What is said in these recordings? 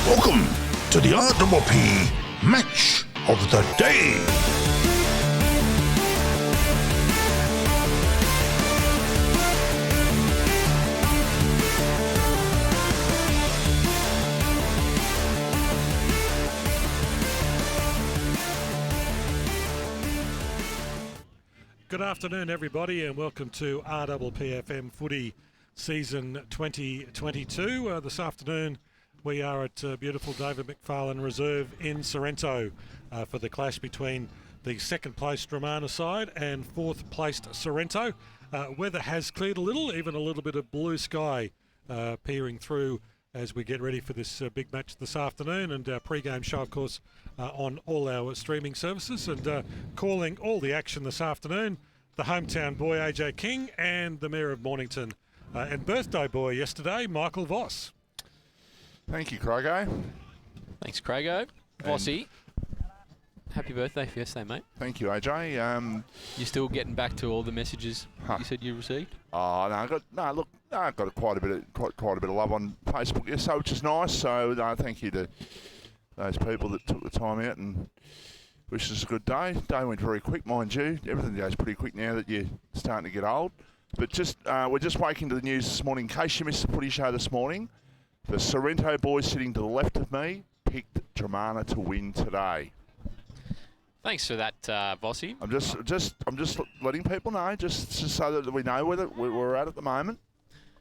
Welcome to the RDP Match of the Day. Good afternoon, everybody, and welcome to RPPFM Footy Season 2022. This afternoon, we are at beautiful Mpnfl Reserve in Sorrento for the clash between the second-placed Dromana side and fourth-placed Sorrento. Weather has cleared a little, even a little bit of blue sky peering through as we get ready for this big match this afternoon, and our pre-game show, of course, on all our streaming services. And calling all the action this afternoon, the hometown boy AJ King and the Mayor of Mornington and birthday boy yesterday, Michael Voss. Thank you, Craigo. Thanks, Craigo. Vossy, happy birthday for yesterday, mate. Thank you, AJ. You still getting back to all the messages you said you received? Oh no, I got quite a bit of love on Facebook yesterday, which is nice. So thank you to those people that took the time out and wished us a good day. Day went very quick, mind you. Everything goes pretty quick now that you're starting to get old. But we're just waking to the news this morning. In case you missed the footy show this morning, the Sorrento boys sitting to the left of me picked Dromana to win today. Thanks for that, Vossy. I'm just letting people know, just so that we know where we're at the moment.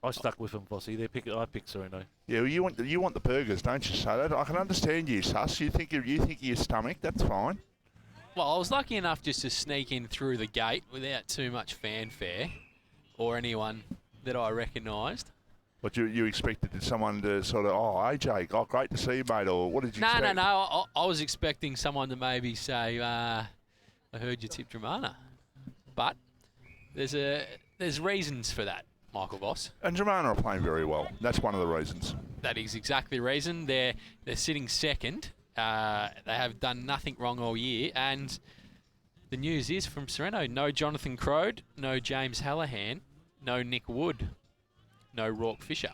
I stuck with them, Vossy. I picked Sorrento. Yeah, well, you want the burgers, don't you? So that I can understand you, Sus. You think of your stomach. That's fine. Well, I was lucky enough just to sneak in through the gate without too much fanfare or anyone that I recognised. But you expected someone to sort of, AJ, great to see you, mate, or what did you expect? No. I was expecting someone to maybe say, I heard you tip Dromana. But there's reasons for that, Michael Voss. And Dromana are playing very well. That's one of the reasons. That is exactly the reason. They're sitting second. They have done nothing wrong all year. And the news is from Sorrento, no Jonathan Crode, no James Hallahan, no Nick Wood, no Rourke Fisher.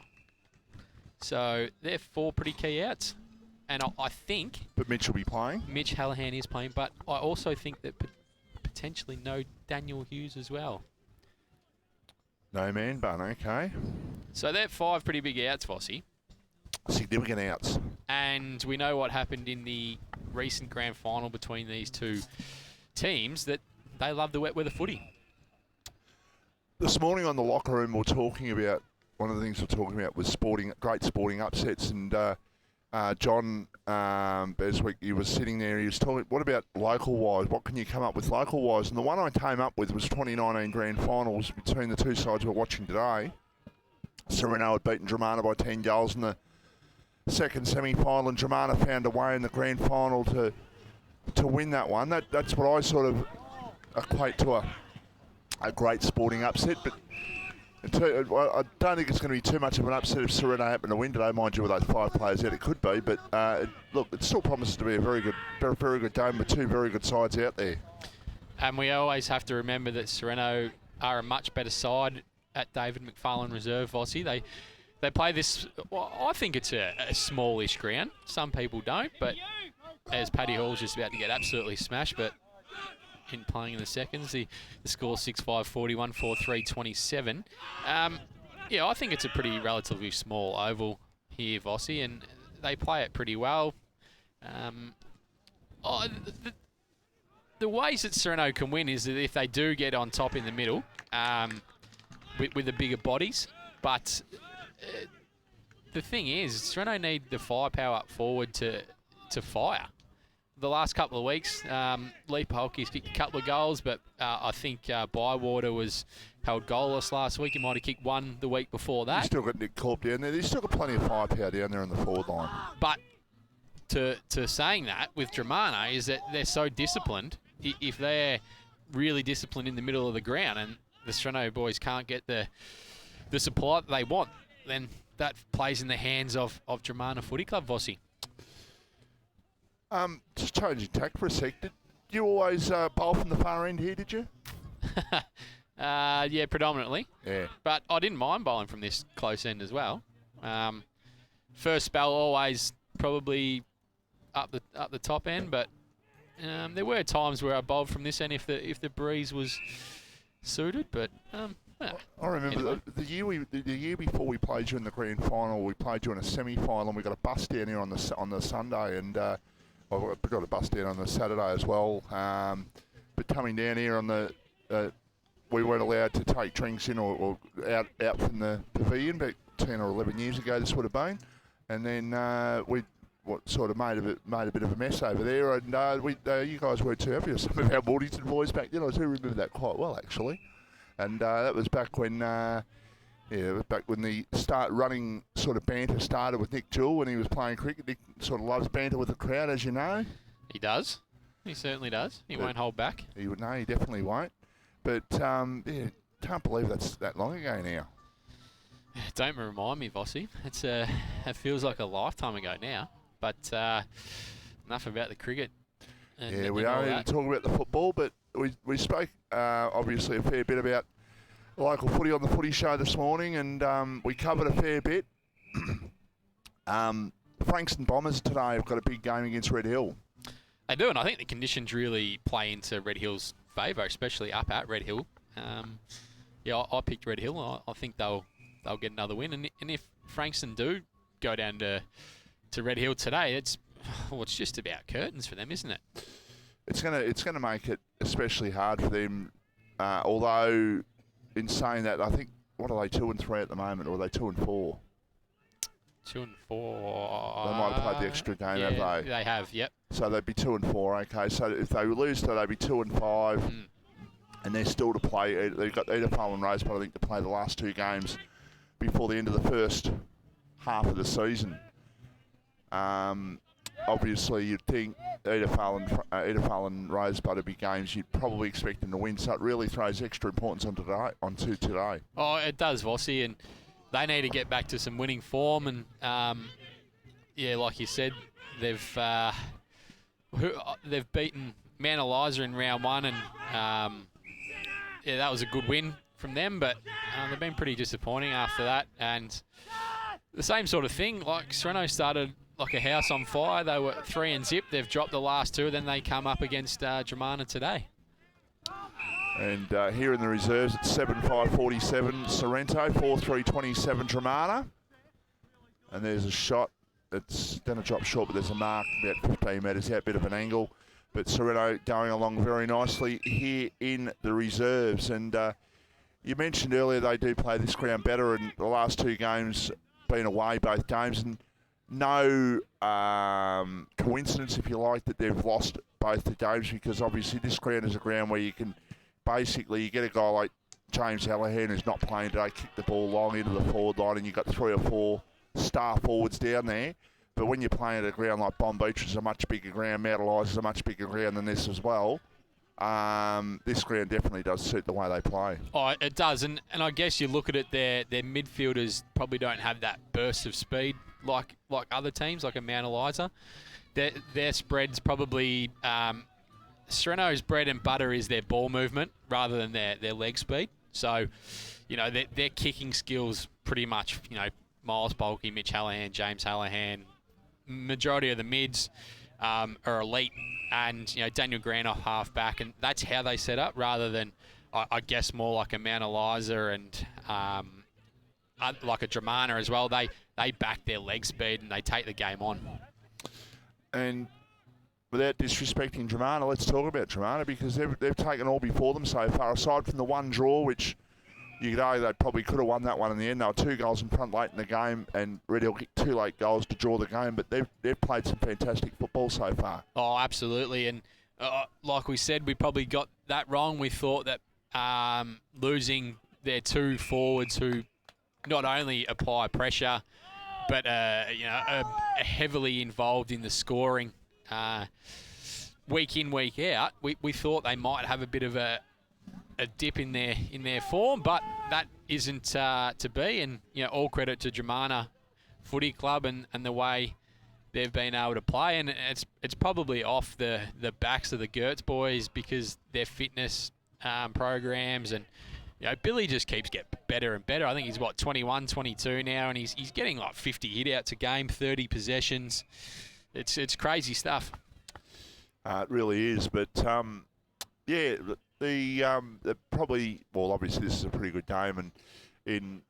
So they're four pretty key outs. And I think... But Mitch will be playing? Mitch Hallahan is playing, but I also think that potentially no Daniel Hughes as well. No man bun, okay. So they're five pretty big outs, Vossy. Significant outs. And we know what happened in the recent grand final between these two teams, that they love the wet weather footy. This morning on the locker room, we're talking about, one of the things we're talking about was great sporting upsets. And John Beswick, he was sitting there, he was talking, what about local-wise? What can you come up with local-wise? And the one I came up with was 2019 grand finals between the two sides we're watching today. Sorrento had beaten Dromana by 10 goals in the second semi-final, and Dromana found a way in the grand final to win that one. That's what I sort of equate to a great sporting upset. But I don't think it's going to be too much of an upset if Sorrento happen to win today, mind you, with those five players out. It could be, but look, it still promises to be a very good game with two very good sides out there. And we always have to remember that Sorrento are a much better side at Mpnfl Reserve, Vossy. They play this, well, I think it's a smallish ground. Some people don't, but as Paddy Hall's just about to get absolutely smashed, but in playing in the seconds, the score 6-5, 41, 4-3, 27. Yeah, I think it's a pretty relatively small oval here, Vossy, and they play it pretty well. The ways that Sorrento can win is that if they do get on top in the middle with the bigger bodies, but the thing is, Sorrento need the firepower up forward to fire. The last couple of weeks, Lee Polky's kicked a couple of goals, but I think Bywater was held goalless last week. He might have kicked one the week before that. You've still got Nick Corp down there. There's still got plenty of firepower down there on the forward line. But to saying that with Dromana is that they're so disciplined. If they're really disciplined in the middle of the ground and the Sorrento boys can't get the supply that they want, then that plays in the hands of Dromana Footy Club, Vossy. Just changing tack for a sec. Did you always bowl from the far end here, did you? Yeah, predominantly. Yeah. But I didn't mind bowling from this close end as well. First spell, always probably up the top end, but there were times where I bowled from this end if the breeze was suited, but I remember anyway. the year before we played you in the grand final. We played you in a semi-final, and we got a bus down here on the Sunday, and I got a bus down on the Saturday as well. But coming down here on the, we weren't allowed to take drinks in or out from the pavilion. But 10 or 11 years ago, this would have been, and then we. What sort of made a bit of a mess over there, and you guys weren't too happy with some of our Mornington boys back then. I do remember that quite well, actually, and that was back when, it was back when the running sort of banter started with Nick Jewell when he was playing cricket. Nick sort of loves banter with the crowd, as you know. He does. He certainly does. He won't hold back. He would know. He definitely won't. But can't believe that's that long ago now. Don't remind me, Vossi. It feels like a lifetime ago now. But enough about the cricket. We are here to talk about the football, but we spoke obviously a fair bit about local footy on the Footy Show this morning, and we covered a fair bit. Frankston Bombers today have got a big game against Red Hill. They do, and I think the conditions really play into Red Hill's favour, especially up at Red Hill. I picked Red Hill. I think they'll get another win, and if Frankston do go down to Red Hill today, it's just about curtains for them, isn't it? It's gonna make it especially hard for them. Although, in saying that, I think what are they 2 and 3 at the moment, or are they 2 and 4? 2 and 4. They might have played the extra game, have they? They have, yep. So they'd be 2 and 4. Okay, so if they lose, they'd be 2 and 5, and they're still to play. They've got Mpnfl and Rosebud, I think, to play the last 2 games before the end of the first half of the season. Obviously, you'd think Mpnfl and Rosebud would be games you'd probably expect them to win, so it really throws extra importance onto today. Oh, it does, Vossi, and they need to get back to some winning form. And like you said, they've beaten Mount Eliza in round 1, and that was a good win from them. But they've been pretty disappointing after that, and the same sort of thing. Like Sorrento started like a house on fire. They were 3 and 0. They've dropped the last 2. Then they come up against Dromana today. And here in the reserves, it's 7-5-47 Sorrento, 4-3-27 Dromana. And there's a shot. It's going to drop short, but there's a mark about 15 metres out, bit of an angle. But Sorrento going along very nicely here in the reserves. And you mentioned earlier they do play this ground better, and the last 2 games been away, both games. And no coincidence, if you like, that they've lost both the games, because obviously this ground is a ground where you can basically, you get a guy like James Hallahan who's not playing today, kick the ball long into the forward line, and you've got 3 or 4 star forwards down there. But when you're playing at a ground like Bomb Beach, which is a much bigger ground, Mount Eliza is a much bigger ground than this as well, this ground definitely does suit the way they play. Oh, it does, and I guess you look at it, their midfielders probably don't have that burst of speed like other teams, like a Mount Eliza. Their spread's probably Sorrento's bread and butter is their ball movement rather than their leg speed. So, their kicking skills pretty much, Miles Bulky, Mitch Hallahan, James Hallahan, majority of the mids are elite, and Daniel Grant off half back, and that's how they set up rather than I guess more like a Mount Eliza and like a Dromana as well. They back their leg speed and they take the game on. And without disrespecting Dromana, let's talk about Dromana, because they've taken all before them so far, aside from the one draw, which you could argue they probably could have won that one in the end. They were 2 goals in front late in the game, and Red Hill kicked 2 late goals to draw the game, but they've played some fantastic football so far. Oh, absolutely, and like we said, we probably got that wrong. We thought that losing their 2 forwards who not only apply pressure, but are heavily involved in the scoring week in, week out, we thought they might have a bit of a dip in their form, but that isn't to be. And all credit to Dromana Footy Club and the way they've been able to play. And it's probably off the backs of the Gertz boys, because their fitness programs and Billy just keeps getting better and better. I think he's, 21, 22 now, and he's getting like 50 hit-outs a game, 30 possessions. It's crazy stuff. It really is, but the probably, well, obviously this is a pretty good game and in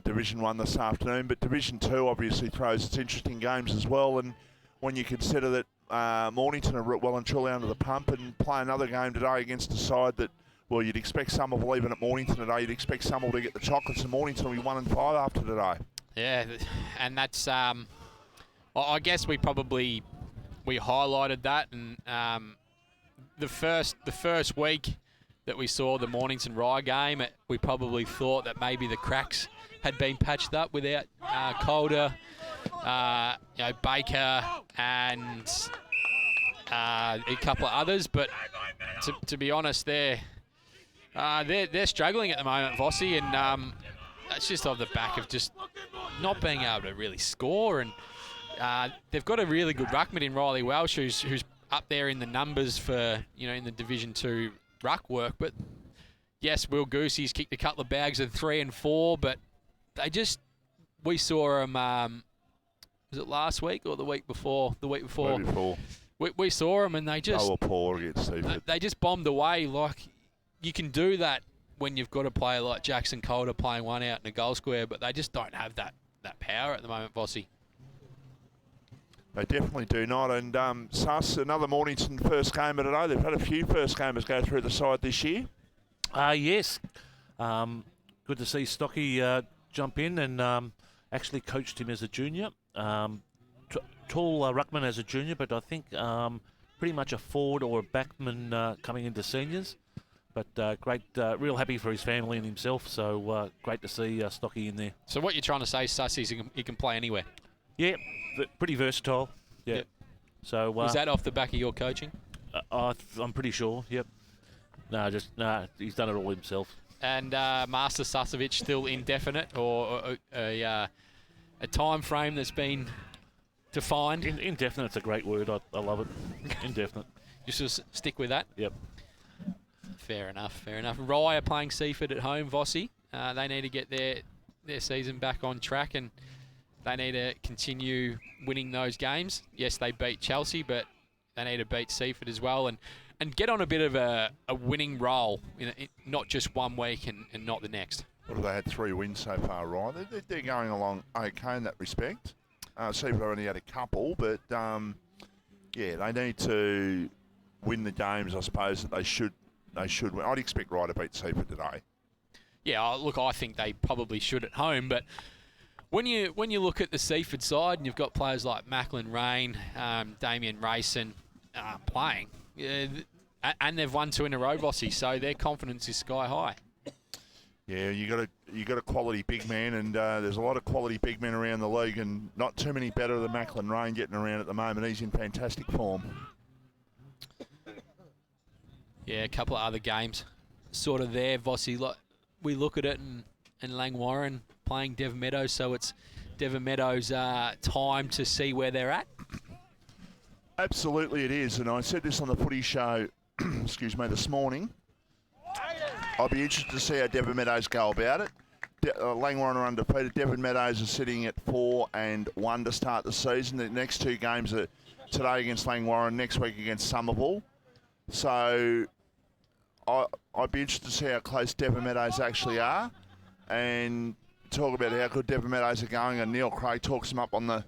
Division 1 this afternoon, but Division 2 obviously throws its interesting games as well, and when you consider that Mornington are well and truly under the pump and play another game today against a side that, well, you'd expect Somerville, even at Mornington today, you'd expect Somerville to get the chocolates, and Mornington will be 1-5 after today. Yeah, and that's, I guess we highlighted that, and the first week that we saw the Mornington Rye game, we probably thought that maybe the cracks had been patched up without Calder, Baker, and a couple of others. But to be honest, they're struggling at the moment, Vossi, and that's just off the back of just not being able to really score. And they've got a really good ruckman in Riley Welsh, who's up there in the numbers for, in the Division 2 ruck work. But yes, Will Goosey's kicked a couple of bags of 3 and 4, but we saw them, was it last week or the week before? The week before. We saw them, and they were poor against Seaford. They just bombed away. Like, you can do that when you've got a player like Jackson Calder playing one out in a goal square, but they just don't have that power at the moment, Vossi. They definitely do not. And Sus, another Mornington first gamer today. They've had a few first gamers go through the side this year. Yes. Good to see Stocky jump in, and actually coached him as a junior. Tall ruckman as a junior, but I think pretty much a forward or a backman coming into seniors. But great, real happy for his family and himself. So great to see Stocky in there. So what you're trying to say, Sus, is he can play anywhere? Yeah, pretty versatile. Yeah. Yep. So was that off the back of your coaching? I'm pretty sure. Yep. He's done it all himself. And Master Susovic still indefinite, or a time frame that's been defined? Indefinite's a great word. I love it. Indefinite. Just stick with that. Yep. Fair enough. Rye are playing Seaford at home, Vossi. They need to get their season back on track, and they need to continue winning those games. Yes, they beat Chelsea, but they need to beat Seaford as well, and get on a bit of a winning roll, not just 1 week and not the next. What have they had? 3 wins so far, right? They're going along okay in that respect. Seaford only had a couple, but they need to win the games, I suppose, that they should win. I'd expect Rye to beat Seaford today. Yeah, look, I think they probably should at home, but when you look at the Seaford side and you've got players like Macklin Rain, Damien Rayson playing, and they've won 2 in a row, Vossi, so their confidence is sky high. Yeah, you got a quality big man, and there's a lot of quality big men around the league, and not too many better than Macklin Rain getting around at the moment. He's in fantastic form. Yeah, a couple of other games sort of there, Vossi. Like, we look at it, and Langwarrin playing Devon Meadows, so it's Devon Meadows' time to see where they're at. Absolutely it is, and I said this on the footy show, this morning. I'll be interested to see how Devon Meadows go about it. Langwarrin are undefeated. Devon Meadows is sitting at 4-1 to start the season. The next 2 games are today against Langwarrin, next week against Somerville. So I'd be interested to see how close Devon Meadows actually are, and talk about how good Devon Meadows are going. And Neil Craig talks them up on the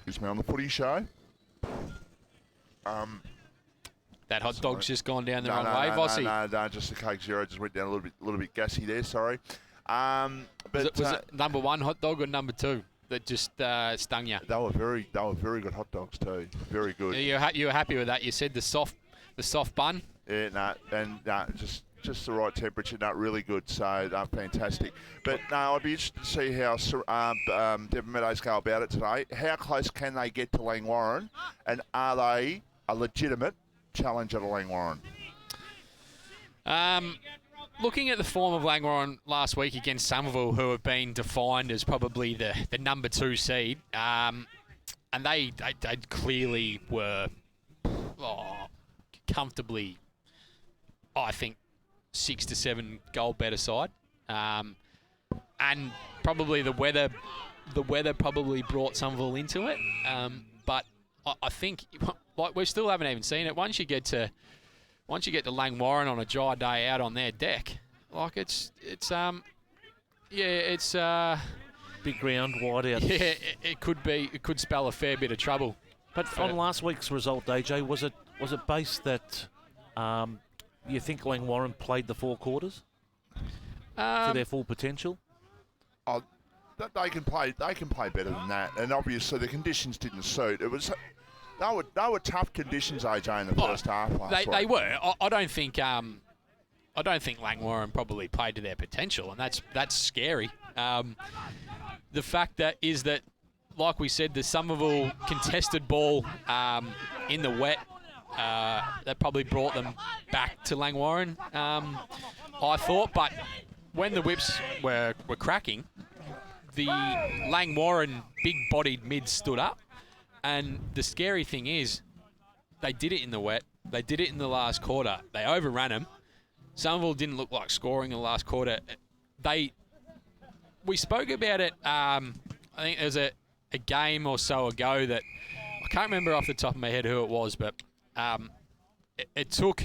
footy show. That hot dog's just gone down the wrong way, Vossi. No, just the Coke Zero just went down a little bit gassy there. Sorry. Was it number 1 hot dog or number 2 that just stung you? They were very good hot dogs too. Very good. You were happy with that? You said the soft bun. Yeah, just the right temperature. Really good. So fantastic. But no, I'd be interested to see how Devon Meadows go about it today. How close can they get to Langwarrin, and are they a legitimate challenger to Langwarrin? Looking at the form of Langwarrin last week against Somerville, who have been defined as probably the number 2 seed, and they clearly were comfortably, I think, 6 to 7 goal better side, and probably the weather probably brought Somerville into it. But I think like we still haven't even seen it. Once you get to Langwarrin on a dry day out on their deck, like it's Big ground, wide out. yeah, it could spell a fair bit of trouble. But on last week's result, AJ, was it based that you think Langwarrin played the 4 quarters to their full potential? They can play better than that, and obviously the conditions didn't suit. They were tough conditions, AJ, in the first half last week. They were. I don't think Langwarrin probably played to their potential, and that's scary. The fact that, like we said, the Somerville contested ball in the wet, that probably brought them back to Langwarrin, I thought. But when the whips were cracking, the Langwarrin big-bodied mids stood up. And the scary thing is, they did it in the wet. They did it in the last quarter. They overran them. Somerville didn't look like scoring in the last quarter. We spoke about it, I think there was a game or so ago that, I can't remember off the top of my head who it was, but it took,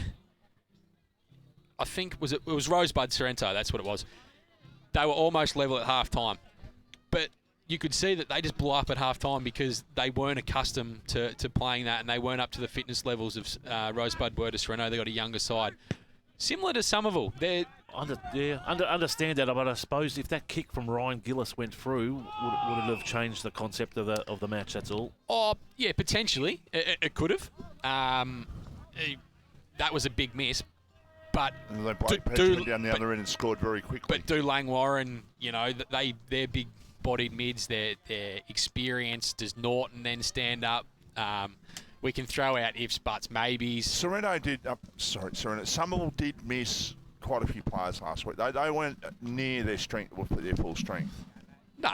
I think, it was Rosebud Sorrento, that's what it was. They were almost level at half-time. But you could see that they just blew up at half-time because they weren't accustomed to playing that, and they weren't up to the fitness levels of Rosebud were to Sorrento. They got a younger side. Similar to Somerville. Understand that, but I suppose if that kick from Ryan Gillis went through, would it have changed the concept of the match, that's all? Oh, yeah, potentially. It could have. That was a big miss. But And they played down the other end and scored very quickly. But do Langwarrin, they're big-bodied mids, their experience. Does Norton then stand up? We can throw out ifs, buts, maybes. Sorrento. Somerville did miss quite a few players last week. They weren't near their strength, their full strength. No,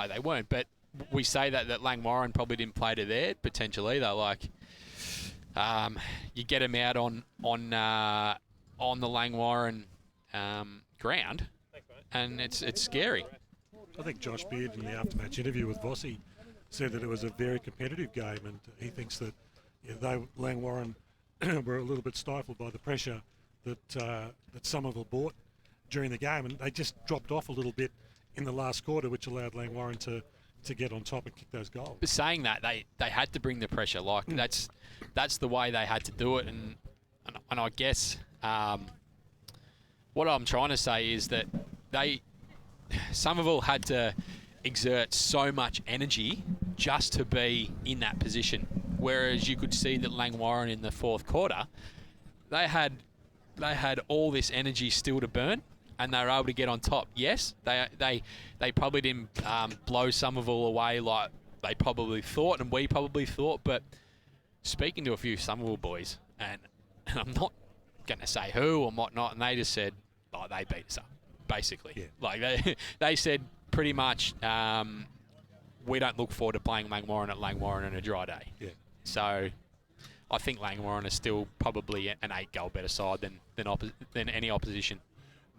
they weren't. But we say that Langwarrin probably didn't play to their potential either. Like, you get them out on the Langwarrin ground, and it's scary. I think Josh Beard in the after-match interview with Vossi said that it was a very competitive game, and he thinks that Langwarrin were a little bit stifled by the pressure that Somerville brought during the game, and they just dropped off a little bit in the last quarter, which allowed Langwarrin to get on top and kick those goals. But saying that, they had to bring the pressure. Like, that's the way they had to do it, and I guess what I'm trying to say is that Somerville had to exert so much energy just to be in that position, whereas you could see that Langwarrin in the fourth quarter, they had all this energy still to burn, and they were able to get on top. Yes, they probably didn't blow Somerville away like they probably thought, and we probably thought. But speaking to a few Somerville boys, and I'm not going to say who or whatnot, and they just said, "Oh, they beat us up." Basically, yeah. Like they said pretty much, we don't look forward to playing Langwarrin at Langwarrin on a dry day. Yeah. So I think Langwarrin is still probably an 8-goal better side than any opposition.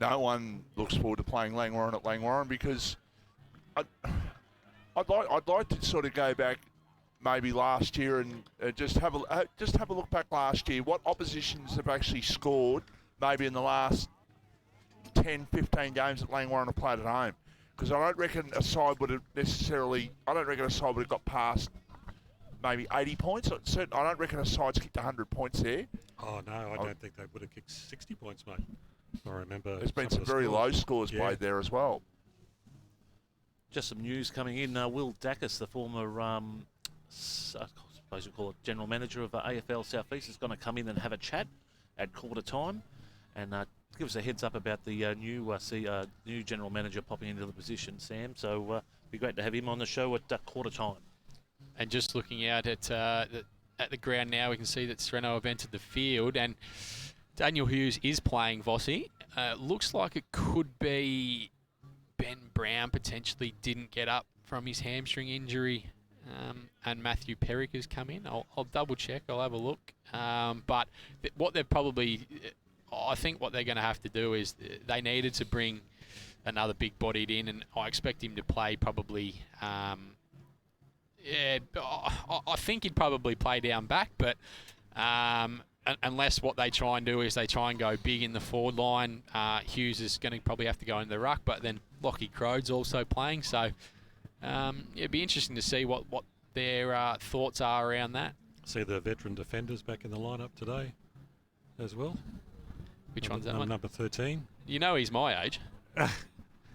No one looks forward to playing Langwarrin at Langwarrin because I'd like to sort of go back maybe last year and just have a look back last year. What oppositions have actually scored maybe in the last 10, 15 games that Langwarrin have played at home? Because I don't reckon a side would have got past maybe 80 points. I don't reckon a side's kicked 100 points there. Oh, no, I don't think they would have kicked 60 points, mate. I remember there's been some very low scores played there as well. Just some news coming in. Will Dacus, the former, I suppose you call it general manager of AFL South East, is going to come in and have a chat at quarter time and give us a heads up about the new general manager popping into the position, Sam. So it'd be great to have him on the show at quarter time. And just looking out at the ground now, we can see that Sorrento have entered the field, and Daniel Hughes is playing Vossi. Looks like it could be Ben Brown potentially didn't get up from his hamstring injury, and Matthew Perrick has come in. I'll double check. I'll have a look. But what they've probably I think what they're going to have to do is they needed to bring another big bodied in, and I expect him to play probably. I think he'd probably play down back, but unless what they try and do is they try and go big in the forward line, Hughes is going to probably have to go in the ruck, but then Lockie Crode's also playing, so it'd be interesting to see what their thoughts are around that. See the veteran defenders back in the lineup today as well. Which one's that one? Number 13. You know he's my age.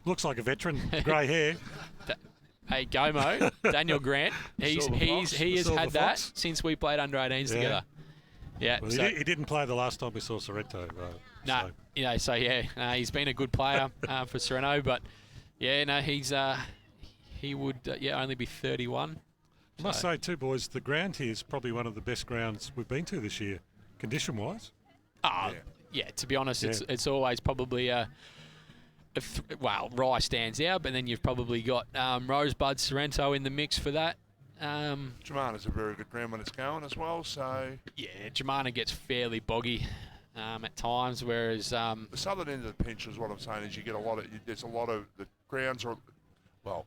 Looks like a veteran, grey hair. Hey, Gomo, Daniel Grant, he has had that since we played under 18s together. Yeah, well, so he didn't play the last time we saw Sorrento. No, he's been a good player for Sorrento, but he would only be 31. I must say too, boys, the ground here is probably one of the best grounds we've been to this year, condition-wise. To be honest, it's always probably Rye stands out, but then you've probably got Rosebud, Sorrento in the mix for that. Dromana's a very good ground when it's going as well, so... Yeah, Dromana gets fairly boggy at times, whereas... the southern end of the peninsula is what I'm saying, is you get there's a lot of... The grounds are... Well,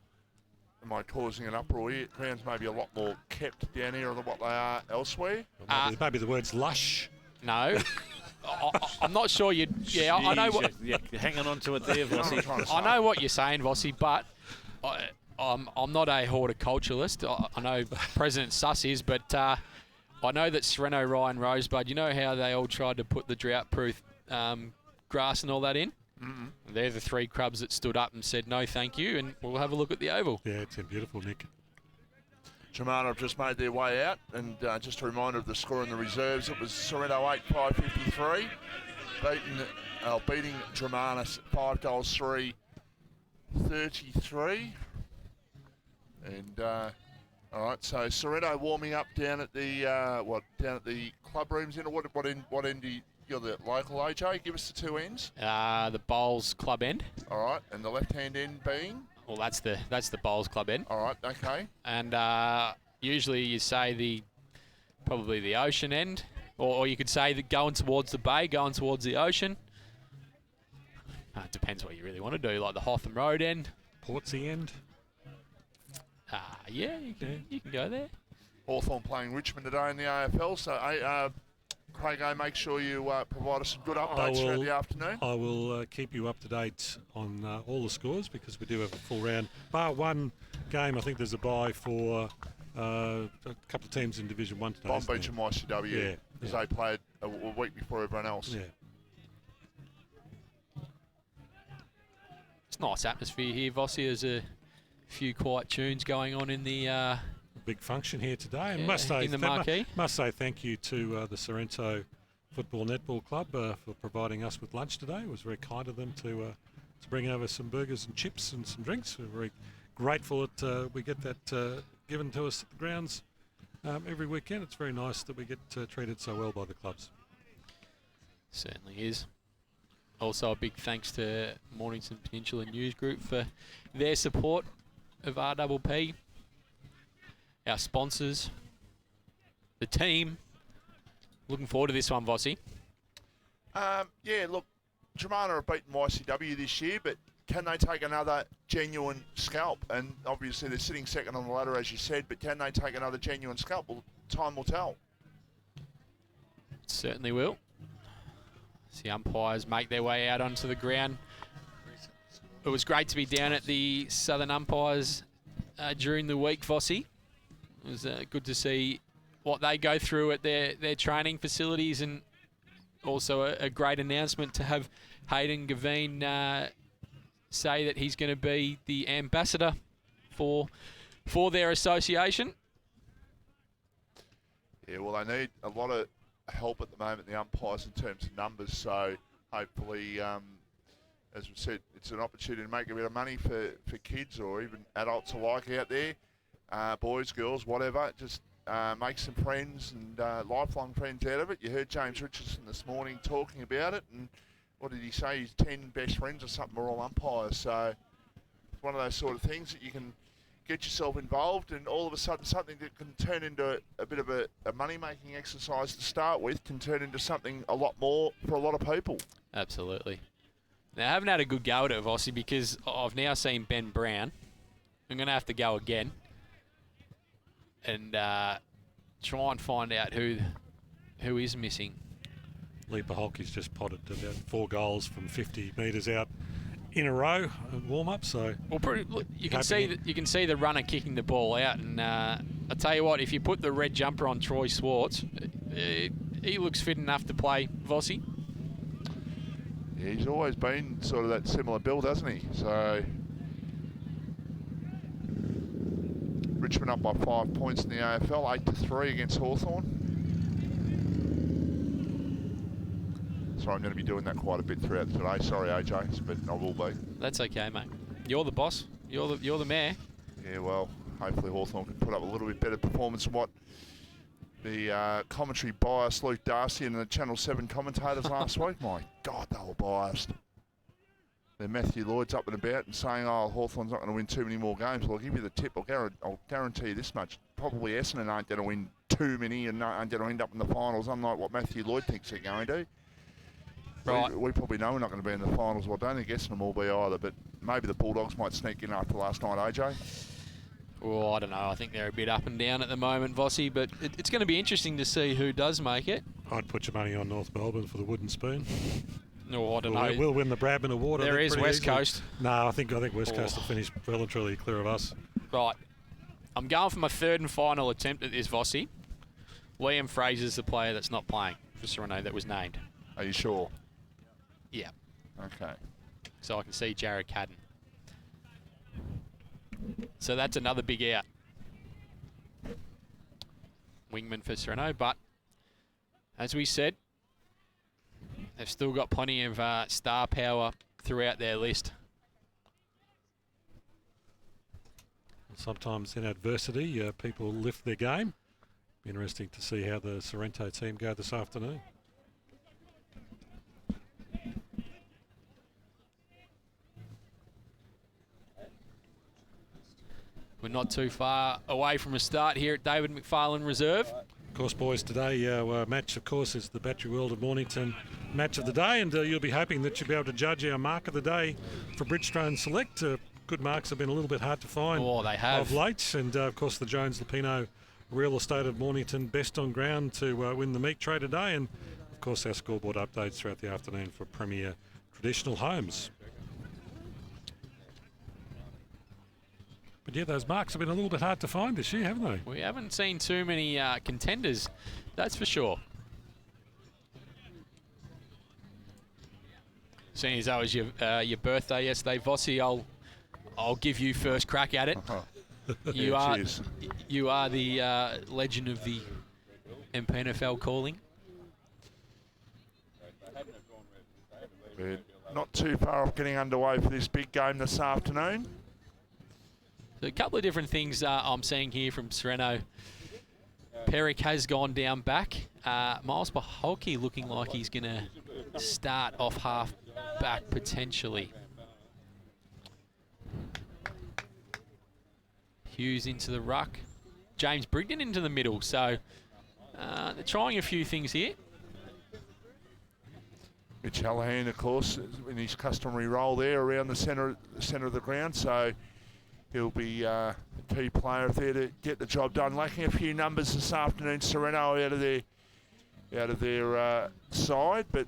am I causing an uproar here? Grounds may be a lot more kept down here than what they are elsewhere. Maybe the word's lush. No. I'm not sure you... Yeah, I know what... You're hanging on to it there, Vossi. I know what you're saying, Vossi, but I'm not a horticulturalist. I know President Suss is, but I know that Sorrento, Rye and Rosebud, you know how they all tried to put the drought-proof grass and all that in? Mm-hmm. They're the three clubs that stood up and said, no, thank you, and we'll have a look at the oval. Yeah, it's beautiful, Nick. Dromana have just made their way out, and just a reminder of the score in the reserves. It was Sorrento 8-5-53, beating Dromana 5-3-33. And all right, so Sorrento warming up down at the down at the club rooms. What end do you're the local AJ? Give us the two ends. The Bowls Club end. All right, and the left-hand end being. Well, that's the Bowls Club end. All right, okay. And usually you say probably the ocean end, or you could say that going towards the bay, going towards the ocean. It depends what you really want to do, like the Hotham Road end. Portsea end. You can go there. Hawthorn playing Richmond today in the AFL, so Craig, make sure you provide us some good updates throughout the afternoon. I will keep you up to date on all the scores, because we do have a full round. Bar one game, I think there's a bye for a couple of teams in Division 1 today. Bomb Beach and YCW, because they played a week before everyone else. Yeah. It's a nice atmosphere here, Vossi. There's a few quiet tunes going on in the... big function here today, and in the marquee. Must say thank you to the Sorrento Football Netball Club for providing us with lunch today. It was very kind of them to bring over some burgers and chips and some drinks. We're very grateful that we get that given to us at the grounds every weekend. It's very nice that we get treated so well by the clubs. Certainly is. Also, a big thanks to Mornington Peninsula News Group for their support of RPP. Our sponsors, the team. Looking forward to this one, Vossi. Look, Dromana have beaten YCW this year, but can they take another genuine scalp? And obviously they're sitting second on the ladder, as you said, but can they take another genuine scalp? Well, time will tell. Certainly will. See umpires make their way out onto the ground. It was great to be down at the Southern Umpires during the week, Vossi. It was good to see what they go through at their training facilities, and also a great announcement to have Hayden Gavine say that he's going to be the ambassador for their association. Yeah, well, they need a lot of help at the moment, the umpires, in terms of numbers. So hopefully, as we said, it's an opportunity to make a bit of money for kids or even adults alike out there. Boys, girls, whatever, just make some friends and lifelong friends out of it. You heard James Richardson this morning talking about it, and what did he say? His 10 best friends or something are all umpires. So it's one of those sort of things that you can get yourself involved, and all of a sudden something that can turn into a bit of a money-making exercise to start with can turn into something a lot more for a lot of people. Absolutely. Now, I haven't had a good go at it, Vossi, because I've now seen Ben Brown. I'm going to have to go again and try and find out who is missing. Lee Paholke's just potted about 4 goals from 50 metres out in a row, warm up. So you can see the runner kicking the ball out, and I tell you what, if you put the red jumper on Troy Swartz, he looks fit enough to play, Vossi. Yeah, he's always been sort of that similar build, hasn't he? So Richmond up by 5 points in the AFL, 8-3 against Hawthorn. So I'm going to be doing that quite a bit throughout today. Sorry, AJ, but I will be. That's okay, mate. You're the boss. You're the mayor. Yeah, well, hopefully Hawthorn can put up a little bit better performance than what the commentary bias Luke Darcy and the Channel 7 commentators last week. My God, they were biased. Then Matthew Lloyd's up and about and saying, oh, Hawthorn's not going to win too many more games. Well, I'll give you the tip. I'll guarantee you this much. Probably Essendon aren't going to win too many and aren't going to end up in the finals, unlike what Matthew Lloyd thinks they're going to. Right. We probably know we're not going to be in the finals. Well, I don't think Essendon will be either, but maybe the Bulldogs might sneak in after last night, AJ. Well, I don't know. I think they're a bit up and down at the moment, Vossi, but it's going to be interesting to see who does make it. I'd put your money on North Melbourne for the wooden spoon. No, I don't know. We'll win the Bradman Award. There is West Coast. No, I think West Coast will finish well and truly clear of us. Right. I'm going for my third and final attempt at this, Vossi. Liam Fraser's the player that's not playing for Sorrento that was named. Are you sure? Yeah. Okay. So I can see Jared Cadden. So that's another big out. Wingman for Sorrento, but as we said, they've still got plenty of star power throughout their list. Sometimes in adversity, people lift their game. Be interesting to see how the Sorrento team go this afternoon. We're not too far away from a start here at David McFarlane Reserve. Of course, boys, today our match, of course, is the Battery World of Mornington match of the day, and you'll be hoping that you'll be able to judge our mark of the day for Bridgestone Select. Good marks have been a little bit hard to find they have. Of late, and of course the Jones Lupino Real Estate of Mornington best on ground to win the meat tray today, and of course our scoreboard updates throughout the afternoon for Premier Traditional Homes. But yeah, those marks have been a little bit hard to find this year, haven't they? We haven't seen too many contenders, that's for sure. Seeing as that was your birthday yesterday, Vossi, I'll give you first crack at it. You are the legend of the Mpnfl calling. We're not too far off getting underway for this big game this afternoon. So a couple of different things I'm seeing here from Sorrento. Peric has gone down back. Miles Paholke looking like he's going to start off half back potentially. Hughes into the ruck. James Brigden into the middle. So they're trying a few things here. Mitch Hallahan, of course, in his customary role there around the centre of the ground. So he'll be a key player there to get the job done. Lacking a few numbers this afternoon, Sorrento out of their side, but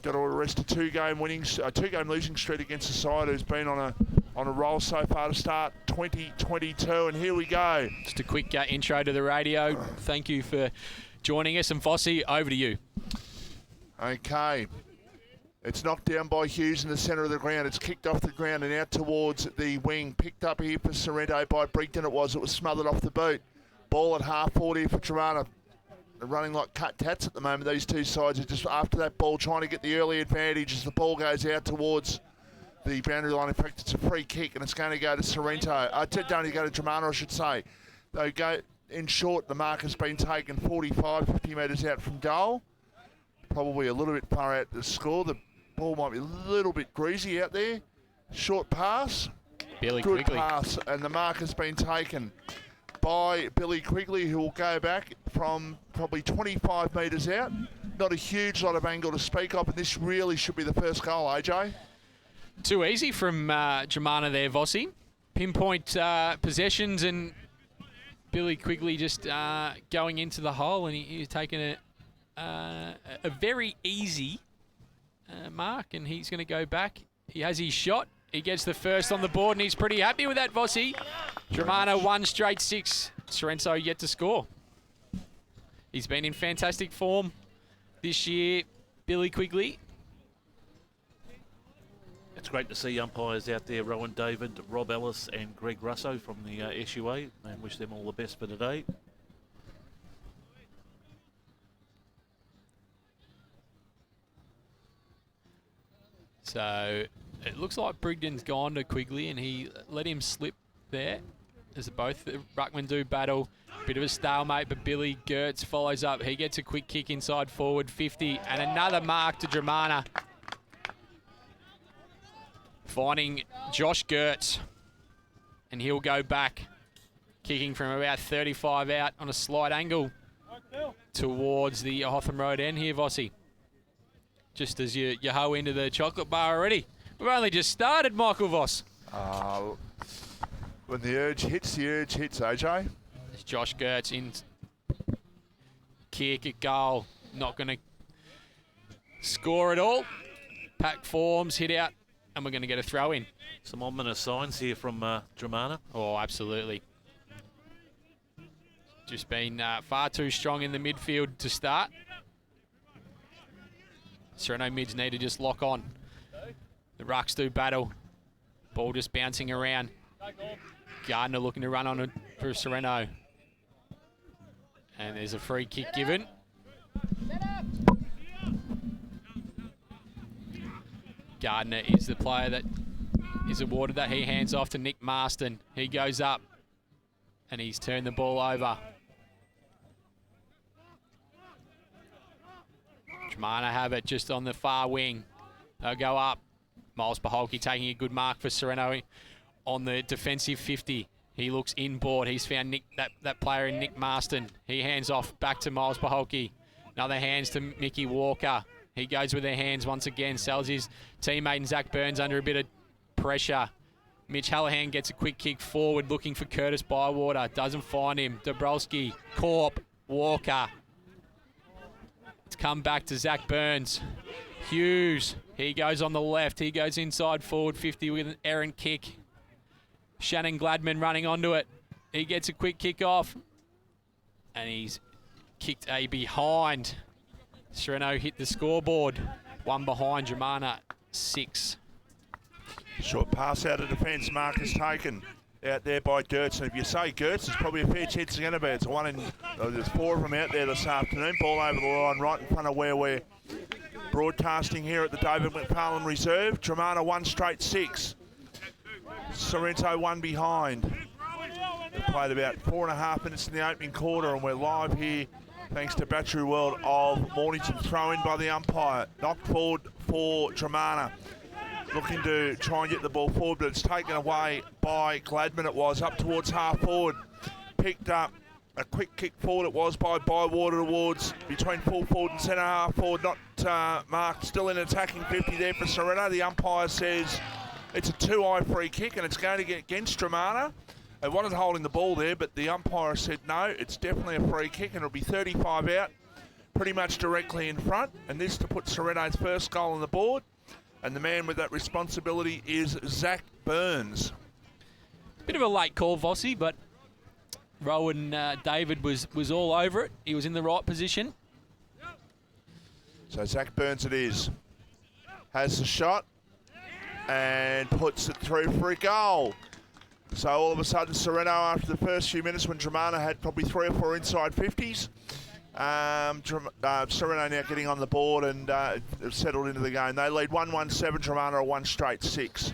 got to arrest a two-game losing streak against a side who's been on a roll so far to start 2022. And here we go. Just a quick intro to the radio. Thank you for joining us, and Vossi, over to you. Okay. It's knocked down by Hughes in the centre of the ground. It's kicked off the ground and out towards the wing. Picked up here for Sorrento by Brigden. It was smothered off the boot. Ball at half forward here for Dromana. They're running like cut tats at the moment. These two sides are just after that ball trying to get the early advantage as the ball goes out towards the boundary line. In fact, it's a free kick and it's going to go to Sorrento. Don't go to Dromana, I should say. They go in short. The mark has been taken 45, 50 metres out from goal. Probably a little bit far out to score. The ball might be a little bit greasy out there. Short pass. Billy Good Quigley. pass, and the mark has been taken by Billy Quigley, who will go back from probably 25 metres out. Not a huge lot of angle to speak of, and this really should be the first goal, AJ. Too easy from Dromana there, Vossi. Pinpoint possessions, and Billy Quigley just going into the hole, and he's taking a very easy mark, and he's going to go back. He has his shot. He gets the first on the board, and he's pretty happy with that, Vossi. Dromana 1 straight 6. Sorrento yet to score. He's been in fantastic form this year, Billy Quigley. It's great to see umpires out there, Rowan David, Rob Ellis and Greg Russo from the SUA, and wish them all the best for today. So it looks like Brigden's gone to Quigley, and he let him slip there. As both the ruckman do battle. Bit of a stalemate, but Billy Gertz follows up. He gets a quick kick inside forward, 50, and another mark to Dromana. Finding Josh Gertz, and he'll go back, kicking from about 35 out on a slight angle towards the Hotham Road end here, Vossi. Just as you hoe into the chocolate bar already. We've only just started, Michael Voss. When the urge hits, AJ. It's Josh Gertz in. Kick at goal. Not going to score at all. Pack forms, hit out, and we're going to get a throw in. Some ominous signs here from Dromana. Oh, absolutely. Just been far too strong in the midfield to start. Sorrento mids need to just lock on. The rucks do battle. Ball just bouncing around. Gardner looking to run on it for Sorrento. And there's a free kick given. Gardner is the player that is awarded that. He hands off to Nick Marston. He goes up and he's turned the ball over. Dromana have it just on the far wing. They'll go up. Miles Paholke taking a good mark for Sorrento on the defensive 50. He looks inboard. He's found that player in Nick Marston. He hands off back to Miles Paholke. Another hands to Mickey Walker. He goes with their hands once again. Sells his teammate Zach Burns under a bit of pressure. Mitch Hallahan gets a quick kick forward looking for Curtis Bywater. Doesn't find him. Dabrowski, Corp, Walker. It's come back to Zach Burns. Hughes, he goes on the left. He goes inside forward 50 with an errant kick. Shannon Gladman running onto it. He gets a quick kick off. And he's kicked a behind. Sorrento hit the scoreboard. 1 behind, Dromana 6. Short pass out of defence. Mark is taken out there by Gertz. And if you say Gertz, there's probably a fair chance it's going to be. It's one in. There's 4 of them out there this afternoon. Ball over the line right in front of where we're broadcasting here at the David McFarlane Reserve. Dromana 1 straight 6. Sorrento 1 behind. They've played about 4.5 minutes in the opening quarter, and we're live here thanks to Battery World of Mornington. Throw in by the umpire. Knocked forward for Dromana. Looking to try and get the ball forward, but it's taken away by Gladman. It was up towards half forward. Picked up a quick kick forward. It was by Bywater towards between full forward and centre half forward. Not marked. Still in attacking 50 there for Sorrento. The umpire says it's a 2-eye free kick and it's going to get against Dromana. They wanted holding the ball there, but the umpire said no, it's definitely a free kick and it'll be 35 out, pretty much directly in front. And this to put Sorrento's first goal on the board. And the man with that responsibility is Zach Burns. Bit of a late call, Vossi, but Rowan David was all over it. He was in the right position. So Zach Burns it is. Has the shot and puts it through for a goal. So all of a sudden, Sorrento, after the first few minutes when Dromana had probably 3 or 4 inside 50s, Sorrento now getting on the board and have settled into the game. They lead 1-1-7, Dromana a 1 straight 6.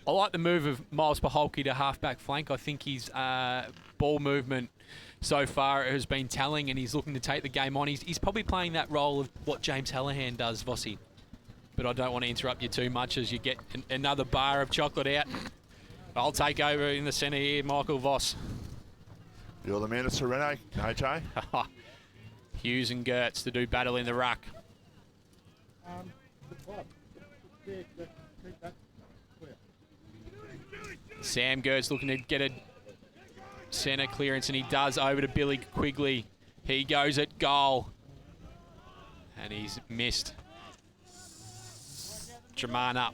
I like the move of Miles Paholke to half-back flank. I think his ball movement so far has been telling, and he's looking to take the game on. He's probably playing that role of what James Hallahan does, Vossi. But I don't want to interrupt you too much as you get another bar of chocolate out. I'll take over in the centre here, Michael Voss. You're the man at Sorrento, AJ. Hughes and Gertz to do battle in the ruck. Sam Gertz looking to get a centre clearance, and he does, over to Billy Quigley. He goes at goal, and he's missed. Dromana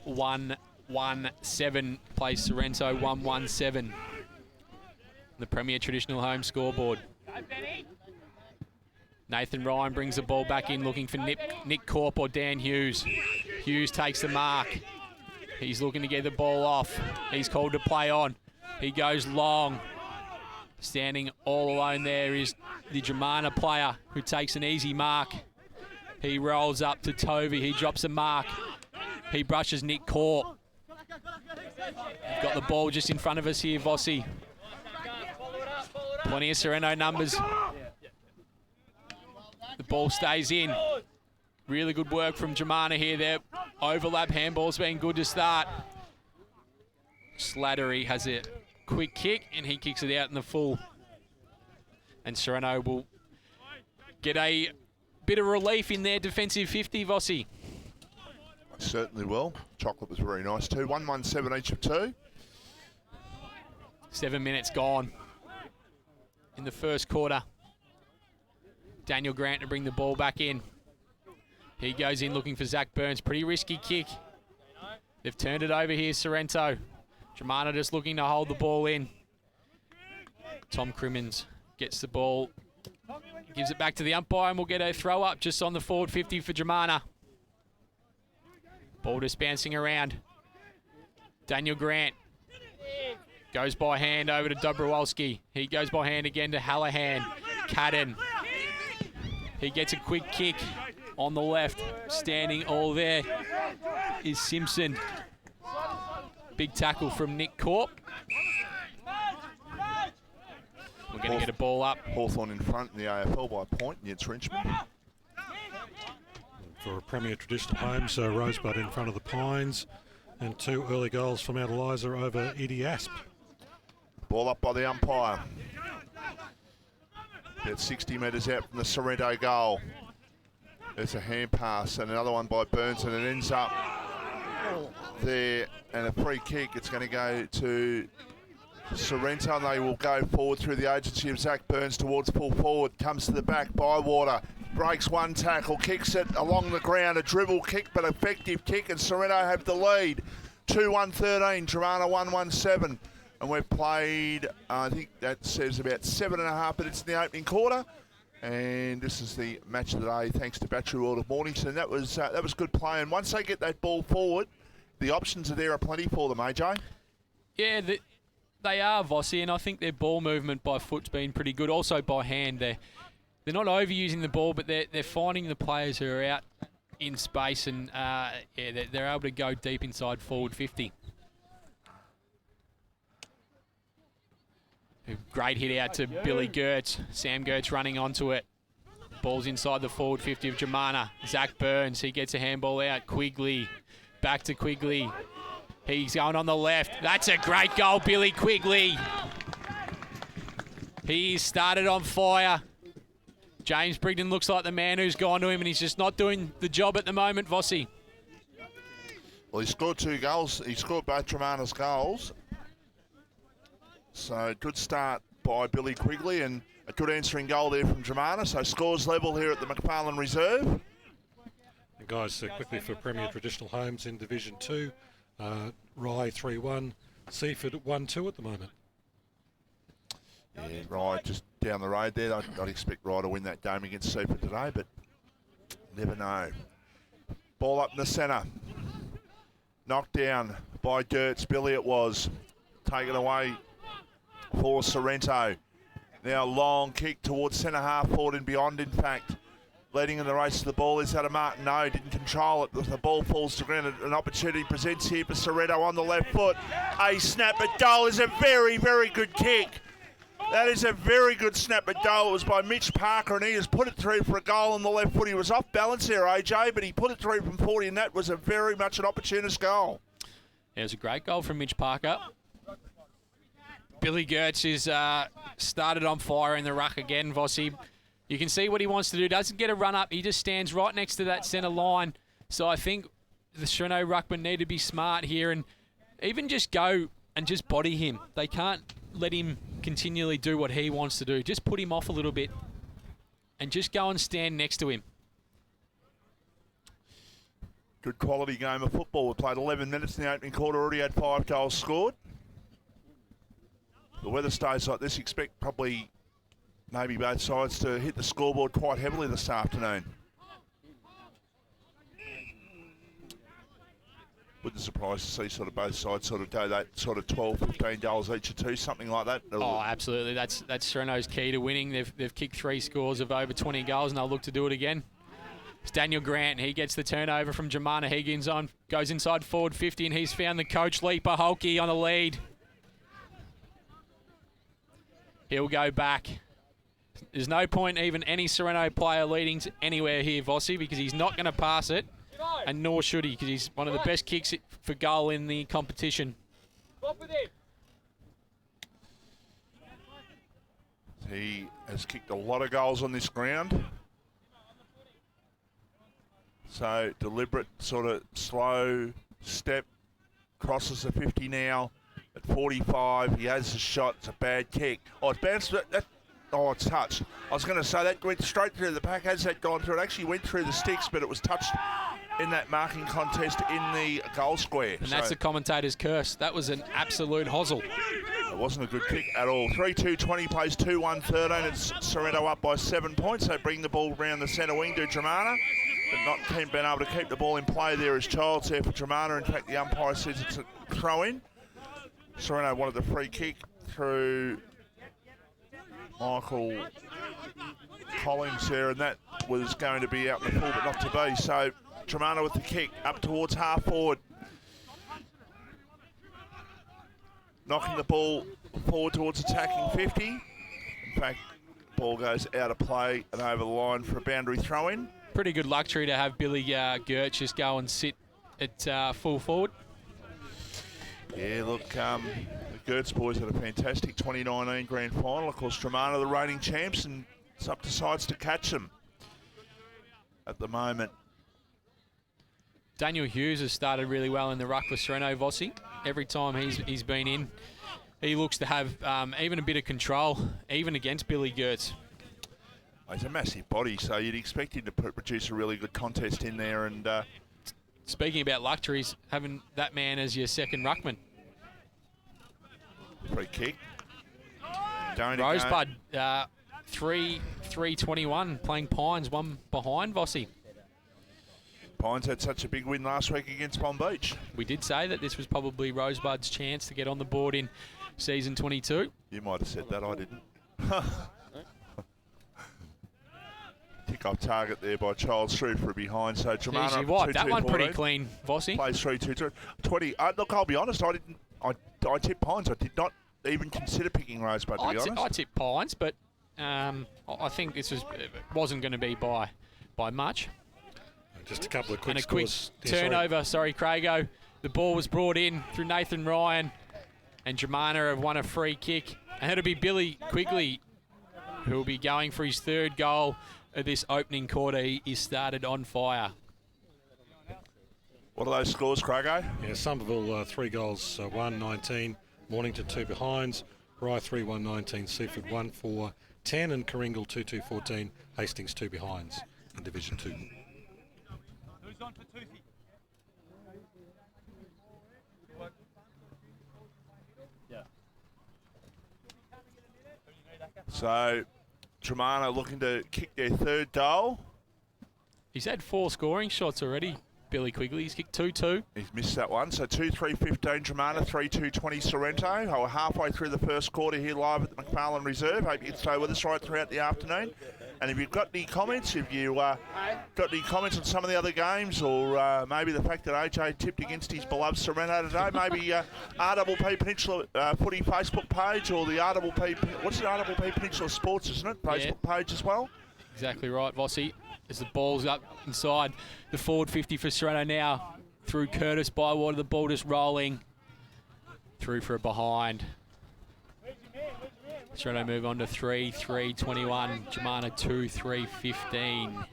1-1-7 plays Sorrento 1-1-7. The Premier Traditional Home scoreboard. Nathan Ryan brings the ball back in, looking for Nick Corp or Dan Hughes. Hughes takes the mark. He's looking to get the ball off. He's called to play on. He goes long. Standing all alone there is the Dromana player who takes an easy mark. He rolls up to Tovey. He drops a mark. He brushes Nick Corp. Got the ball just in front of us here, Vossi. Plenty of Sorrento numbers. The ball stays in. Really good work from Dromana here. Their overlap handball's been good to start. Slattery has a quick kick, and he kicks it out in the full. And Sorrento will get a bit of relief in their defensive 50, Vossi. Certainly will. Chocolate was very nice too. 1-1-7 each of two. 7 minutes gone in the first quarter. Daniel Grant to bring the ball back in. He goes in looking for Zach Burns. Pretty risky kick. They've turned it over here, Sorrento. Dromana just looking to hold the ball in. Tom Crimmins gets the ball, gives it back to the umpire, and we'll get a throw up just on the forward 50 for Dromana. Ball just bouncing around. Daniel Grant goes by hand over to Dobrowolski. He goes by hand again to Hallahan. Cadden. He gets a quick kick on the left. Standing all there is Simpson. Big tackle from Nick Corp. We're going to get a ball up. Hawthorn in front in the AFL by a point, and it's Richmond. For Premier Traditional Homes, Rosebud in front of the Pines, and 2 early goals from Adeliza over Eddie Asp. Ball up by the umpire. About 60 metres out from the Sorrento goal. There's a hand pass and another one by Burns, and it ends up there, and a free kick. It's going to go to Sorrento, and they will go forward through the agency of Zach Burns towards full forward. Comes to the back, Bywater. Breaks one tackle, kicks it along the ground. A dribble kick, but effective kick, and Sorrento have the lead. 2-1-13, Dromana 1-1-7. And we've played, I think that says about 7.5 minutes in the opening quarter. And this is the match of the day, thanks to Battery World of Morningston. That was good play. And once they get that ball forward, the options are there are plenty for them, AJ. Yeah, they are, Vossi, and I think their ball movement by foot's been pretty good. Also by hand, they're not overusing the ball, but they're finding the players who are out in space, and they're able to go deep inside forward 50. A great hit out to Billy Gertz. Sam Gertz running onto it. Ball's inside the forward 50 of Dromana. Zach Burns, he gets a handball out. Quigley, back to Quigley. He's going on the left. That's a great goal, Billy Quigley. He started on fire. James Brigden looks like the man who's gone to him, and he's just not doing the job at the moment, Vossi. Well, he scored 2 goals. He scored both Dromana's goals. So good start by Billy Quigley, and a good answering goal there from Dromana. So scores level here at the McFarlane Reserve. And guys, quickly for Premier Traditional Homes in Division 2, Rye 3-1, Seaford 1-2 at the moment. Yeah, Rye just down the road there. I'd expect Rye to win that game against Seaford today, but never know. Ball up in the centre. Knocked down by Gertz. Billy it was. Taken away for Sorrento. Now long kick towards centre half forward and beyond, in fact. Leading in the race to the ball is Adam Martin. No, didn't control it. The ball falls to ground. An opportunity presents here for Sorrento on the left foot. A snap at goal is a very, very good kick. That is a very good snap at goal. It was by Mitch Parker, and he has put it through for a goal on the left foot. He was off balance there, AJ, but he put it through from 40, and that was a very much an opportunist goal. It was a great goal from Mitch Parker. Billy Gertz is started on fire in the ruck again, Vossi. You can see what he wants to do. Doesn't get a run up. He just stands right next to that centre line. So I think the Sorrento ruckman need to be smart here and even just go and just body him. They can't let him continually do what he wants to do. Just put him off a little bit and just go and stand next to him. Good quality game of football. We played 11 minutes in the opening quarter, already had 5 goals scored. The weather stays like this, expect probably maybe both sides to hit the scoreboard quite heavily this afternoon. Wouldn't surprise to see sort of both sides sort of go that sort of 12, 15 goals each or two, something like that. Oh, absolutely. That's Sorrento's key to winning. They've kicked 3 scores of over 20 goals, and they'll look to do it again. It's Daniel Grant. He gets the turnover from Dromana. Higgins goes inside forward 50, and he's found the coach, Leaper Holke, on the lead. He'll go back. There's no point even any Sorrento player leading to anywhere here, Vossi, because he's not going to pass it, and nor should he, because he's one of the best kicks for goal in the competition. He has kicked a lot of goals on this ground. So deliberate, sort of slow step, crosses the 50 now. At 45, he has a shot. It's a bad kick. Oh, it's bounced. Oh, it's touched. I was going to say that went straight through the pack. Has that gone through? It actually went through the sticks, but it was touched in that marking contest in the goal square. And that's the commentator's curse. That was an absolute hosel. It wasn't a good kick at all. 3-2-20 plays 2-1-13. It's Sorrento up by 7 points. They bring the ball round the centre wing to Dromana, but not been able to keep the ball in play there as Childs there for Dromana. In fact, the umpire says it's a throw-in. Sorrento wanted the free kick through Michael Collins there, and that was going to be out in the full, but not to be. So Dromana with the kick up towards half forward. Knocking the ball forward towards attacking 50. In fact, ball goes out of play and over the line for a boundary throw-in. Pretty good luxury to have Billy Gertz just go and sit at full forward. Yeah, look, the Gertz boys had a fantastic 2019 grand final. Of course, Dromana, the reigning champs, and it's up to sides to catch them at the moment. Daniel Hughes has started really well in the ruck for Sorrento, Vossi. Every time he's been in, he looks to have even a bit of control, even against Billy Gertz. He's a massive body, so you'd expect him to produce a really good contest in there. And speaking about luxuries, having that man as your second ruckman. Free kick. Rosebud, 3-21, playing Pines, one behind Vossi. Pines had such a big win last week against Palm Beach. We did say that this was probably Rosebud's chance to get on the board in season 22. You might have said that, I didn't. Kick-off target there by Childs through for a behind. So Dromana what? That one pretty clean, Vossi. Plays 3-2-2. 20. Look, I'll be honest, I tipped Pines. I did not even consider picking Rosebud, to be honest. I tipped Pines, but I think this wasn't going to be by much. Just a couple of quick and a quick turnover. Sorry, Craigo. The ball was brought in through Nathan Ryan, and Dromana have won a free kick. And it'll be Billy Quigley who will be going for his third goal of this opening quarter. He started on fire. What are those scores, Craigo? Yeah, Somerville 3 goals, 1-19. Mornington 2 behinds. Rye 3-1-19. Seaford 1-4-10. And Coringal 2-2-14. Hastings 2 behinds in Division 2. So, Dromana looking to kick their third goal. He's had 4 scoring shots already, Billy Quigley. He's kicked 2-2. He's missed that one. So 2-3-15 Dromana, 3-2-20 Sorrento. We're halfway through the first quarter here live at the McFarlane Reserve. Hope you can stay with us right throughout the afternoon. And if you've got any comments, on some of the other games, or maybe the fact that AJ tipped against his beloved Sorrento today, maybe RWP Peninsula Footy Facebook page, or the RWP Peninsula Sports, isn't it? Facebook page as well. Exactly right, Vossi. As the ball's up inside the forward 50 for Sorrento now, through Curtis Bywater, the ball just rolling through for a behind. Sorrento move on to 3-3-21. Dromana 2-3-15.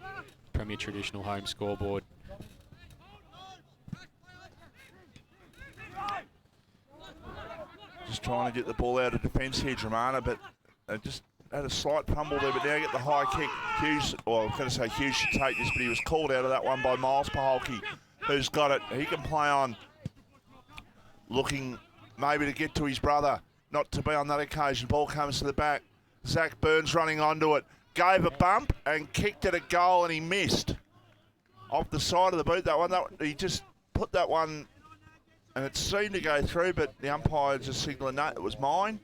Premier Traditional Home scoreboard. Just trying to get the ball out of defence here, Dromana, but they just had a slight fumble there, but now get the high kick. Hughes, well, I was going to say Hughes should take this, but he was called out of that one by Miles Paholke, who's got it. He can play on, looking maybe to get to his brother, not to be on that occasion. Ball comes to the back. Zach Burns running onto it. Gave a bump and kicked at a goal, and he missed. Off the side of the boot, that one. He just put that one, and it seemed to go through, but the umpire just signalling, no, it was mine.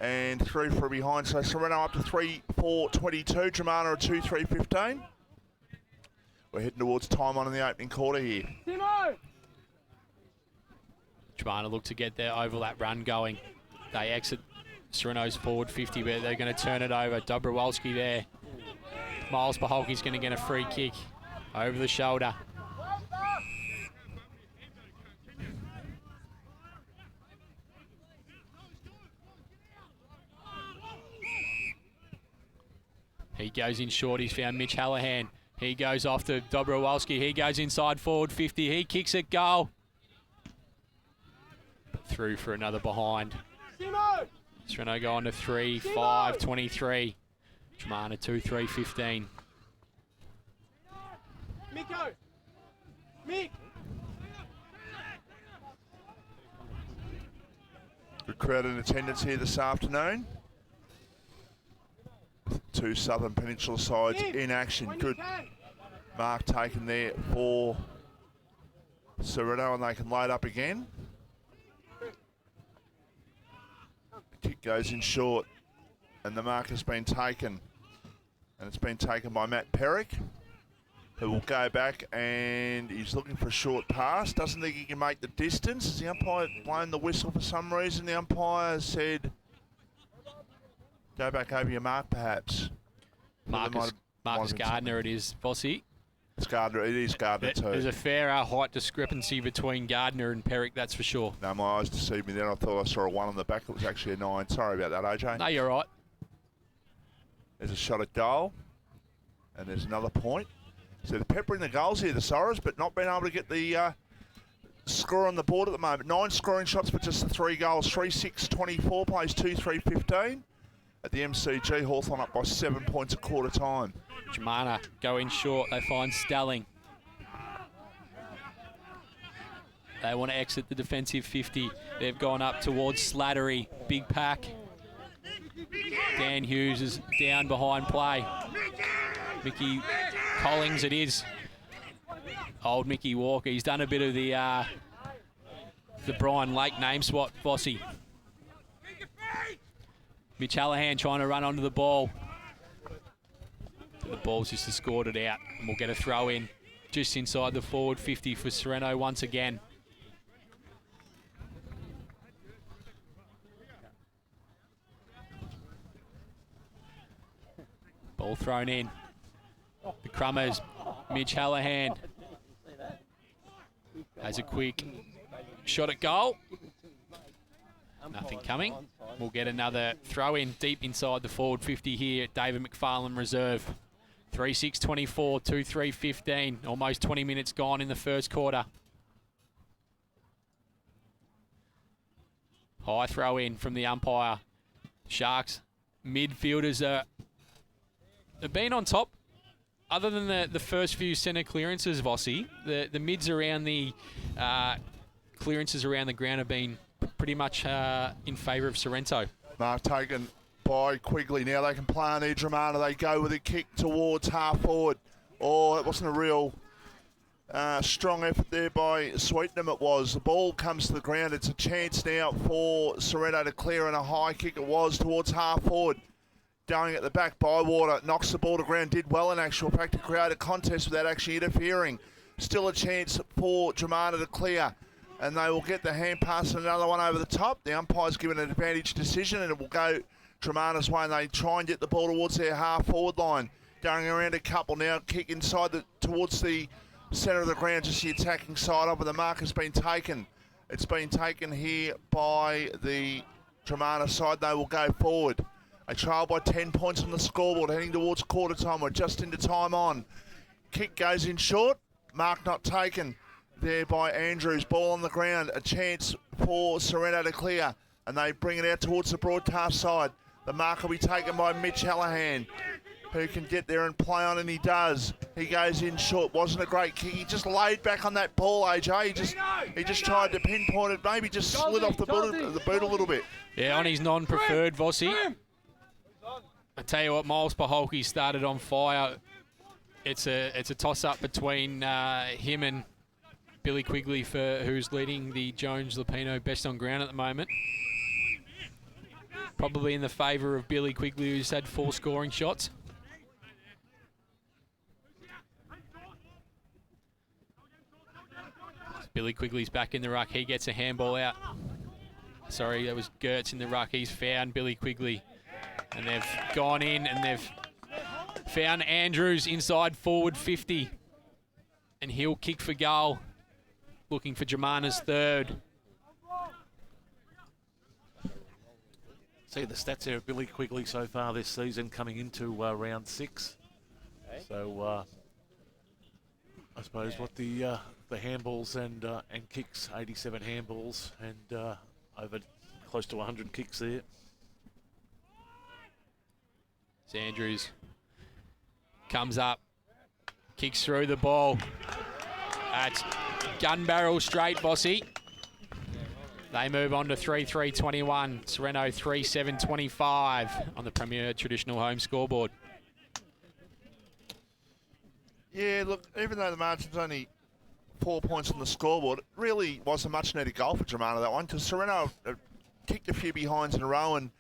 And through from behind. So Sorrento up to 3-4-22. Dromana at 2-3-15. We're heading towards time on in the opening quarter here. Dromana look to get their overlap run going. They exit Sorrento's forward 50, but they're going to turn it over. Dobrowolski there. Miles Paholke's going to get a free kick over the shoulder. He goes in short. He's found Mitch Hallahan. He goes off to Dobrowolski. He goes inside forward 50. He kicks it goal. Through for another behind. Sorrento go on to 3-5-23. Dromana 2-3-15. Mick. Good crowd in attendance here this afternoon. Two Southern Peninsula sides in action. Good mark taken there for Sorrento, and they can load up again. The kick goes in short, and the mark has been taken. And it's been taken by Matt Perrick, who will go back, and he's looking for a short pass. Doesn't think he can make the distance. Has the umpire blown the whistle for some reason? The umpire said, go back over your mark, perhaps. Marcus Gardner it is, Bossy. It's Gardner. It is Gardner too. There's a fair height discrepancy between Gardner and Perrick, that's for sure. No, my eyes deceived me then. I thought I saw a 1 on the back. It was actually a 9. Sorry about that, AJ. No, you're right. There's a shot at goal. And there's another point. So they're peppering the goals here, the Sorrows, but not being able to get the score on the board at the moment. 9 scoring shots for just the 3 goals. 3-6-24, plays 2-3-15. At the MCG, Hawthorn up by 7 points at quarter time. Dromana go in short. They find Stelling. They want to exit the defensive 50. They've gone up towards Slattery. Big pack. Dan Hughes is down behind play. Mickey Collings it is. Old Mickey Walker. He's done a bit of the Brian Lake name swap, Bossy. Mitch Hallahan trying to run onto the ball. The ball's just escorted out, and we'll get a throw in just inside the forward 50 for Sorrento once again. Ball thrown in. The Crummers, Mitch Hallahan has a quick shot at goal. Nothing coming. We'll get another throw in deep inside the forward 50 here at David McFarlane Reserve. 3-6-24, 2-3-15. Almost 20 minutes gone in the first quarter. High throw in from the umpire. Sharks midfielders have been on top. Other than the first few centre clearances, Vossi, the mids around the clearances around the ground have been pretty much in favour of Sorrento. Mark taken by Quigley. Now they can play on there, Dromana. They go with a kick towards half forward. Oh, it wasn't a real strong effort there by Sweetenham, it was. The ball comes to the ground. It's a chance now for Sorrento to clear, and a high kick it was towards half forward. Going at the back, Bywater knocks the ball to ground. Did well in actual fact to create a contest without actually interfering. Still a chance for Dromana to clear, and they will get the hand pass and another one over the top. The umpire's given an advantage decision, and it will go Dromana's way, and they try and get the ball towards their half-forward line. Going around a couple now, kick inside towards the centre of the ground, just the attacking side of it. The mark has been taken. It's been taken here by the Dromana side. They will go forward. They trail by 10 points on the scoreboard, heading towards quarter time. We're just into time on. Kick goes in short. Mark not taken there by Andrews. Ball on the ground. A chance for Sorrento to clear. And they bring it out towards the broadcast side. The mark will be taken by Mitch Hallahan, who can get there and play on, and he does. He goes in short. Wasn't a great kick. He just laid back on that ball, AJ. He just tried to pinpoint it. Maybe just slid off the boot a little bit. Yeah, on his non-preferred, Vossi. I tell you what, Miles Paholke started on fire. It's a toss-up between him and Billy Quigley, for who's leading the Jones-Lupino best on ground at the moment. Probably in the favour of Billy Quigley, who's had 4 scoring shots. Billy Quigley's back in the ruck. He gets a handball out. Sorry, that was Gertz in the ruck. He's found Billy Quigley. And they've gone in and they've found Andrews inside forward 50. And he'll kick for goal, looking for Dromana's third. See the stats there of Billy Quigley so far this season, coming into round 6. So I suppose what the handballs and kicks, 87 handballs and over close to 100 kicks there. It's Andrews comes up, kicks through the ball. That's gun barrel straight, Vossi. They move on to 3-3-21. Sorrento 3-7-25 on the Premier Traditional Home scoreboard. Yeah, look, even though the margin's only 4 points on the scoreboard, it really wasn't much needed goal for Dromana, that one, because Sorrento kicked a few behinds in a row and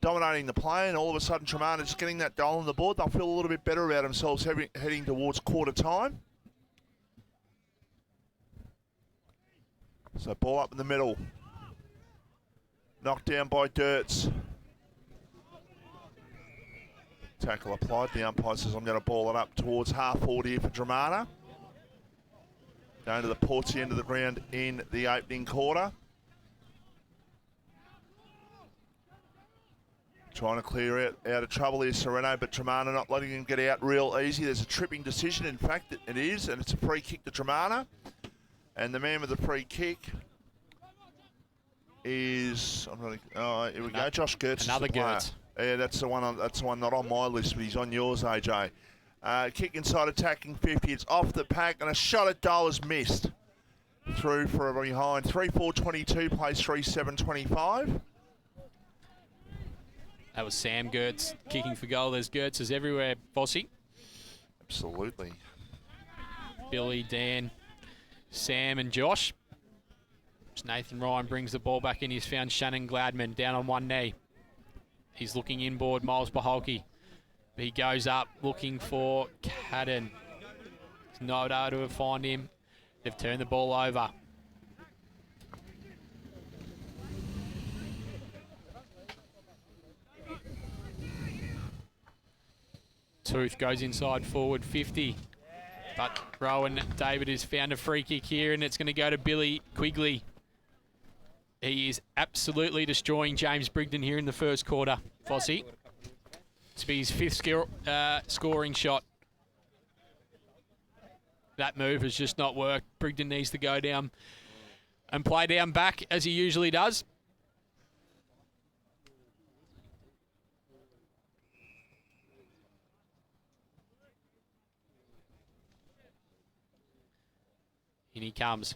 dominating the play, and all of a sudden Dromana just getting that goal on the board. They'll feel a little bit better about themselves heading towards quarter time. So ball up in the middle. Knocked down by Dirts. Tackle applied. The umpire says I'm going to ball it up towards half forward here for Dromana. Going to the Portsy end of the ground in the opening quarter. Trying to clear out of trouble here, Sorrento, but Dromana not letting him get out real easy. There's a tripping decision. In fact, it is, and it's a free kick to Dromana. And the man with the free kick is, here we go, Josh Gertz. Another Gertz. Yeah, that's the one not on my list, but he's on yours, AJ. Kick inside attacking 50. It's off the pack, and a shot at goal is missed. Through for a behind. 3-4-22 plays 3-7-25. That was Sam Gertz kicking for goal. There's Gertzes everywhere, Vossi. Absolutely. Billy, Dan, Sam and Josh. As Nathan Ryan brings the ball back in, he's found Shannon Gladman down on one knee. He's looking inboard, Miles Paholke. He goes up looking for Cadden. He's not able to find him. They've turned the ball over. Tooth goes inside forward 50. But Rowan David has found a free kick here, and it's going to go to Billy Quigley. He is absolutely destroying James Brigden here in the first quarter, Vossi. It's his 5th scoring shot. That move has just not worked. Brigden needs to go down and play down back as he usually does. In he comes.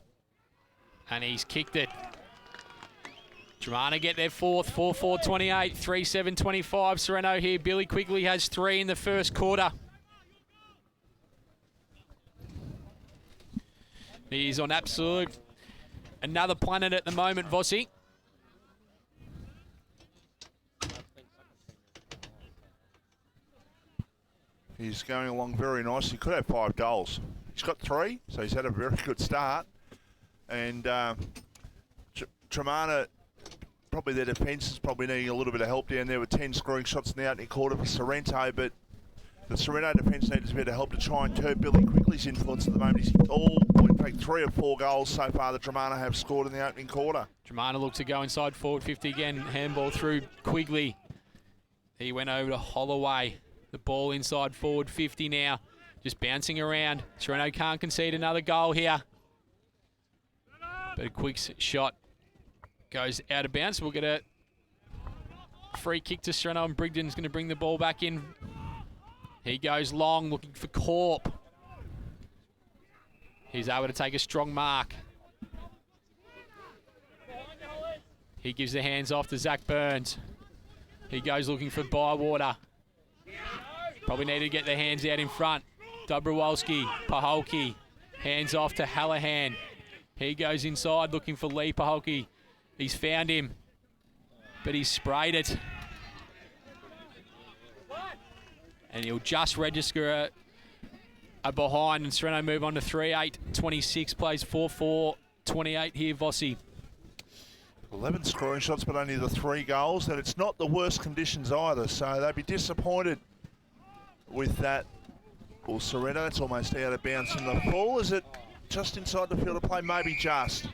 And he's kicked it. Dromana get their 4th, 4-4-28, 3-7-25. Sorrento here. Billy Quigley has 3 in the first quarter. He's on absolute another planet at the moment, Vossi. He's going along very nicely. He could have 5 goals. He's got 3, so he's had a very good start. And Dromana, probably their defence is probably needing a little bit of help down there with 10 scoring shots in the opening quarter for Sorrento, but the Sorrento defence needs a bit of help to try and curb Billy Quigley's influence at the moment. He's in fact, 3 of 4 goals so far that Dromana have scored in the opening quarter. Dromana looks to go inside forward 50 again. Handball through Quigley. He went over to Holloway. The ball inside forward 50 now. Just bouncing around. Sorrento can't concede another goal here. But a quick shot goes out of bounds. We'll get a free kick to Sorrento, and Brigden's going to bring the ball back in. He goes long, looking for Corp. He's able to take a strong mark. He gives the hands off to Zach Burns. He goes looking for Bywater. Probably need to get the hands out in front. Dobrowolski, Paholke, hands off to Hallahan. He goes inside looking for Lee Paholke. He's found him, but he's sprayed it. And he'll just register a behind, and Sorrento move on to 3-8-26, plays 4-4-28 here, Vossi. 11 scoring shots, but only the 3 goals. And it's not the worst conditions either, so they'd be disappointed with that. Well, Sorrento, it's almost out of bounds in the full. Is it just inside the field of play? Maybe just.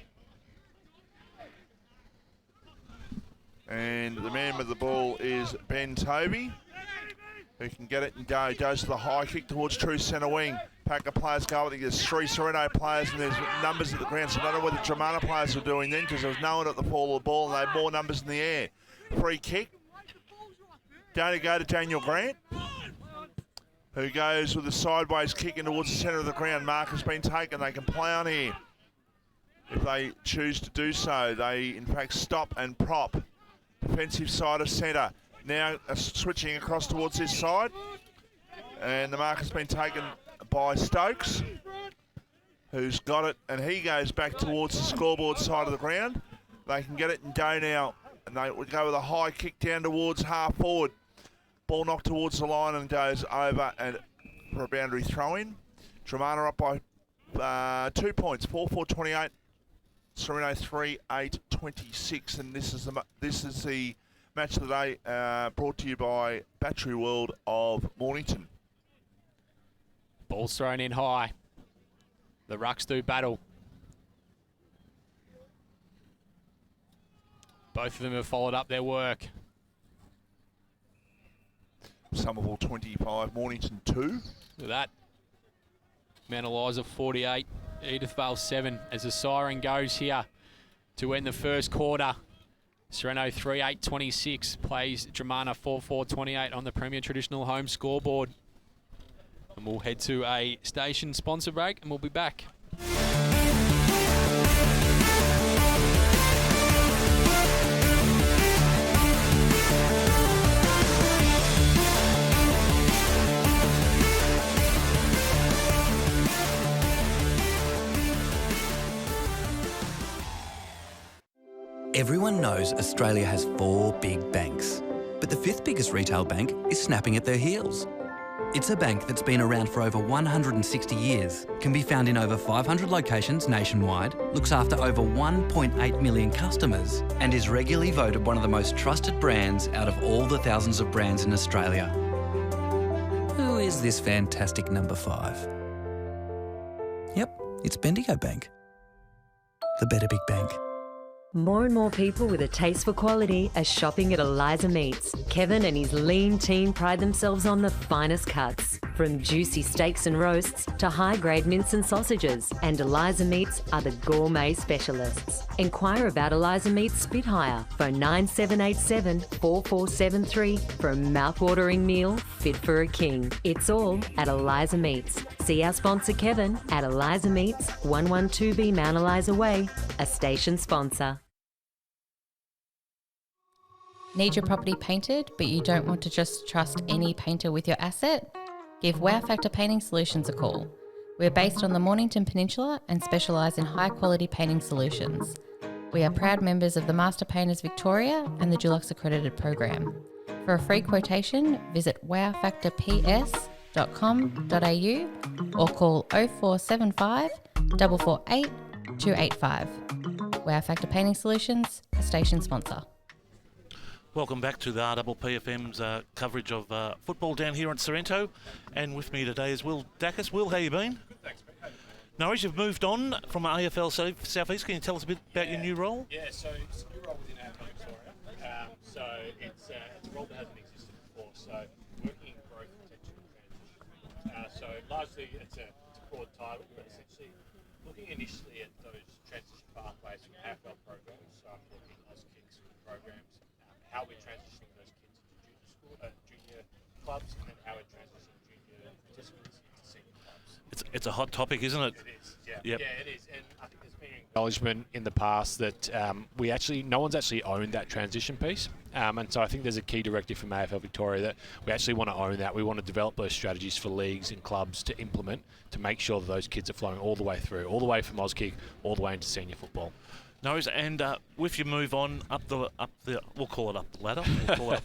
And the man with the ball is Ben Tovey, who can get it and go. Goes to the high kick towards true centre wing. Pack of players go. I think there's 3 Sorrento players and there's numbers at the ground. So I don't know what the Dromana players were doing then, because there was no one at the fall of the ball and they had more numbers in the air. Free kick. Going to go to Daniel Grant, who goes with a sideways kick in towards the centre of the ground. Mark has been taken. They can play on here if they choose to do so. They, in fact, stop and prop. Defensive side of centre. Now switching across towards this side. And the mark has been taken by Stokes, who's got it. And he goes back towards the scoreboard side of the ground. They can get it and go now. And they would go with a high kick down towards half forward. Ball knocked towards the line and goes over and for a boundary throw-in. Dromana up by 2 points, 4-4-28. Sorrento 3-8-26, and this is the match of the day brought to you by Battery World of Mornington. Ball's thrown in high. The Rucks do battle. Both of them have followed up their work. Somerville 25, Mornington 2. Look at that. Mount Eliza 48, Edithvale 7 as the siren goes here to end the first quarter. Sorrento 3-8-26 plays Dromana 4-4-28 on the Premier Traditional Home scoreboard. And we'll head to a station sponsor break and we'll be back. Everyone knows Australia has 4 big banks, but the 5th biggest retail bank is snapping at their heels. It's a bank that's been around for over 160 years, can be found in over 500 locations nationwide, looks after over 1.8 million customers, and is regularly voted one of the most trusted brands out of all the thousands of brands in Australia. Who is this fantastic number 5? Yep, it's Bendigo Bank. The better big bank. More and more people with a taste for quality are shopping at Eliza Meats. Kevin and his lean team pride themselves on the finest cuts, from juicy steaks and roasts to high-grade mince and sausages. And Eliza Meats are the gourmet specialists. Inquire about Eliza Meats Spit Hire. Phone 9787 4473 for a mouth-watering meal fit for a king. It's all at Eliza Meats. See our sponsor Kevin at Eliza Meats, 112B Mount Eliza Way, a station sponsor. Need your property painted, but you don't want to just trust any painter with your asset? Give Wow Factor Painting Solutions a call. We're based on the Mornington Peninsula and specialise in high-quality painting solutions. We are proud members of the Master Painters Victoria and the Dulux Accredited Program. For a free quotation, visit wowfactorps.com.au or call 0475 448 285. Wow Factor Painting Solutions, a station sponsor. Welcome back to the RPPFM's coverage of football down here in Sorrento. And with me today is Will Dacus. Will, how you been? Good, thanks, mate. Norwich, you've moved on from AFL Southeast. Can you tell us a bit about your new role? Yeah, so it's a new role within AFL Victoria. So it's a role that hasn't existed before. So working in growth, retention, and transition. So largely it's a broad title, but essentially looking initially at those transition pathways from AFL programs. So I'm looking at those kicks programs, how we're transitioning those kids into junior clubs, and how we're transitioning junior participants into senior clubs. It's a hot topic, isn't it? It is, yeah. Yep. Yeah, it is. And I think there's been acknowledgement in the past that no one's actually owned that transition piece. And so I think there's a key directive from AFL Victoria that we actually want to own that. We want to develop those strategies for leagues and clubs to implement to make sure that those kids are flowing all the way through, all the way from Auskick, all the way into senior football. No worries. And if you move on up the, we'll call it up the ladder. We'll call it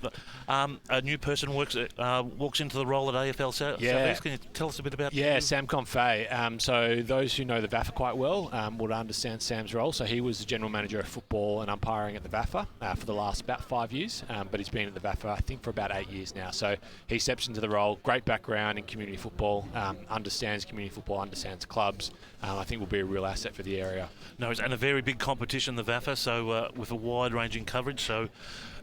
up a new person walks into the role at AFL Southeast. Can you tell us a bit about? Yeah, Sam Confay. So those who know the VAFA quite well would understand Sam's role. So he was the general manager of football and umpiring at the VAFA for the last about 5 years. But he's been at the VAFA, I think, for about 8 years now. So he steps into the role. Great background in community football. Understands community football. Understands clubs. I think will be a real asset for the area. No, and a very big competition, the VAFA, so with a wide-ranging coverage, so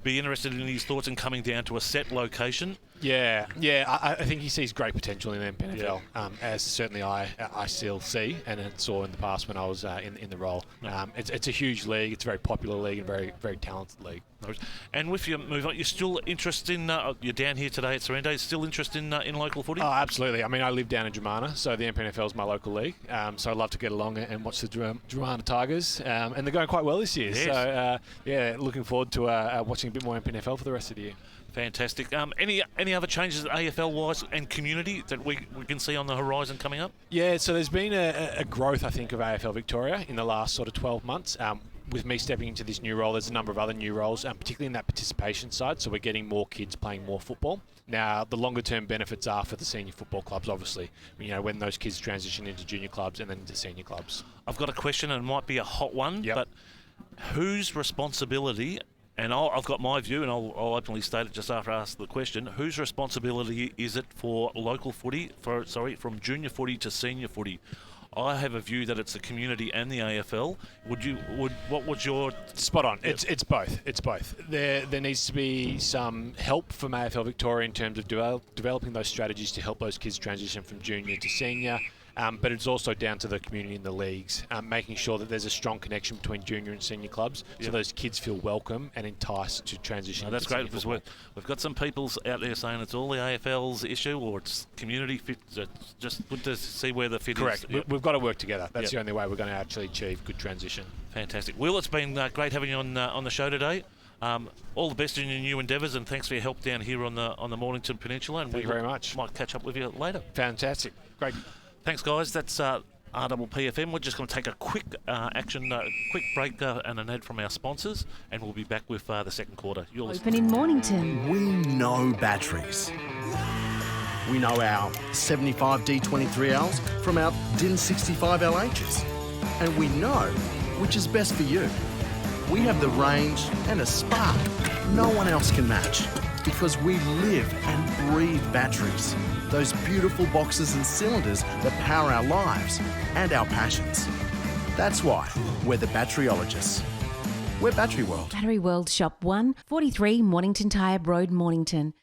be interested in his thoughts in coming down to a set location. Yeah, I think he sees great potential in Mpnfl, as certainly I still see and saw in the past when I was in the role. It's a huge league, it's a very popular league and very, very talented league. And with your move on, you're still interested in, you're down here today at Sorrento, still interested in local footy? Oh, absolutely. I mean, I live down in Dromana, so the Mpnfl is my local league. So I'd love to get along and watch the Dromana Tigers, and they're going quite well this year. Yes. So, looking forward to watching a bit more Mpnfl for the rest of the year. Fantastic. Any other changes AFL-wise and community that we can see on the horizon coming up? Yeah, so there's been a growth, I think, of AFL Victoria in the last sort of 12 months. With me stepping into this new role, there's a number of other new roles, particularly in that participation side. So we're getting more kids playing more football. Now, the longer-term benefits are for the senior football clubs, obviously. When those kids transition into junior clubs and then into senior clubs. I've got a question, and it might be a hot one, but whose responsibility? And I've got my view, and I'll openly state it just after I ask the question. Whose responsibility is it for local footy, from junior footy to senior footy? I have a view that it's the community and the AFL. What would your... Spot on. It's both. It's both. There needs to be some help from AFL Victoria in terms of developing those strategies to help those kids transition from junior to senior. But it's also down to the community and the leagues, making sure that there's a strong connection between junior and senior clubs, so those kids feel welcome and enticed to transition. No, that's great, because we've got some people out there saying it's all the AFL's issue or it's community fit. It's just good to see where the fit Correct. is. Correct. We've got to work together. That's the only way we're going to actually achieve good transition. Fantastic. Will, it's been great having you on the show today. All the best in your new endeavours, and thanks for your help down here on the Mornington Peninsula. And Thank you very much. Might catch up with you later. Fantastic. Great. Thanks, guys. That's RPPFM. We're just going to take a quick quick break and an ad from our sponsors, and we'll be back with the second quarter. Open in Mornington. We know batteries. We know our 75 D23Ls from our DIN 65 LHs. And we know which is best for you. We have the range and a spark no one else can match, because we live and breathe batteries. Those beautiful boxes and cylinders that power our lives and our passions. That's why we're the batteryologists. We're Battery World. Battery World Shop 1, 43 Mornington Tyre Road, Mornington.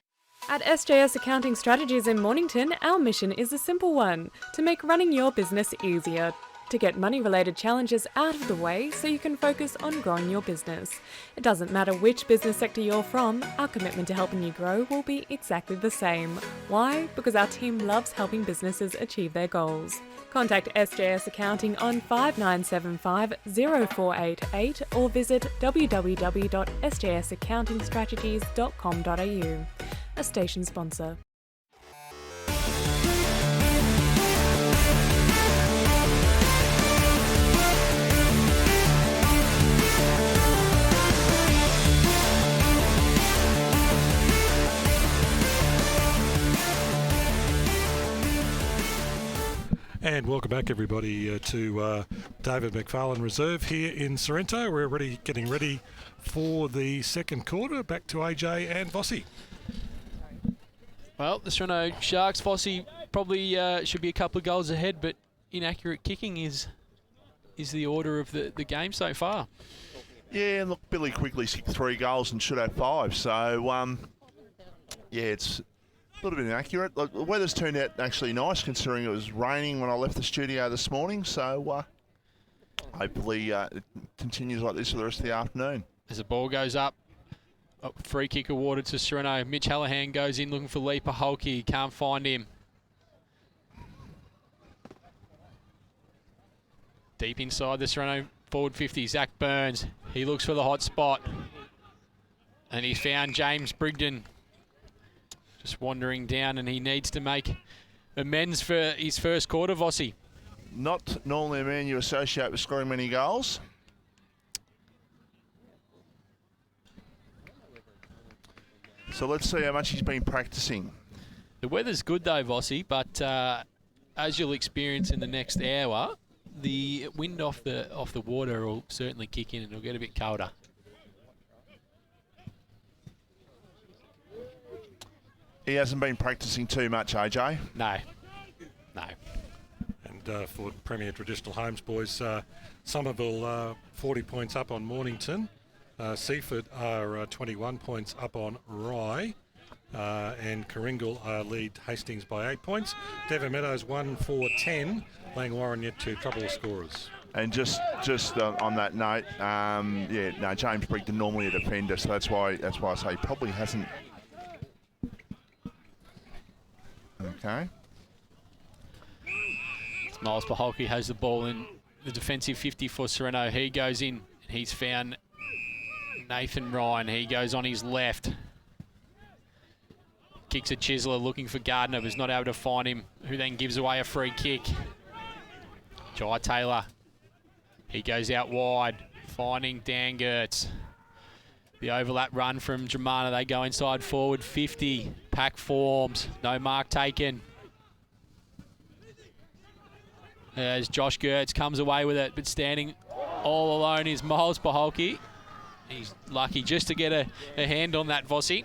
At SJS Accounting Strategies in Mornington, our mission is a simple one: to make running your business easier. To get money-related challenges out of the way so you can focus on growing your business. It doesn't matter which business sector you're from, our commitment to helping you grow will be exactly the same. Why? Because our team loves helping businesses achieve their goals. Contact SJS Accounting on 5975 0488 or visit www.sjsaccountingstrategies.com.au. A station sponsor. And welcome back, everybody, to David McFarlane Reserve here in Sorrento. We're already getting ready for the second quarter. Back to AJ and Vossi. Well, the Sorrento Sharks, Vossi, probably should be a couple of goals ahead, but inaccurate kicking is the order of the game so far. Yeah, look, Billy Quigley's kicked 3 goals and should have 5. So, Yeah, it's a little bit inaccurate. Look, the weather's turned out actually nice considering it was raining when I left the studio this morning. So hopefully it continues like this for the rest of the afternoon. As the ball goes up, free kick awarded to Sorrento. Mitch Hallahan goes in looking for Leaper Holke. Can't find him. Deep inside the Sorrento forward 50, Zach Burns. He looks for the hot spot. And he's found James Brigden just wandering down, and he needs to make amends for his first quarter, Vossi. Not normally a man you associate with scoring many goals. So let's see how much he's been practicing. The weather's good though, Vossi, but as you'll experience in the next hour, the wind off the water will certainly kick in and it'll get a bit colder. He hasn't been practicing too much, AJ. No. And for Premier Traditional Homes, boys, Somerville 40 points up on Mornington. Seaford are 21 points up on Rye. And Coringal lead Hastings by 8 points. Devon Meadows 1-4-10. Langwarrin yet to trouble scorers. And just on that note, James Brigden normally a defender, so that's why I say he probably hasn't. Okay. Miles Paholke has the ball in the defensive 50 for Sorrento. He goes in. He's found Nathan Ryan. He goes on his left. Kicks a Chisler looking for Gardner, but is not able to find him, who then gives away a free kick. Jai Taylor. He goes out wide, finding Dan Gertz. The overlap run from Dromana. They go inside forward 50. Pack forms. No mark taken. As Josh Gertz comes away with it, but standing all alone is Miles Paholke. He's lucky just to get a hand on that, Vossi.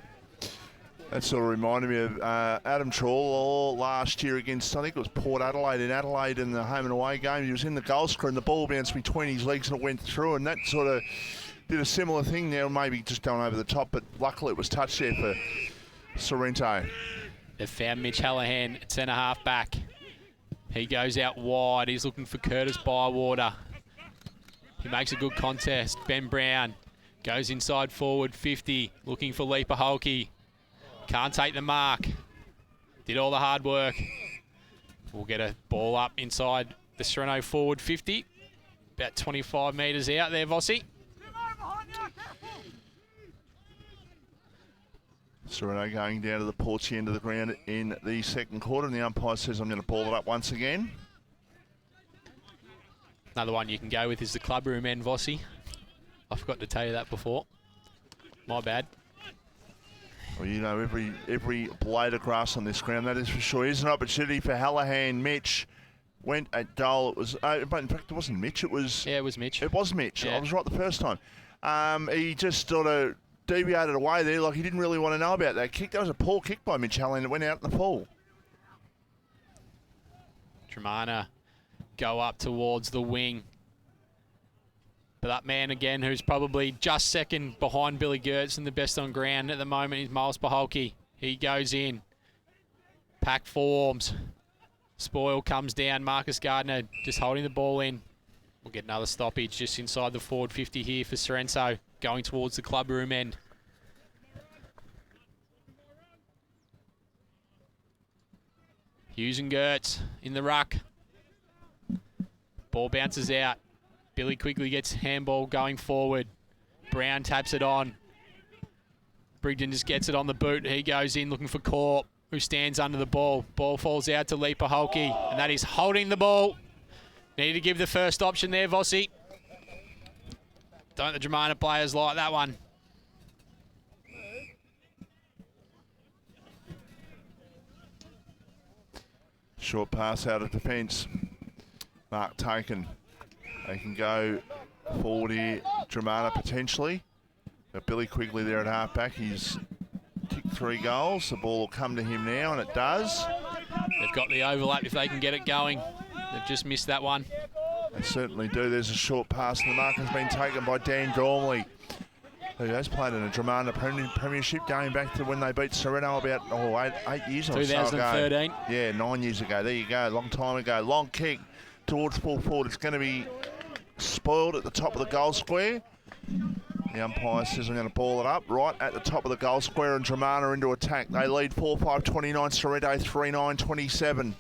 That sort of reminded me of Adam Trawl last year against, I think it was Port Adelaide in the home and away game. He was in the goal square and the ball bounced between his legs and it went through, and that sort of did a similar thing there, maybe just going over the top, but luckily it was touched there for Sorrento. They've found Mitch Hallahan at centre half back. He goes out wide. He's looking for Curtis Bywater. He makes a good contest. Ben Brown goes inside forward 50, looking for Leaper Holke. Can't take the mark. Did all the hard work. We'll get a ball up inside the Sorrento forward 50. About 25 metres out there, Vossi. Sorrento going down to the Porchy end of the ground in the second quarter, and the umpire says I'm going to ball it up once again. Another one you can go with is the clubroom end, Vossi. I forgot to tell you that before. My bad. Well, you know, every blade of grass on this ground, that is for sure. Here's an opportunity for Hallahan. Mitch went at goal. It was, but in fact, it wasn't Mitch. It was. Yeah, it was Mitch. It was Mitch. Yeah. I was right the first time. He just sort of deviated away there, like he didn't really want to know about that kick. That was a poor kick by Mitch Hallahan. It went out in the pool. Dromana go up towards the wing. But that man again, who's probably just second behind Billy Gertz and the best on ground at the moment, is Miles Paholke. He goes in. Pack forms. Spoil comes down. Marcus Gardner just holding the ball in. We'll get another stoppage just inside the forward 50 here for Sorrento, going towards the clubroom end. Hughes and Gertz in the ruck. Ball bounces out. Billy quickly gets handball going forward. Brown taps it on. Brigden just gets it on the boot. He goes in looking for Corp, who stands under the ball. Ball falls out to Leaper Holke, and that is holding the ball. Need to give the first option there, Vossi. Don't the Dromana players like that one? Short pass out of defence. Mark taken. They can go forward here. Dromana potentially. But Billy Quigley there at half-back. He's kicked 3 goals. The ball will come to him now, and it does. They've got the overlap if they can get it going. They've just missed that one. They certainly do. There's a short pass, and the mark has been taken by Dan Gormley. Who has played in a Dromana premiership going back to when they beat Sorrento about 8 years or so ago. 2013. Yeah, 9 years ago. There you go, long time ago. Long kick towards full forward. It's going to be spoiled at the top of the goal square. The umpire says I'm going to ball it up right at the top of the goal square, and Dromana into attack. They lead 4-5-29, Sorrento 3-9-27.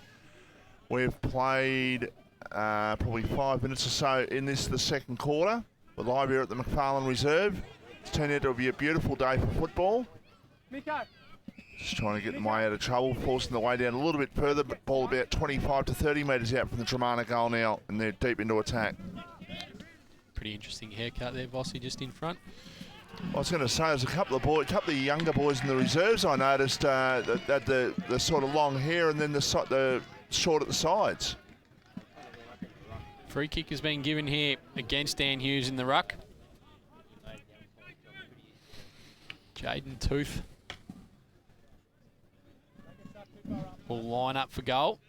We've played probably 5 minutes or so in the second quarter. We're live here at the McFarlane Reserve. It's turned out to be a beautiful day for football. Just trying to get them way out of trouble, forcing the way down a little bit further, but ball about 25 to 30 metres out from the Dromana goal now, and they're deep into attack. Pretty interesting haircut there, Vossi, just in front. I was going to say, there's a couple of younger boys in the reserves I noticed that the sort of long hair and then the short at the sides. Free kick has been given here against Dan Hughes in the ruck. Jaden Tooth will line up for goal.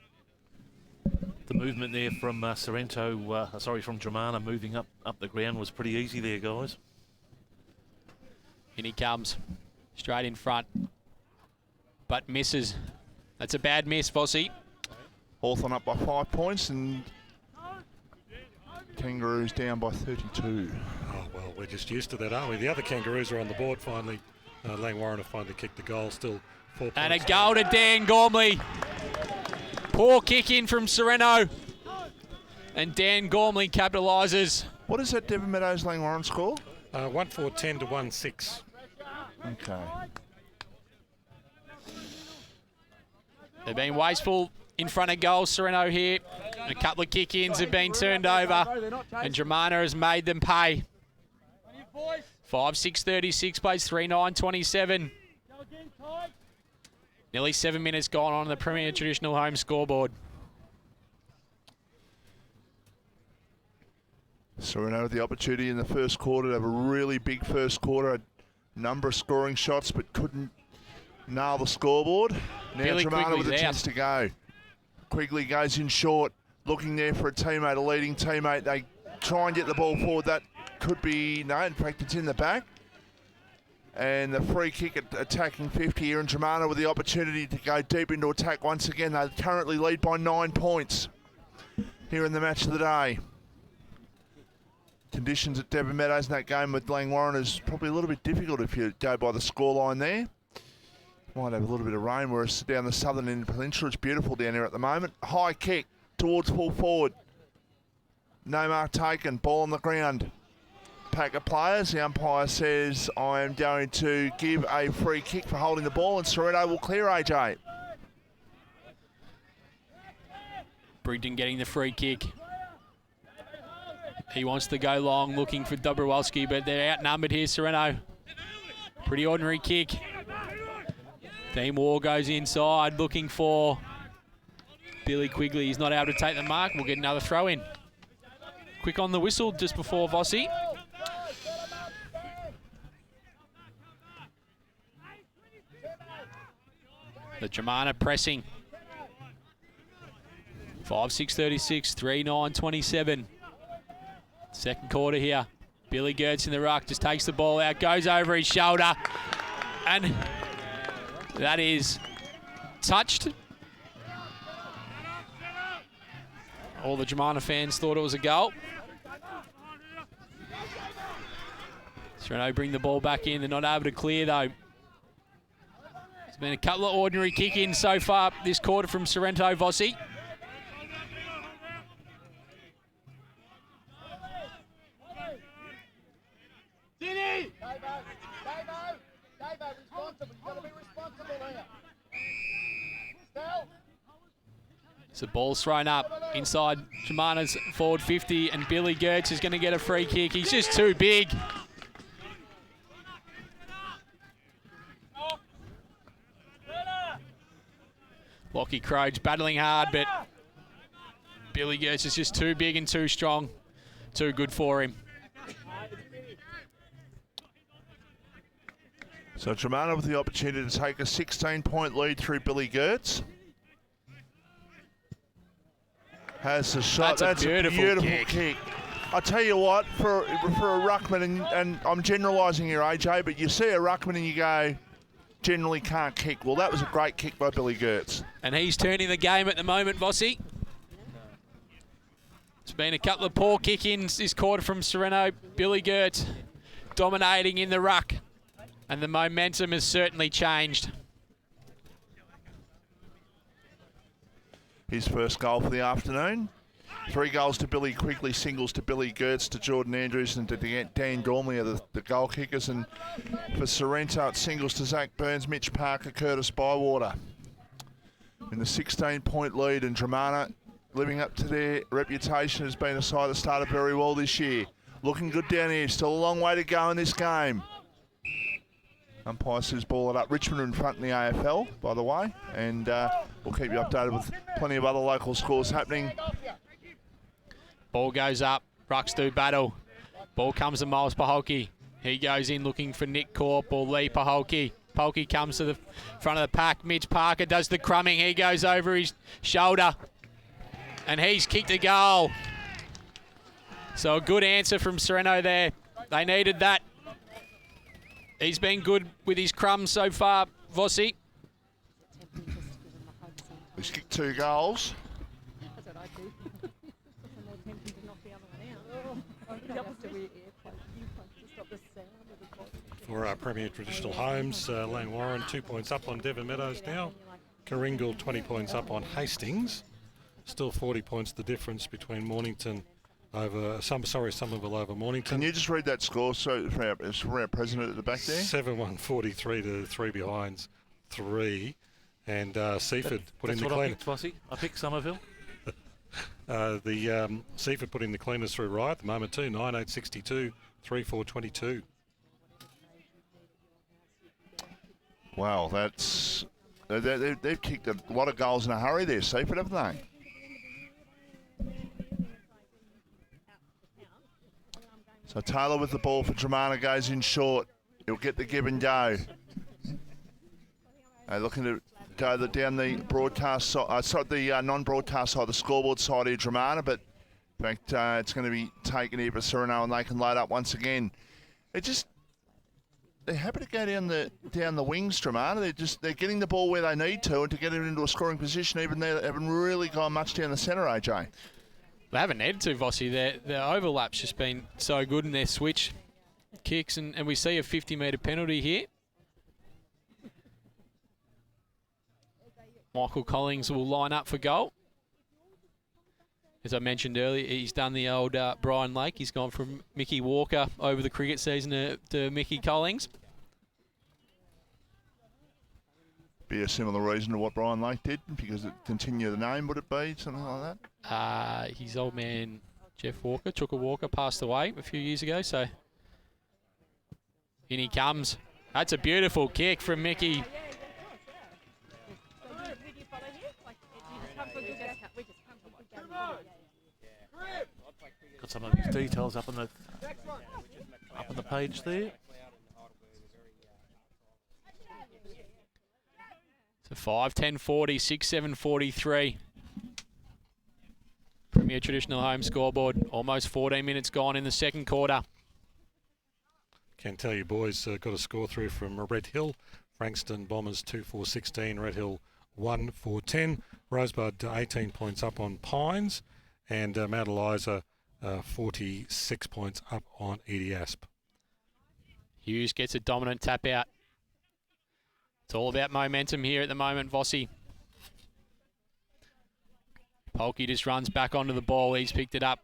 The movement there from from Dromana moving up the ground was pretty easy there, guys. In he comes, straight in front, but misses. That's a bad miss, Vossi. Hawthorn up by 5 points and Kangaroos down by 32. Oh, well, we're just used to that, aren't we? The other Kangaroos are on the board finally. Lang Warren have finally kicked the goal, still 4 points. And a goal to Dan Gormley. Poor kick in from Sorrento. And Dan Gormley capitalises. What is that Devon Meadows Lang Warren score? 1-4-10 to 1-6. Okay. They've been wasteful in front of goal, Sorrento here. A couple of kick-ins have been turned over, and Dromana has made them pay. 5-6-36 plays 3-9-27. Nearly 7 minutes gone on the Premier Traditional Home scoreboard. Sorrento had the opportunity in the first quarter to have a really big first quarter. A number of scoring shots, but couldn't nail the scoreboard. Now Dromana with a chance to go. Quigley goes in short, looking there for a teammate, a leading teammate. They try and get the ball forward. That could be, no, in fact, it's in the back. And the free kick attacking 50 here, and Dromana with the opportunity to go deep into attack once again. They currently lead by 9 points here in the match of the day. Conditions at Devon Meadows in that game with Lang Warren is probably a little bit difficult if you go by the scoreline there. Might have a little bit of rain, whereas down the southern end of the peninsula, it's beautiful down here at the moment. High kick towards full forward. No mark taken, ball on the ground. Pack of players. The umpire says, I am going to give a free kick for holding the ball, and Sorrento will clear, AJ. Brigden getting the free kick. He wants to go long, looking for Dobrowolski, but they're outnumbered here, Sorrento. Pretty ordinary kick. Dean War goes inside, looking for Billy Quigley. He's not able to take the mark. We'll get another throw in. Quick on the whistle just before Vossi. The Dromana pressing. 5-6-36, 3-9-27. Second quarter here. Billy Gertz in the ruck, just takes the ball out, goes over his shoulder, and that is touched. All the Dromana fans thought it was a goal. Sorrento bring the ball back in. They're not able to clear, though. There's been a couple of ordinary kick-ins so far this quarter from Sorrento, Vossi. So ball's thrown up inside Dromana's forward 50, and Billy Gertz is going to get a free kick. He's just too big. Lockie Croge battling hard, but Billy Gertz is just too big and too strong. Too good for him. So Dromana with the opportunity to take a 16-point lead through Billy Gertz. Has the shot. That's a beautiful kick. I tell you what, for a ruckman, and I'm generalising here, AJ, but you see a ruckman and you go, generally can't kick. Well, that was a great kick by Billy Gertz. And he's turning the game at the moment, Vossi. It's been a couple of poor kick-ins this quarter from Sorrento. Billy Gertz dominating in the ruck. And the momentum has certainly changed. His first goal for the afternoon. 3 goals to Billy Quigley, singles to Billy Gertz, to Jordan Andrews and to Dan Gormley are the goal kickers. And for Sorrento, it's singles to Zach Burns, Mitch Parker, Curtis Bywater. In the 16-point lead, and Dromana, living up to their reputation, has been a side that started very well this year. Looking good down here, still a long way to go in this game. Umpire says ball it up. Richmond in front in the AFL, by the way, and we'll keep you updated with plenty of other local scores happening. Ball goes up, Rucks do battle. Ball comes to Miles Paholke. He goes in looking for Nick Corp or Lee Paholke. Paholke comes to the front of the pack. Mitch Parker does the crumbing. He goes over his shoulder, and he's kicked a goal. So a good answer from Sorrento there. They needed that. He's been good with his crumbs so far, Vossi. He's kicked 2 goals. For our Premier Traditional Homes, Lang Warren 2 points up on Devon Meadows now. Karingal 20 points up on Hastings. Still 40 points the difference between Mornington over Somerville over Mornington. Can you just read that score for our president at the back there? 7-1-43 to 3 behinds 3, and Seaford put in the clean. I picked Somerville. Seaford put in the cleaners through right at the moment too. 9-8-62, 3-4-22. Wow, that's they've kicked a lot of goals in a hurry there, Seaford, haven't they? So Taylor with the ball for Dromana goes in short. He'll get the give and go. Looking to go down the broadcast side, the non-broadcast side, the scoreboard side here, Dromana, but in fact it's going to be taken here for Sorrento and they can load up once again. They're happy to go down the wings, Dromana. They're getting the ball where they need to, and to get it into a scoring position, even they haven't really gone much down the centre, AJ. They haven't needed to, Vossi. Their overlap's just been so good in their switch kicks, and we see a 50-metre penalty here. Michael Collings will line up for goal. As I mentioned earlier, he's done the old Brian Lake. He's gone from Mickey Walker over the cricket season to Mickey Collings. Be a similar reason to what Brian Lake did, because it continue the name, would it be? Something like that? His old man, Jeff Walker, Chuka Walker, passed away a few years ago, so in he comes. That's a beautiful kick from Mickey. Got some of these details up on the page there. So 5-10-40, 6-7-43. Premier Traditional Home scoreboard. Almost 14 minutes gone in the second quarter. Can tell you boys got a score through from Red Hill. Frankston Bombers 2-4-16. Red Hill 1-4-10. Rosebud 18 points up on Pines. And Mount Eliza 46 points up on Edie Asp. Hughes gets a dominant tap out. It's all about momentum here at the moment, Vossi. Polke just runs back onto the ball. He's picked it up.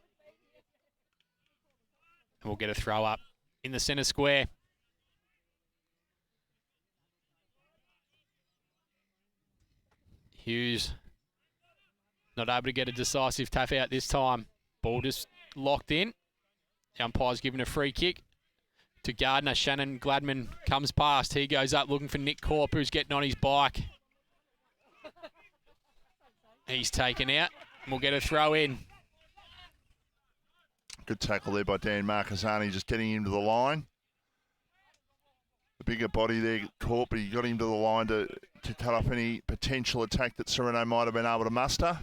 And we'll get a throw up in the centre square. Hughes not able to get a decisive tap out this time. Ball just locked in. The umpire's given a free kick to Gardner. Shannon Gladman comes past. He goes up looking for Nick Corp, who's getting on his bike. He's taken out. We'll get a throw in. Good tackle there by Dan Marcassani, just getting him to the line. The bigger body there, Corp, but he got him to the line to cut off any potential attack that Sorrento might have been able to muster.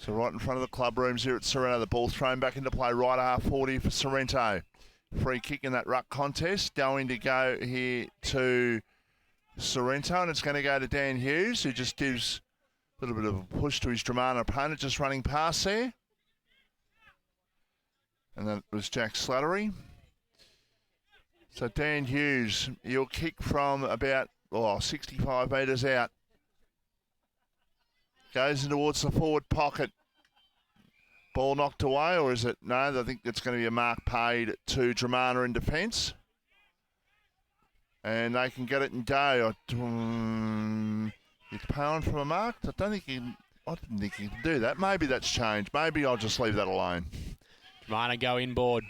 So right in front of the club rooms here at Sorrento. The ball thrown back into play right half 40 for Sorrento. Free kick in that ruck contest. Going to go here to Sorrento, and it's going to go to Dan Hughes, who just gives a little bit of a push to his Dromana opponent, just running past there. And that was Jack Slattery. So Dan Hughes, he'll kick from about 65 metres out. Goes in towards the forward pocket. Ball knocked away, or is it? No, I think it's going to be a mark paid to Dromana in defence. And they can get it and go. It's pound from a mark. I didn't think he can do that. Maybe that's changed. Maybe I'll just leave that alone. Dromana go inboard.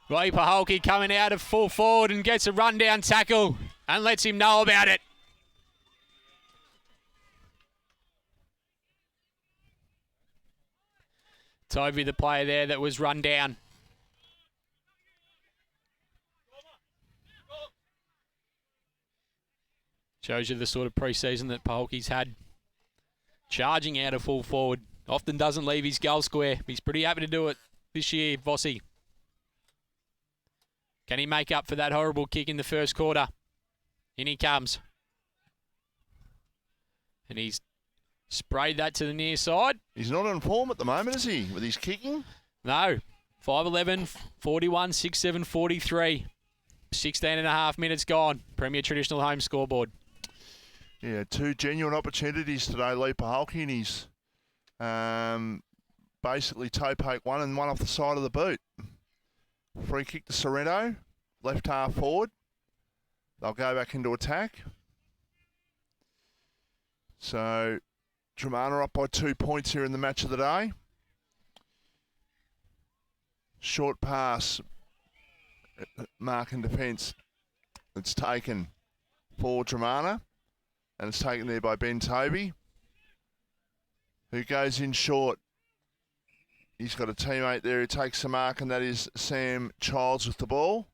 Roy Paholke coming out of full forward and gets a rundown tackle and lets him know about it. Toby, the player there that was run down. Shows you the sort of pre-season that Paholke's had. Charging out of full forward. Often doesn't leave his goal square. He's pretty happy to do it this year, Vossi. Can he make up for that horrible kick in the first quarter? In he comes. And he's sprayed that to the near side. He's not on form at the moment, is he, with his kicking? No. 5'11", 41, 6'7", 43. 16 and a half minutes gone. Premier Traditional Home scoreboard. Yeah, 2 genuine opportunities today, Lee Paholke, and he's basically toe poke one and one off the side of the boot. Free kick to Sorrento, left half forward. They'll go back into attack. So Dromana up by 2 points here in the match of the day. Short pass, mark and defence. It's taken for Dromana, and it's taken there by Ben Toby, who goes in short. He's got a teammate there who takes the mark, and that is Sam Childs with the ball.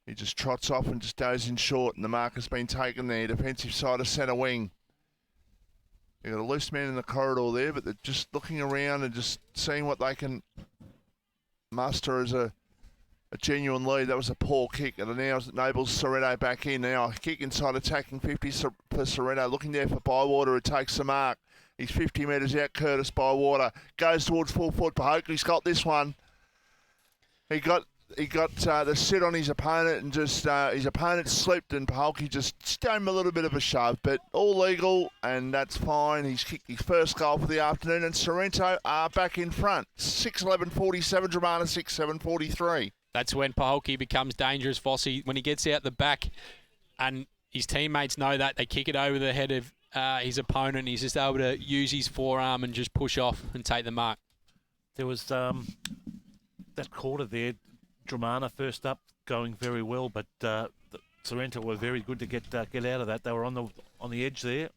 He just trots off and just goes in short, and the mark has been taken there. Defensive side of centre wing. You've got a loose man in the corridor there, but they're just looking around and just seeing what they can muster as a genuine lead. That was a poor kick, and now it enables Sorrento back in. Now a kick inside attacking 50 for Sorrento. Looking there for Bywater, who takes the mark. He's 50 metres out, Curtis Bywater. Goes towards full foot. Paholke's got this one. He got the sit on his opponent, and just his opponent slipped, and Paholke just gave him a little bit of a shove, but all legal, and that's fine. He's kicked his first goal for the afternoon, and Sorrento are back in front. 6-11-47, Dromana 6-7-43. That's when Paholke becomes dangerous, Vossi. When he gets out the back, and his teammates know that, they kick it over the head of his opponent. He's just able to use his forearm and just push off and take the mark. There was that quarter there, Dromana first up, going very well, but Sorrento were very good to get out of that. They were on the edge there.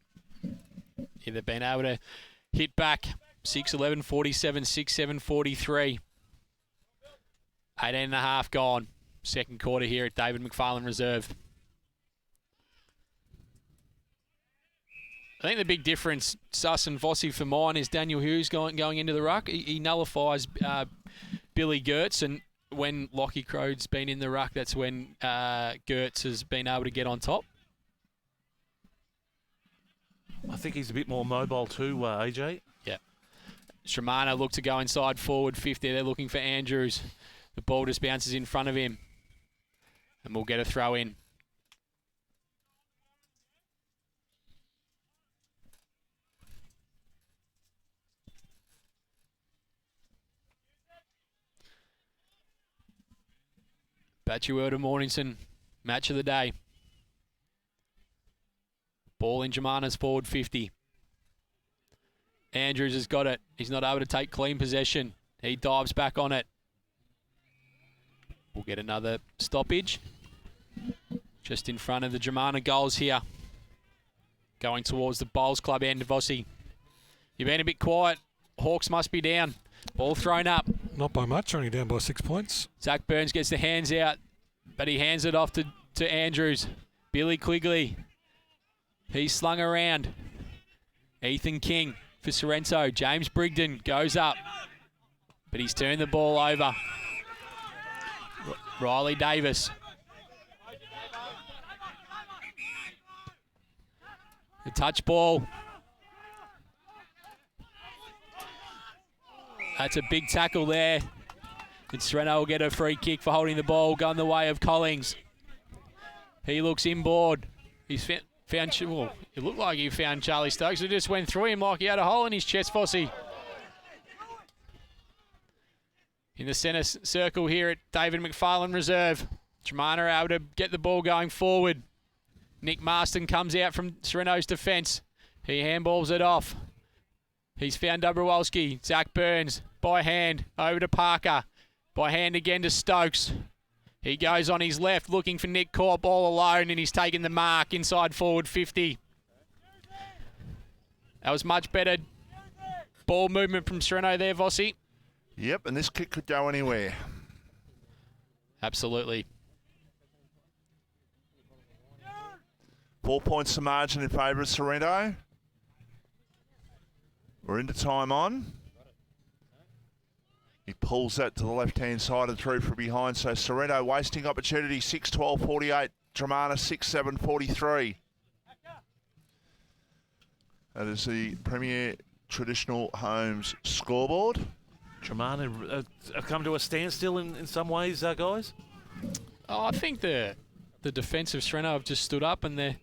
Yeah, they've been able to hit back. 6-11-47, 6-7-43. 18 and a half gone. Second quarter here at David McFarlane Reserve. I think the big difference, Suss and Vossi, for mine, is Daniel Hughes going into the ruck. He nullifies Billy Gertz, and when Lockie Crode's been in the ruck, that's when Gertz has been able to get on top. I think he's a bit more mobile too, AJ. Yeah. Dromana look to go inside forward 50. They're looking for Andrews. The ball just bounces in front of him, and we'll get a throw in. Batuerda Mornington, match of the day. Ball in Dromana's forward 50. Andrews has got it. He's not able to take clean possession. He dives back on it. We'll get another stoppage. Just in front of the Dromana goals here. Going towards the Bowls Club end, Vossi. You've been a bit quiet. Hawks must be down. Ball thrown up. Not by much, only down by 6 points. Zach Burns gets the hands out, but he hands it off to Andrews. Billy Quigley. He's slung around. Ethan King for Sorrento. James Brigden goes up, but he's turned the ball over. Riley Davis. The touch ball. That's a big tackle there. And Sorrento will get a free kick for holding the ball, going the way of Collings. He looks inboard. He's found well, it looked like he found Charlie Stokes. It just went through him like he had a hole in his chest, Fossey. In the centre circle here at David McFarlane Reserve. Dromana able to get the ball going forward. Nick Marston comes out from Sorrento's defence. He handballs it off. He's found Dobrowolski. Zach Burns by hand over to Parker. By hand again to Stokes. He goes on his left looking for Nick Corp all alone, and he's taken the mark inside forward 50. That was much better ball movement from Sorrento there, Vossi. Yep, and this kick could go anywhere. Absolutely. 4 points to margin in favour of Sorrento. We're into time on. He pulls that to the left-hand side and through from behind. So Sorrento wasting opportunity, 6-12-48. Dromana 6-7-43. That is the Premier Traditional Homes scoreboard. Dromana come to a standstill in some ways, guys? Oh, I think the defence of Sorrento have just stood up, and they're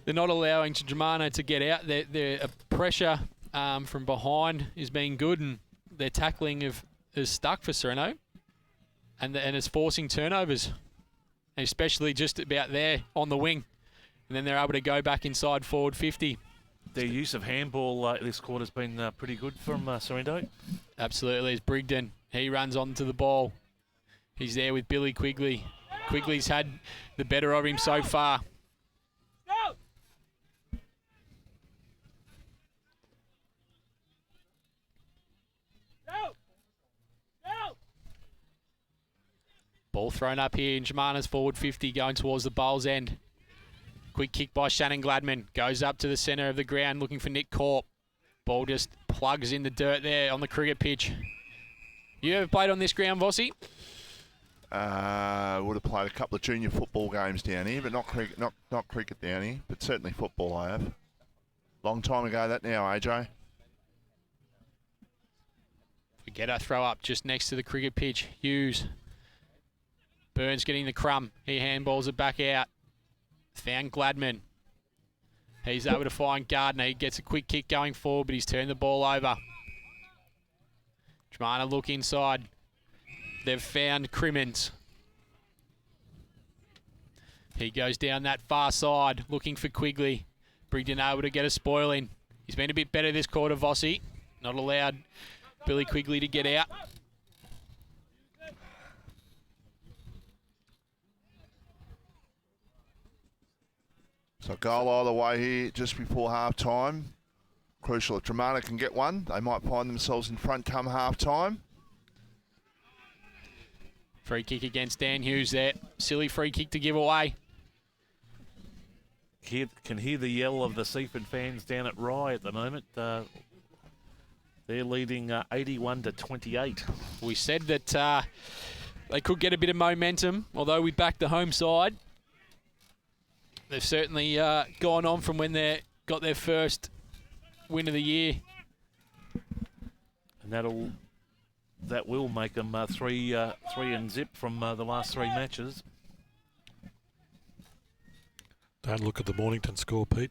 not allowing Dromana to get out. Their pressure from behind is being good, and their tackling is stuck for Sorrento, and it's forcing turnovers, especially just about there on the wing. And then they're able to go back inside forward 50. Their use of handball this quarter has been pretty good from Sorrento. Absolutely. It's Brigden. He runs onto the ball. He's there with Billy Quigley. Quigley's had the better of him so far. Ball thrown up here in Dromana's forward 50, going towards the bowl's end. Quick kick by Shannon Gladman. Goes up to the centre of the ground looking for Nick Corp. Ball just plugs in the dirt there on the cricket pitch. You ever played on this ground, Vossi? Would have played a couple of junior football games down here, but not cricket down here, but certainly football I have. Long time ago that now, AJ. Forget a throw up just next to the cricket pitch. Hughes. Burns getting the crumb. He handballs it back out. Found Gladman. He's able to find Gardner. He gets a quick kick going forward, but he's turned the ball over. Dromana look inside. They've found Crimmins. He goes down that far side looking for Quigley. Brigden able to get a spoil in. He's been a bit better this quarter, Vossi. Not allowed Billy Quigley to get out. So goal either way here just before half-time. Crucial if Dromana can get one. They might find themselves in front come half-time. Free kick against Dan Hughes there. Silly free kick to give away. Can hear the yell of the Seaford fans down at Rye at the moment. They're leading 81-28. We said that they could get a bit of momentum, although we backed the home side. They've certainly gone on from when they got their first win of the year. And that will make them 3 and zip from the last 3 matches. Don't look at the Mornington score, Pete.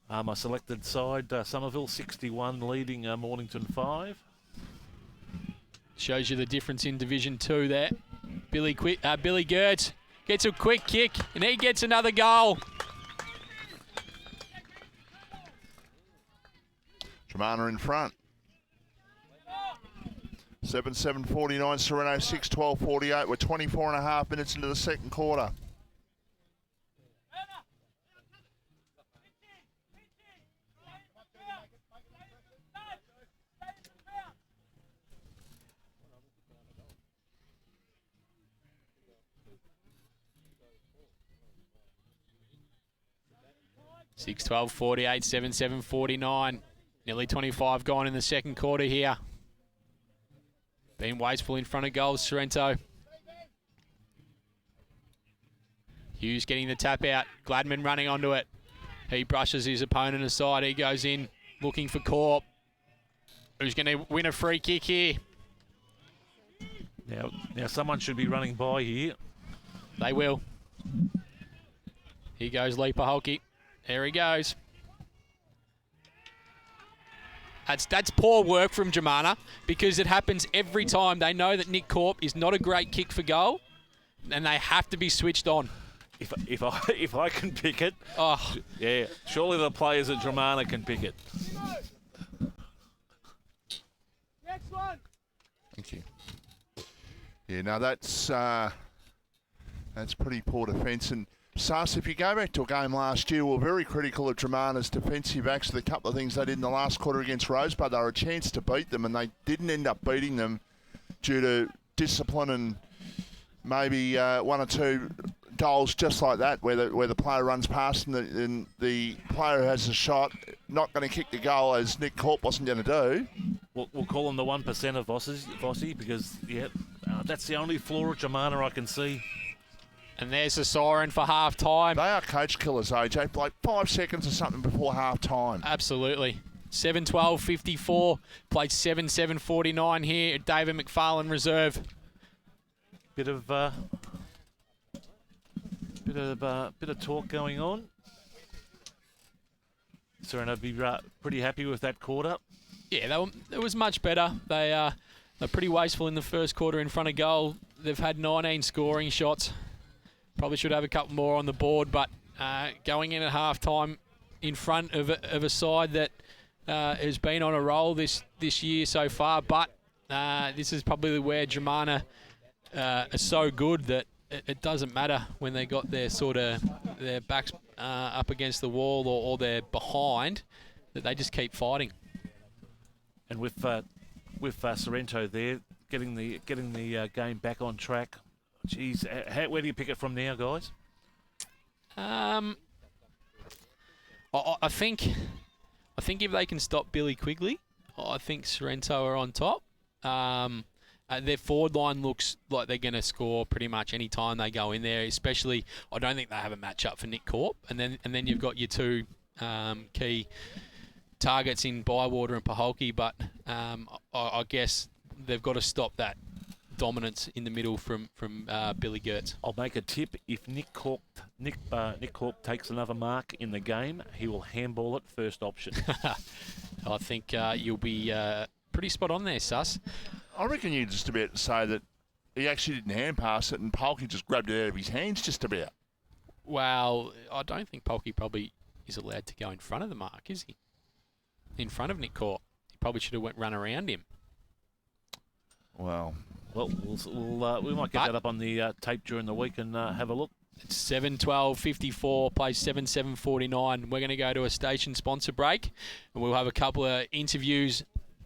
My selected side, Somerville 61, leading Mornington 5. Shows you the difference in Division 2 there. Billy Gertz gets a quick kick, and he gets another goal. Dromana in front. 7-7-49, Sorrento 6-12-48. We're 24 and a half minutes into the second quarter. 6-12, 48, 7-7, 49. Nearly 25 gone in the second quarter here. Being wasteful in front of goals, Sorrento. Hughes getting the tap out. Gladman running onto it. He brushes his opponent aside. He goes in looking for Corp. Who's going to win a free kick here? Now someone should be running by here. They will. Here goes Lee Paholke. There he goes. That's poor work from Dromana because it happens every time. They know that Nick Corp is not a great kick for goal, and they have to be switched on. If I can pick it, yeah, surely the players at Dromana can pick it. Next one. Thank you. Yeah, no, that's pretty poor defence. And Sus, if you go back to a game last year, we were very critical of Dromana's defensive acts. The couple of things they did in the last quarter against Rosebud, they were a chance to beat them, and they didn't end up beating them due to discipline and maybe one or two goals just like that, where the player runs past and the player who has a shot, not going to kick the goal as Nick Corp wasn't going to do. We'll call them the 1% of Vossi because, that's the only flaw of Dromana I can see. And there's the siren for half-time. They are coach killers, AJ. Like 5 seconds or something before half-time. Absolutely. 7-12, 54. Played 7-7, 49 here at David McFarlane Reserve. Bit of talk going on. Sorrento be pretty happy with that quarter. Yeah, it was much better. They're pretty wasteful in the first quarter in front of goal. They've had 19 scoring shots. Probably should have a couple more on the board, but going in at half-time in front of a side that has been on a roll this year so far, but this is probably where Dromana are so good that it doesn't matter when they got their backs up against the wall or they're behind, that they just keep fighting. And with Sorrento there getting the game back on track. Geez, where do you pick it from now, guys? I think if they can stop Billy Quigley, I think Sorrento are on top. Their forward line looks like they're going to score pretty much any time they go in there. Especially, I don't think they have a matchup for Nick Corp. And then you've got your two key targets in Bywater and Paholke. But I guess they've got to stop that dominance in the middle from Billy Gertz. I'll make a tip. If Nick Corp takes another mark in the game, he will handball it first option. I think you'll be pretty spot on there, Sus. I reckon you're just about to say that he actually didn't hand pass it and Polky just grabbed it out of his hands just about. Well, I don't think Polky probably is allowed to go in front of the mark, is he? In front of Nick Corp. He probably should have run around him. Well, we might get that up on the tape during the week and have a look. It's 7-12, 54, plays 7-7, 49. We're going to go to a station sponsor break, and we'll have a couple of interviews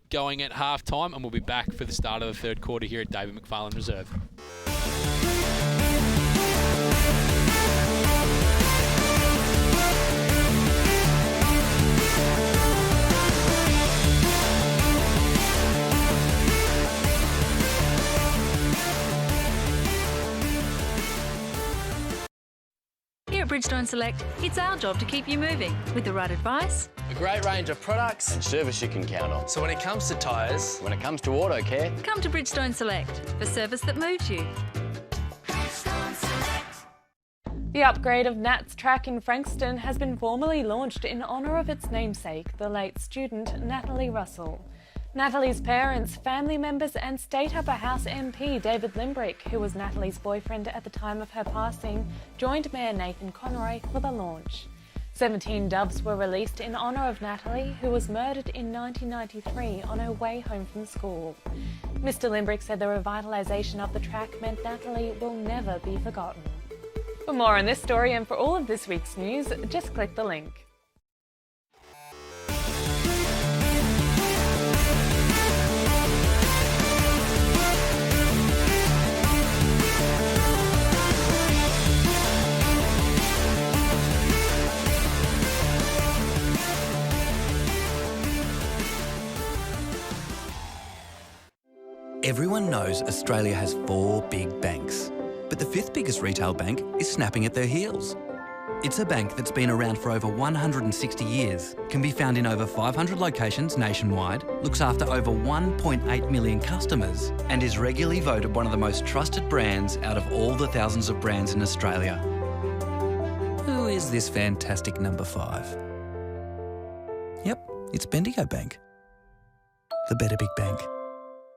going at half-time, and we'll be back for the start of the third quarter here at David McFarlane Reserve. Here at Bridgestone Select, it's our job to keep you moving with the right advice, a great range of products and service you can count on. So when it comes to tyres, when it comes to auto care, come to Bridgestone Select for service that moves you. The upgrade of Nats track in Frankston has been formally launched in honour of its namesake, the late student Natalie Russell. Natalie's parents, family members and State Upper House MP David Limbrick, who was Natalie's boyfriend at the time of her passing, joined Mayor Nathan Conroy for the launch. 17 doves were released in honour of Natalie, who was murdered in 1993 on her way home from school. Mr Limbrick said the revitalisation of the track meant Natalie will never be forgotten. For more on this story and for all of this week's news, just click the link. Everyone knows Australia has 4 big banks, but the 5th biggest retail bank is snapping at their heels. It's a bank that's been around for over 160 years, can be found in over 500 locations nationwide, looks after over 1.8 million customers, and is regularly voted one of the most trusted brands out of all the thousands of brands in Australia. Who is this fantastic number 5? Yep, it's Bendigo Bank. The better big bank.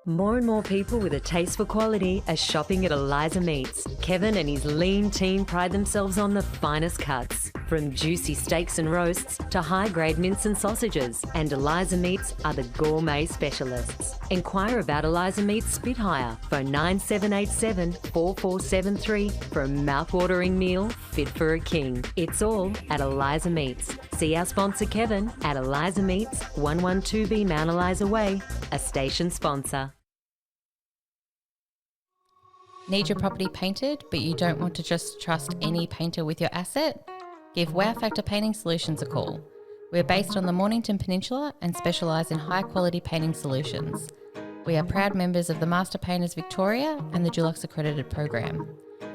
More and more people with a taste for quality are shopping at Eliza Meats. Kevin and his lean team pride themselves on the finest cuts, from juicy steaks and roasts to high-grade mince and sausages. And Eliza Meats are the gourmet specialists. Inquire about Eliza Meats Spit Hire. Phone 9787 4473 for a mouth-watering meal fit for a king. It's all at Eliza Meats. See our sponsor Kevin at Eliza Meats, 112B Mount Eliza Way, a station sponsor. Need your property painted, but you don't want to just trust any painter with your asset? Give Wow Factor Painting Solutions a call. We're based on the Mornington Peninsula and specialise in high-quality painting solutions. We are proud members of the Master Painters Victoria and the Dulux Accredited Program.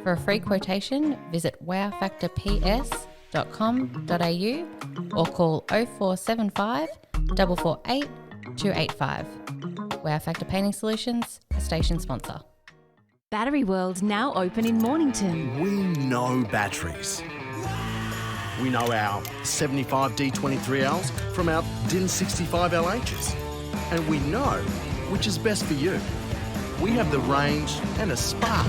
For a free quotation, visit wowfactorps.com.au or call 0475 448 285. Wow Factor Painting Solutions, a station sponsor. Battery World now open in Mornington. We know batteries. We know our 75 D23Ls from our DIN65 LHs. And we know which is best for you. We have the range and a spark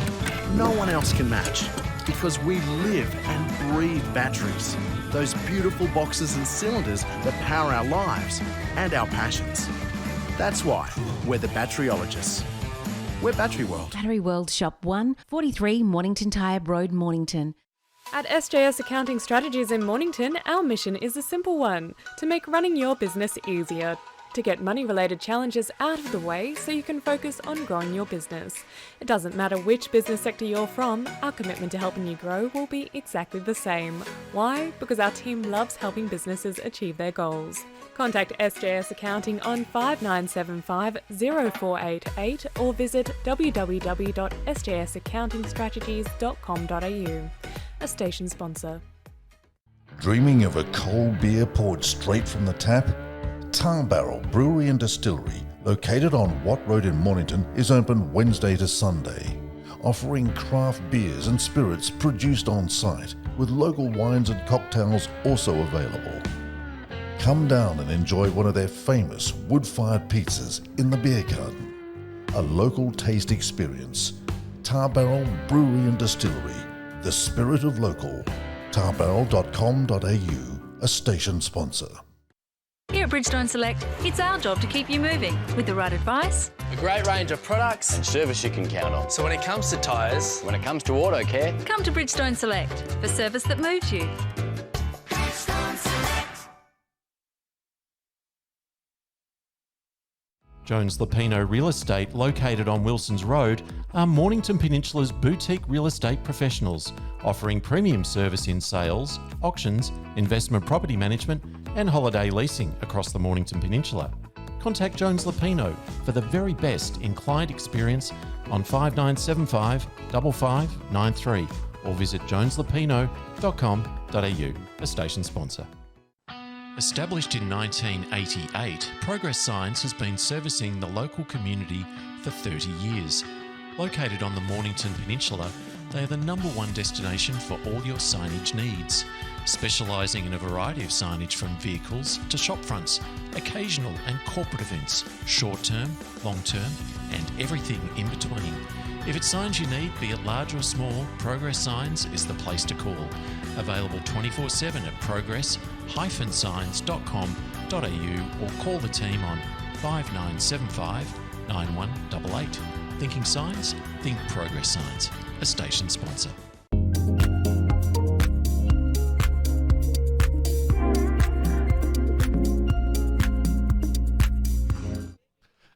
no one else can match, because we live and breathe batteries. Those beautiful boxes and cylinders that power our lives and our passions. That's why we're the batteryologists. We're Battery World. Battery World Shop 1, 43 Mornington Tyre Road, Mornington. At SJS Accounting Strategies in Mornington, our mission is a simple one: to make running your business easier. To get money-related challenges out of the way so you can focus on growing your business. It doesn't matter which business sector you're from, our commitment to helping you grow will be exactly the same. Why? Because our team loves helping businesses achieve their goals. Contact SJS Accounting on 5975 0488 or visit www.sjsaccountingstrategies.com.au. A station sponsor. Dreaming of a cold beer poured straight from the tap? Tar Barrel Brewery and Distillery, located on Watt Road in Mornington, is open Wednesday to Sunday, offering craft beers and spirits produced on site, with local wines and cocktails also available. Come down and enjoy one of their famous wood-fired pizzas in the beer garden. A local taste experience. Tar Barrel Brewery and Distillery, the spirit of local. tarbarrel.com.au, a station sponsor. Here at Bridgestone Select, it's our job to keep you moving with the right advice, A great range of products and service you can count on. So when it comes to tyres, when it comes to auto care, come to Bridgestone Select for service that moves you. Jones Lupino Real Estate, located on Wilsons Road, are Mornington Peninsula's boutique real estate professionals, offering premium service in sales, auctions, investment property management and holiday leasing across the Mornington Peninsula. Contact Jones Lupino for the very best in client experience on 5975 5593 or visit joneslupino.com.au, a station sponsor. Established in 1988, Progress Signs has been servicing the local community for 30 years. Located on the Mornington Peninsula, they are the #1 destination for all your signage needs, specialising in a variety of signage from vehicles to shop fronts, occasional and corporate events, short-term, long-term and everything in between. If it's signs you need, be it large or small, Progress Signs is the place to call. Available 24/7 at progress-signs.com.au or call the team on 5975 9188. Thinking signs? Think Progress Signs, a station sponsor.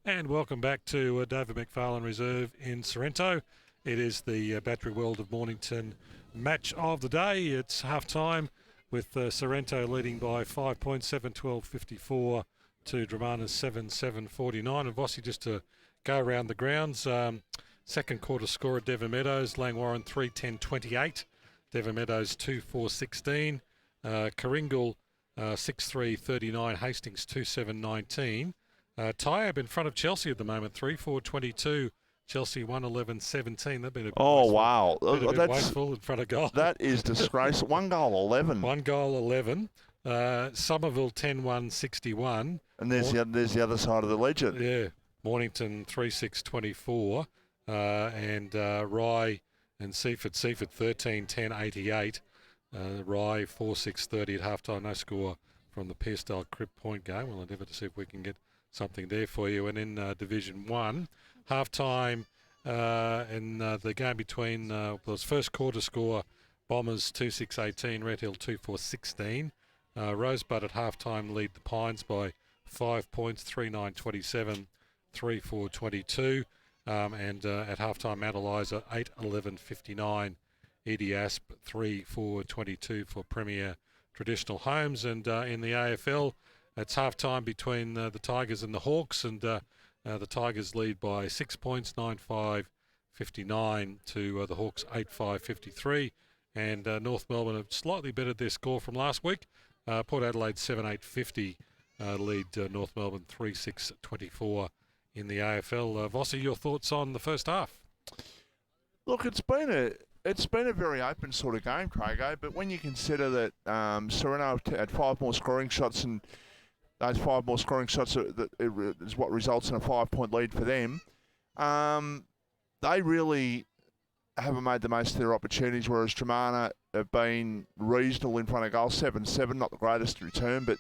And welcome back to David McFarlane Reserve in Sorrento. It is the Battery World of Mornington match of the day. It's half time with Sorrento leading by 5 points, 7-12-54 to Dromana's 7-7-49. And Vossi, just to go around the grounds. Second quarter score at Devon Meadows, Langwarrin 3-10-28, Devon Meadows 2-4-16, Karingal 6-3-39, Hastings 2-7-19. Tyab in front of Chelsea at the moment, 3-4-22. Chelsea 1-11-17. They've been a bit wasteful. Wow. Been a bit wasteful in front of goal. That is disgraceful. 1 goal, 11. 1 goal, 11. Somerville 10-1-61. And there's the other side of the ledger. Yeah. Mornington 3-6-24. And Rye and Seaford 13-10-88. Rye 4-6-30 at halftime. No score from the Pearstyle Crib Point game. We'll endeavour to see if we can get something there for you. And in Division 1, halftime in the game between was first quarter score, Bombers 2-6-18, Red Hill 2-4-16. Rosebud at halftime lead the Pines by 5 points, 3-9-27, 3-4-22. And at halftime, Mount Eliza 8-11-59, Edie Asp 3-4-22 for Premier Traditional Homes. And in the AFL, it's halftime between the Tigers and the Hawks, and the Tigers lead by 6 points, 9-5-59 to the Hawks 8-5-53. And North Melbourne have slightly bettered their score from last week. Port Adelaide 7-8-50 lead North Melbourne 3-6-24 in the AFL. Vossi, your thoughts on the first half? Look, it's been a very open sort of game, Craig, but when you consider that Sorrento had 5 more scoring shots, and those 5 more scoring shots is what results in a 5-point lead for them, they really haven't made the most of their opportunities, whereas Dromana have been reasonable in front of goal, 7-7, not the greatest return, but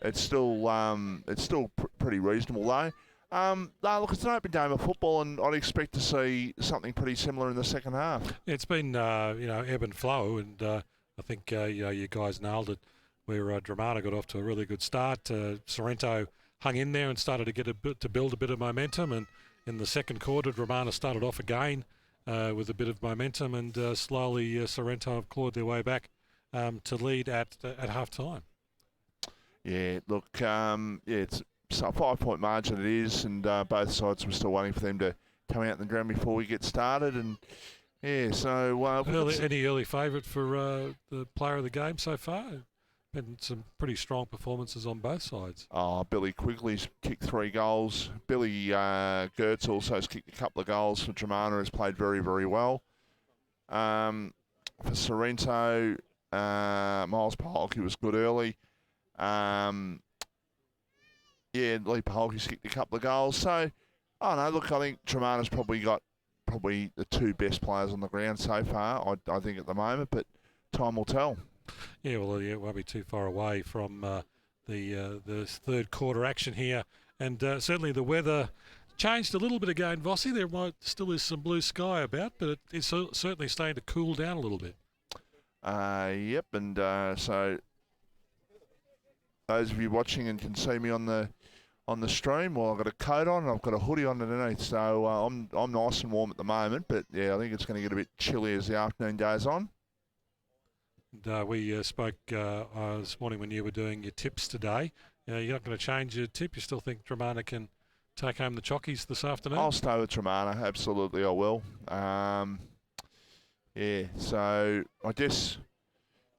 it's still pretty reasonable though. No, look, it's an open game of football, and I'd expect to see something pretty similar in the second half. It's been ebb and flow, and I think you guys nailed it. Where Dromana got off to a really good start, Sorrento hung in there and started to build a bit of momentum, and in the second quarter, Dromana started off again with a bit of momentum, and slowly Sorrento have clawed their way back to lead at half time. Yeah, look, it's a 5-point margin it is, and both sides were still waiting for them to come out in the ground before we get started, and yeah, so... any early favourite for the player of the game so far? Been some pretty strong performances on both sides. Oh, Billy Quigley's kicked 3 goals. Billy Gertz also has kicked a couple of goals for Dromana, has played very, very well. For Sorrento, Miles Paholke was good early. Lee Paholke's kicked a couple of goals. So, I think Dromana's probably got the 2 best players on the ground so far, I think, at the moment, but time will tell. Yeah, well, it won't be too far away from the third quarter action here. And certainly the weather changed a little bit again, Vossi. There still is some blue sky about, but it's certainly starting to cool down a little bit. Yep, and so those of you watching and can see me on the stream, well, I've got a coat on and I've got a hoodie on underneath, so I'm nice and warm at the moment, but yeah, I think it's going to get a bit chilly as the afternoon goes on. And, we spoke this morning when you were doing your tips today. You're not going to change your tip? You still think Dromana can take home the chockies this afternoon? I'll stay with Dromana, absolutely I will. Yeah, so I guess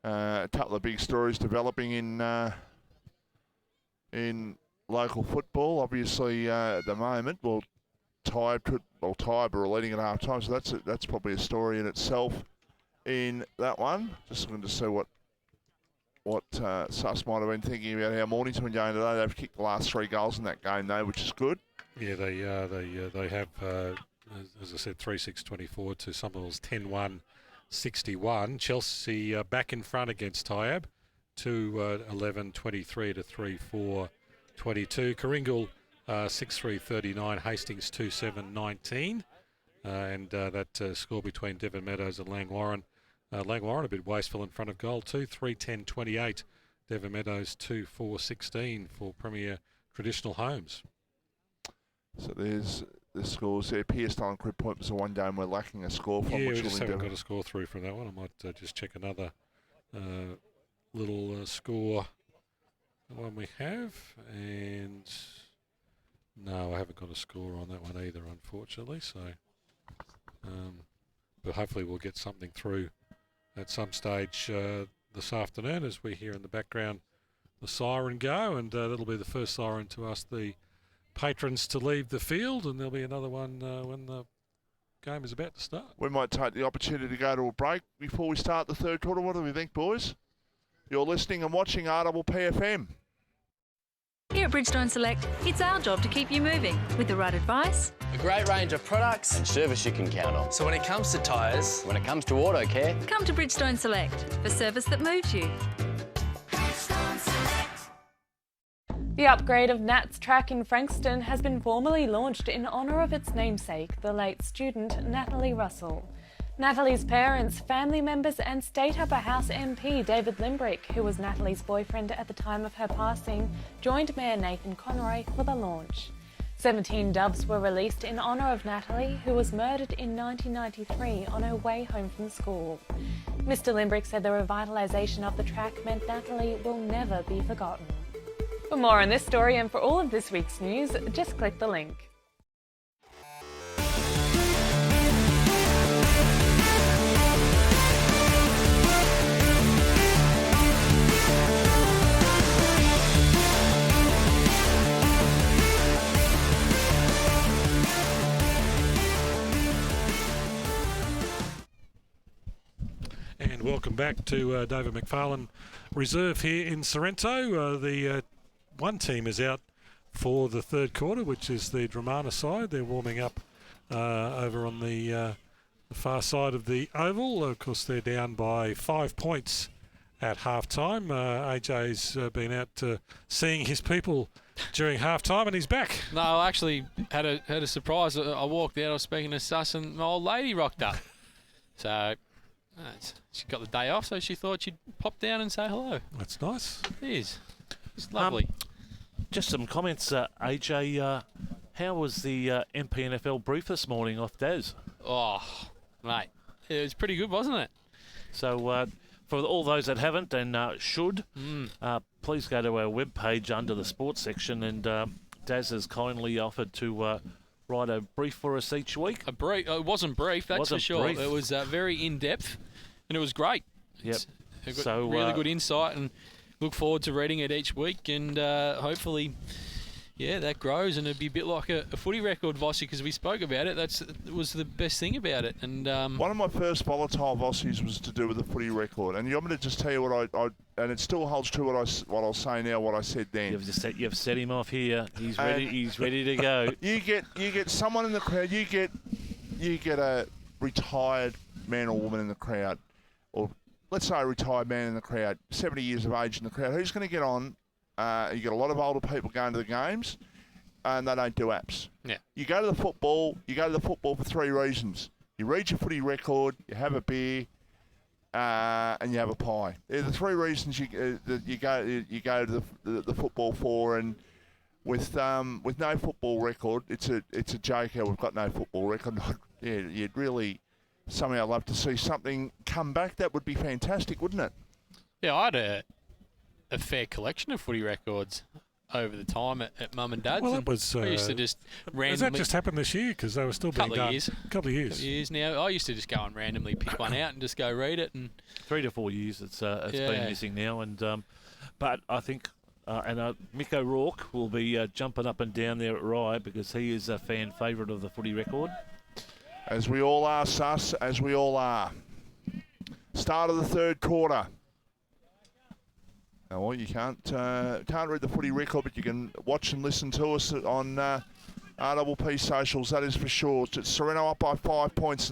a couple of big stories developing in local football. Obviously, at the moment, Tyab are leading at half time, so that's probably a story in itself. In that one, just looking to see what Sus might have been thinking about how Mornington were going today. They've kicked the last 3 goals in that game, though, which is good. Yeah, they have, as I said, 3-6-24 to Somerville's 10-1-61. Chelsea back in front against Tyab, 2-11-23 to 3-4-22. Karingal 6-3-39, Hastings 2-7-19. And that score between Devon Meadows and Langwarrin. Langwarrin a bit wasteful in front of goal too, 3-10-28. Devon Meadows 2-4-16 for Premier Traditional Homes. So there's the scores there. Pearstyle and Crib Point was the one game we're lacking a score from. Yeah, we just haven't got a score through from that one. I might just check another little score one we have, and No, I haven't got a score on that one either, unfortunately. So, but hopefully we'll get something through at some stage this afternoon as we hear in the background the siren go, and that'll be the first siren to ask the patrons to leave the field, and there'll be another one when the game is about to start. We might take the opportunity to go to a break before we start the third quarter. What do we think, boys? You're listening and watching RPPFM. Here at Bridgestone Select, it's our job to keep you moving with the right advice, A great range of products and service you can count on. So when it comes to tyres, when it comes to auto care, come to Bridgestone Select for service that moves you. The upgrade of Nats Track in Frankston has been formally launched in honour of its namesake, the late student Natalie Russell. Natalie's parents, family members and State Upper House MP David Limbrick, who was Natalie's boyfriend at the time of her passing, joined Mayor Nathan Conroy for the launch. 17 doves were released in honour of Natalie, who was murdered in 1993 on her way home from school. Mr Limbrick said the revitalisation of the track meant Natalie will never be forgotten. For more on this story and for all of this week's news, just click the link. And welcome back to David McFarlane Reserve here in Sorrento. The one team is out for the third quarter, which is the Dromana side. They're warming up over on the far side of the oval. Of course, they're down by 5 points at half-time. AJ's been out seeing his people during half-time, and he's back. No, I actually had a surprise. I walked out, I was speaking to Sus, and my old lady rocked up. So she got the day off, so she thought she'd pop down and say hello. That's nice. It is. It's lovely. Just some comments, AJ. How was the Mpnfl brief this morning off Daz? Oh, mate, it was pretty good, wasn't it? So for all those that haven't and should, please go to our webpage under the sports section, and Daz has kindly offered to write a brief for us each week. A brief? It wasn't brief, that's for sure. Brief. It was very in-depth, and it was great. Yep. It's got really good insight, and look forward to reading it each week, and hopefully, that grows, and it'd be a bit like a footy record, Vossi, because we spoke about it. That was the best thing about it. And one of my first volatile Vossies was to do with the footy record, and you want me to just tell you what I and it still holds true what I'll say now, what I said then. You've set him off here. He's ready. He's ready to go. You get someone in the crowd. You get a retired man or woman in the crowd, or let's say a retired man in the crowd, 70 years of age in the crowd. Who's going to get on? You get a lot of older people going to the games, and they don't do apps. Yeah. You go to the football. You go to the football for three reasons. You read your footy record, you have a beer, and you have a pie. They're the three reasons you go to the football for. And with no football record, it's a joke how we've got no football record. You'd really somehow love to see something come back. That would be fantastic, wouldn't it? Yeah, I had a fair collection of footy records over the time at Mum and Dad's. Well, it was. I used to just randomly. Has that just happened this year? Because they were still being done. Couple of years now. I used to just go and randomly pick one out and just go read it. And 3 to 4 years it's been missing now. And but I think Mick O'Rourke will be jumping up and down there at Rye because he is a fan favourite of the footy record. As we all are, Sus. As we all are. Start of the third quarter. Well, you can't read the footy record, but you can watch and listen to us on RPP socials, that is for sure. It's Sorrento up by 5 points.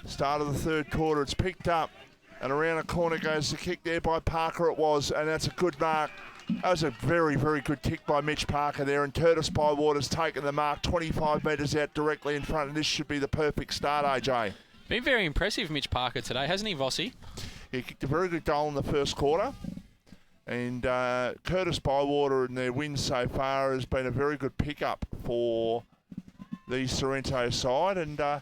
Start of the third quarter, it's picked up, and around the corner goes the kick there by Parker it was, and that's a good mark. That was a very, very good kick by Mitch Parker there, and Curtis Bywater's taken the mark 25 metres out directly in front, and this should be the perfect start, AJ. Been very impressive, Mitch Parker, today, hasn't he, Vossi? He kicked a very good goal in the first quarter. And Curtis Bywater in their win so far has been a very good pickup for the Sorrento side. And I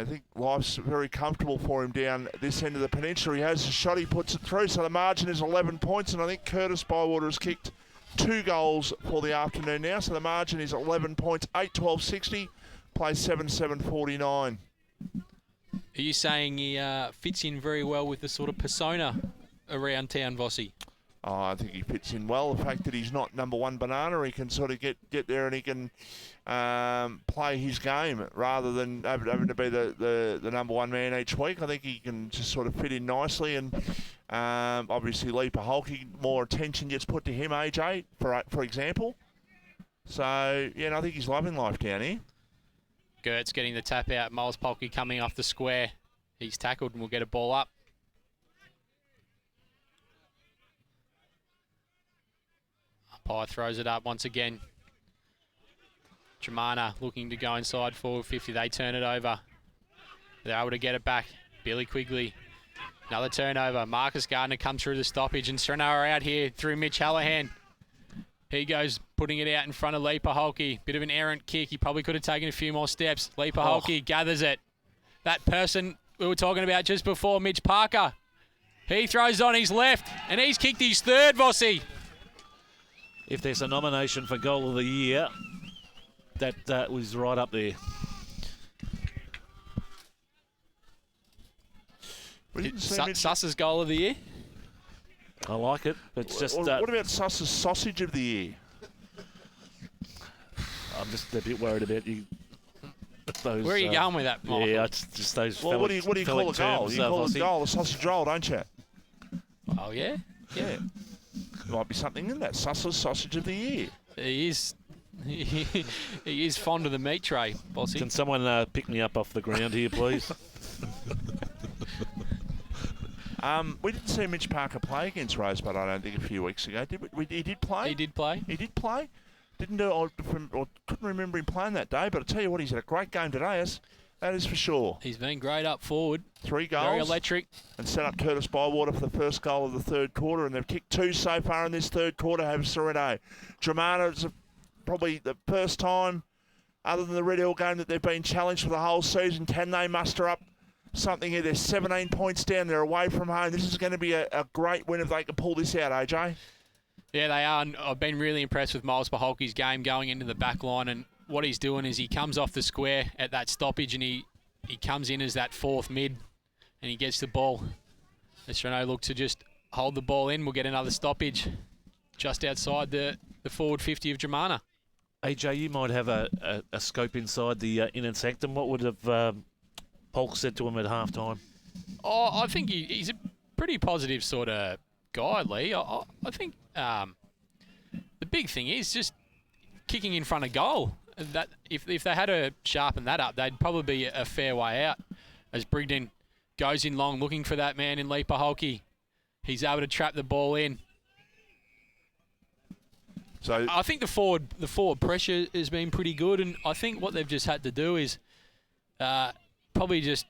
think life's very comfortable for him down this end of the peninsula. He has a shot, he puts it through. So the margin is 11 points. And I think Curtis Bywater has kicked 2 goals for the afternoon now, so the margin is 11 points, 8-12-60, plays 7-7-49. Are you saying he fits in very well with the sort of persona around town, Vossi? Oh, I think he fits in well. The fact that he's not number one banana, he can sort of get there and he can play his game rather than having to be the number one man each week. I think he can just sort of fit in nicely. And obviously, Lee Paholke, more attention gets put to him, AJ, for example. So, yeah, I think he's loving life down here. Gertz getting the tap out. Miles Polke coming off the square. He's tackled and will get a ball up. Umpire throws it up once again. Dromana looking to go inside forward 50. They turn it over. They're able to get it back. Billy Quigley. Another turnover. Marcus Gardner comes through the stoppage, and Sorrento are out here through Mitch Hallahan. He goes putting it out in front of Lee Paholke. Bit of an errant kick. He probably could have taken a few more steps. Lee Paholke gathers it. That person we were talking about just before, Mitch Parker. He throws on his left, and he's kicked his third, Vossi. If there's a nomination for Goal of the Year, that was right up there. Suss's Goal of the Year? I like it. It's just. What about Suss's Sausage of the Year? I'm just a bit worried about you. Those, where are you going with that, Michael? Yeah, it's just those. Well, what do you call a goal? You call a goal a sausage roll, don't you? Oh yeah, yeah. There might be something in that. Suss's Sausage of the Year. He is. He is fond of the meat tray, Bossy. Can someone pick me up off the ground here, please? We didn't see Mitch Parker play against Rosebud, I don't think, a few weeks ago, did we? He did play? He did play. He did play? Or couldn't remember him playing that day, but I'll tell you what, he's had a great game today, that is for sure. He's been great up forward. 3 goals. Very electric. And set up Curtis Bywater for the first goal of the third quarter, and they've kicked 2 so far in this third quarter, have Sorrento. Dromana, it's probably the first time, other than the Red Hill game, that they've been challenged for the whole season. Can they muster up something here? They're 17 points down. They're away from home. This is going to be a great win if they can pull this out, AJ. Yeah, they are. And I've been really impressed with Miles Paholke's game going into the back line. And what he's doing is he comes off the square at that stoppage and he comes in as that fourth mid and he gets the ball. And Sorrento look to just hold the ball in. We'll get another stoppage just outside the forward 50 of Dromana. AJ, you might have a scope inside the inner sanctum. What would have Polk said to him at halftime? Oh, I think he's a pretty positive sort of guy, Lee. I think the big thing is just kicking in front of goal. That if they had to sharpen that up, they'd probably be a fair way out. As Brigden goes in long looking for that man in Lee Paholke. He's able to trap the ball in. So I think the forward pressure has been pretty good, and I think what they've just had to do is probably just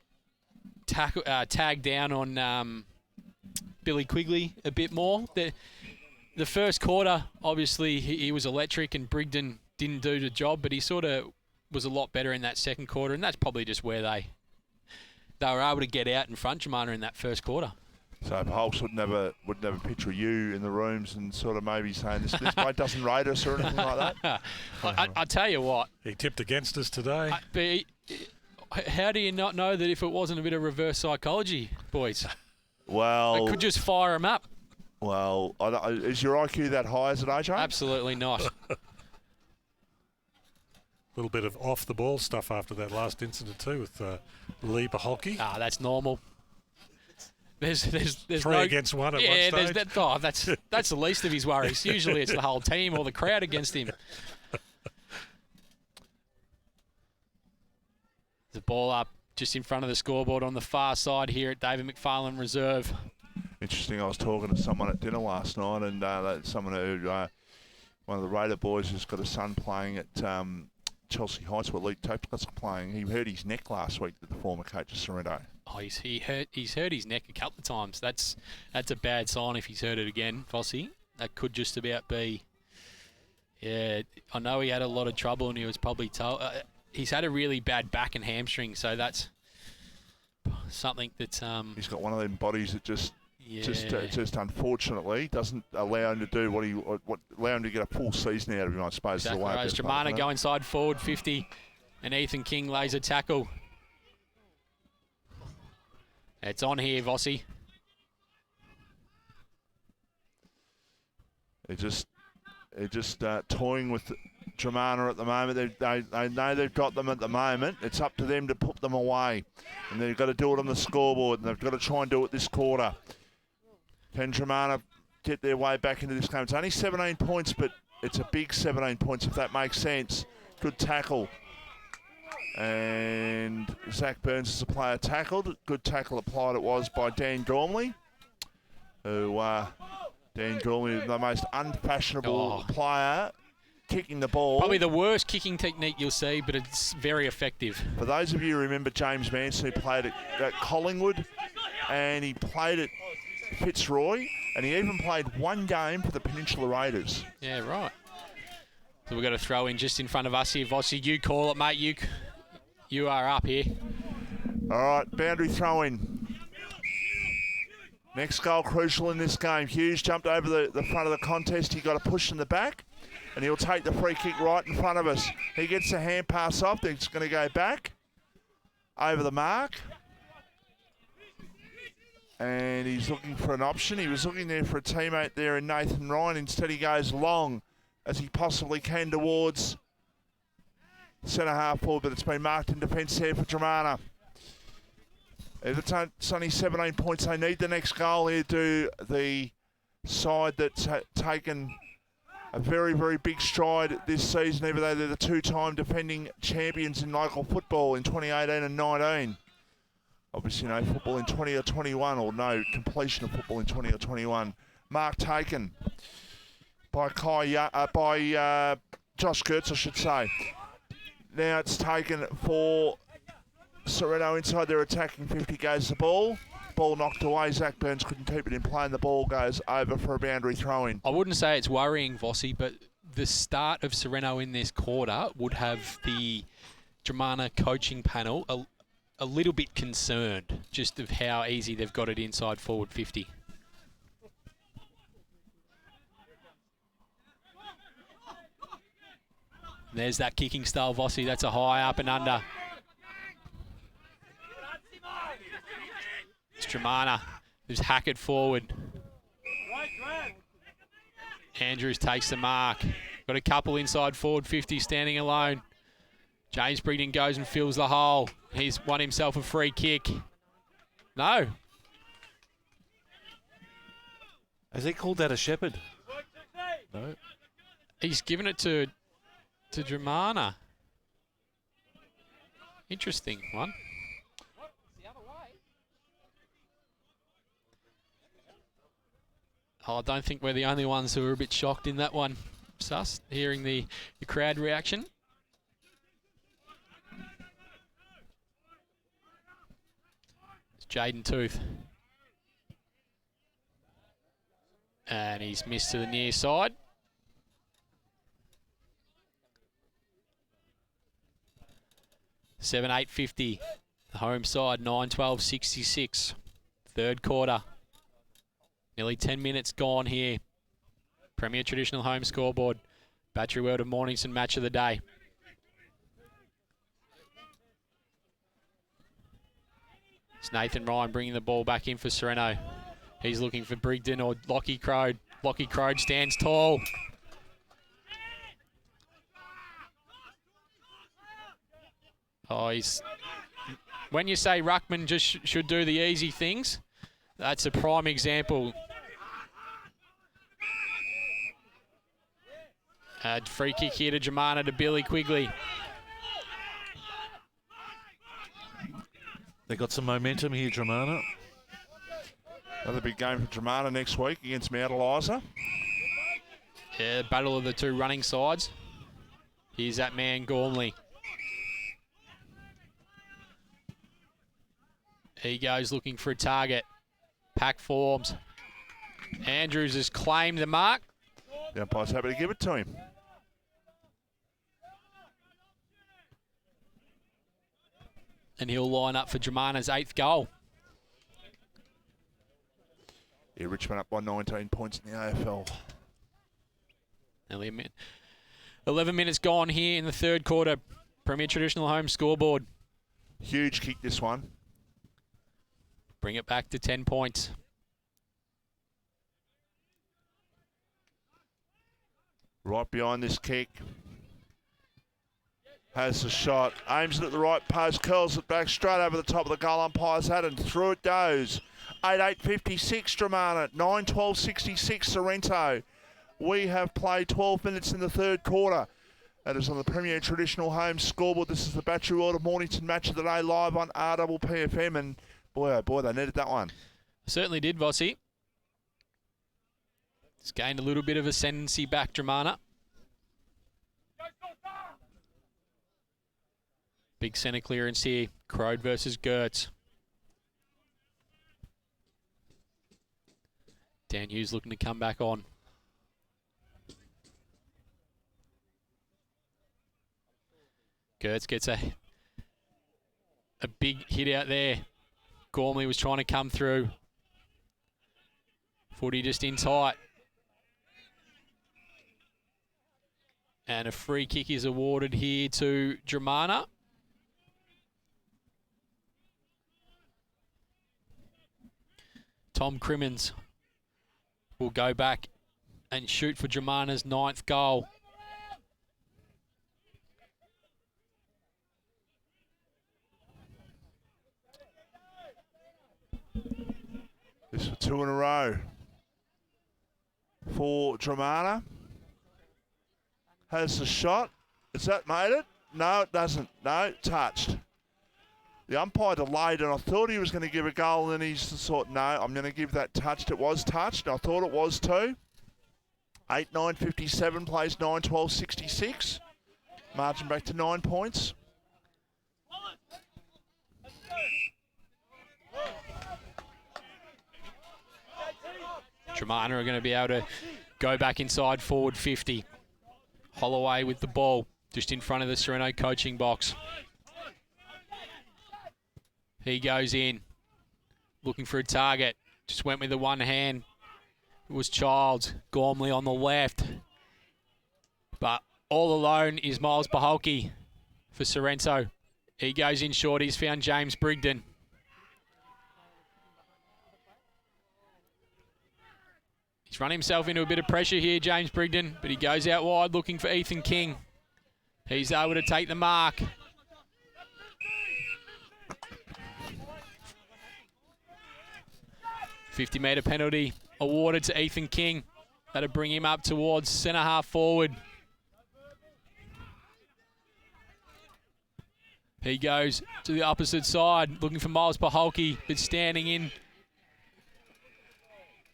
tag down on Billy Quigley a bit more. The first quarter, obviously, he was electric and Brigden didn't do the job, but he sort of was a lot better in that second quarter, and that's probably just where they were able to get out in front of Dromana in that first quarter. So Holtz would never picture you in the rooms and sort of maybe saying this bloke doesn't rate us or anything like that? I tell you what. He tipped against us today. How do you not know that if it wasn't a bit of reverse psychology, boys? Well, it could just fire him up. Well, is your IQ that high as it, AJ? Absolutely not. A little bit of off-the-ball stuff after that last incident too with Lee Paholke. That's normal. There's 3 against 1 at one stage. That's the least of his worries. Usually it's the whole team or the crowd against him. The ball up just in front of the scoreboard on the far side here at David McFarlane Reserve. Interesting. I was talking to someone at dinner last night, and someone who, one of the Raider boys who's got a son playing at Chelsea Heights, where Luke Topscott's playing. He hurt his neck last week, the former coach of Sorrento. Oh, he's hurt his neck a couple of times. That's a bad sign if he's hurt it again, Fossey. That could just about be. Yeah, I know he had a lot of trouble and he was probably told. He's had a really bad back and hamstring, so that's something that. He's got one of them bodies that just Just unfortunately doesn't allow him to do allow him to get a full season out of him, I suppose. Exactly right. Dromana go inside forward 50, and Ethan King lays a tackle. It's on here, Vossi. They're just toying with Dromana at the moment. They know they've got them at the moment. It's up to them to put them away, and they've got to do it on the scoreboard, and they've got to try and do it this quarter. Can Dromana get their way back into this game? It's only 17 points, but it's a big 17 points, if that makes sense. Good tackle. And Zach Burns as a player tackled. Good tackle applied it was by Dan Gormley, who Dan Gormley, the most unfashionable player, kicking the ball. Probably the worst kicking technique you'll see, but it's very effective. For those of you who remember James Manson, who played at Collingwood, and he played at Fitzroy, and he even played one game for the Peninsula Raiders. Yeah, right. So we've got a throw in just in front of us here. Vossi, you call it, mate. You are up here. All right, boundary throw in. Next goal crucial in this game. Hughes jumped over the front of the contest. He got a push in the back, and he'll take the free kick right in front of us. He gets the hand pass off. It's going to go back over the mark. And he's looking for an option. He was looking there for a teammate there in Nathan Ryan. Instead, he goes long as he possibly can towards centre half forward, but it's been marked in defence there for Dromana. It's only 17 points. They need the next goal here to the side that's taken a very, very big stride this season, even though they're the two-time defending champions in local football in 2018 and 19. Obviously, no football in 20 or 21, or no completion of football in 20 or 21. Mark taken by Josh Kurtz, I should say. Now it's taken for Sorrento inside their attacking 50, goes the ball. Ball knocked away. Zach Burns couldn't keep it in play, and the ball goes over for a boundary throw-in. I wouldn't say it's worrying, Vossi, but the start of Sorrento in this quarter would have the Dromana coaching panel a little bit concerned just of how easy they've got it inside forward 50. There's that kicking style, Vossi. That's a high up and under. It's Dromana who's hack it forward. Andrews takes the mark. Got a couple inside forward 50 standing alone. James Brigden goes and fills the hole. He's won himself a free kick. No. Has he called that a shepherd? No. He's given it to Dromana. Interesting one. Oh, I don't think we're the only ones who are a bit shocked in that one, Sus, hearing the crowd reaction. It's Jaden Tooth. And he's missed to the near side. $7.850. The home side, 9-12-66. Third quarter. Nearly 10 minutes gone here. Premier Traditional Home Scoreboard. Battery World of Mornington match of the day. It's Nathan Ryan bringing the ball back in for Sorrento. He's looking for Brigden or Lockie Crode. Lockie Crode stands tall. Oh, when you say Ruckman just should do the easy things, that's a prime example. Free kick here to Dromana to Billy Quigley. They got some momentum here, Dromana. Another big game for Dromana next week against Mount Eliza. Yeah, battle of the two running sides. Here's that man, Gormley. He goes looking for a target. Pack forms. Andrews has claimed the mark. The umpire's happy to give it to him. And he'll line up for Dromana's 8th goal. Yeah, Richmond up by 19 points in the AFL. Nearly a minute. 11 minutes gone here in the third quarter. Premier Traditional Home scoreboard. Huge kick, this one. Bring it back to 10 points. Right behind this kick. Has the shot. Aims it at the right post. Curls it back straight over the top of the goal umpire's head and through it goes. 8:56 Dromana. 9:12.66 Sorrento. We have played 12 minutes in the third quarter. That is on the Premier Traditional Home scoreboard. This is the Battery Water Mornington Match of the Day live on RPPFM. And boy, oh boy, they needed that one. Certainly did, Vossi. It's gained a little bit of ascendancy back, Dromana. Big centre clearance here. Crode versus Gertz. Dan Hughes looking to come back on. Gertz gets a big hit out there. Gormley was trying to come through. Footy just in tight. And a free kick is awarded here to Dromana. Tom Crimmins will go back and shoot for Dromana's 9th goal. This for 2 in a row for Dromana. Has the shot. Has that made it? No, it doesn't. No, touched. The umpire delayed, and I thought he was going to give a goal, and then he's thought, no, I'm going to give that touched. It was touched. I thought it was too. 8:9.57 plays 9:12.66. Margin back to 9 points. Dromana are going to be able to go back inside forward 50. Holloway with the ball just in front of the Sorrento coaching box. He goes in, looking for a target. Just went with the one hand. It was Childs. Gormley on the left. But all alone is Miles Paholke for Sorrento. He goes in short. He's found James Brigden. He's run himself into a bit of pressure here, James Brigden, but he goes out wide looking for Ethan King. He's able to take the mark. $50-metre penalty awarded to Ethan King. That'll bring him up towards centre half forward. He goes to the opposite side, looking for Miles Paholke, but standing in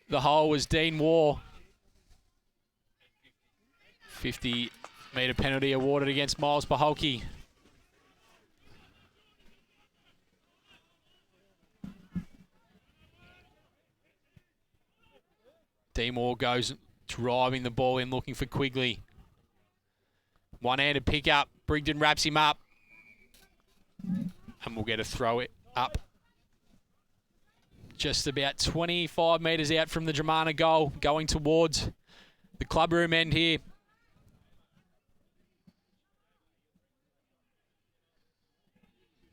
the hole was Dean Waugh. 50-metre penalty awarded against Miles Paholke. Dean Waugh goes driving the ball in, looking for Quigley. One-handed pick up. Brigden wraps him up. And we'll get a throw it up. Just about 25 metres out from the Dromana goal, going towards the clubroom end here.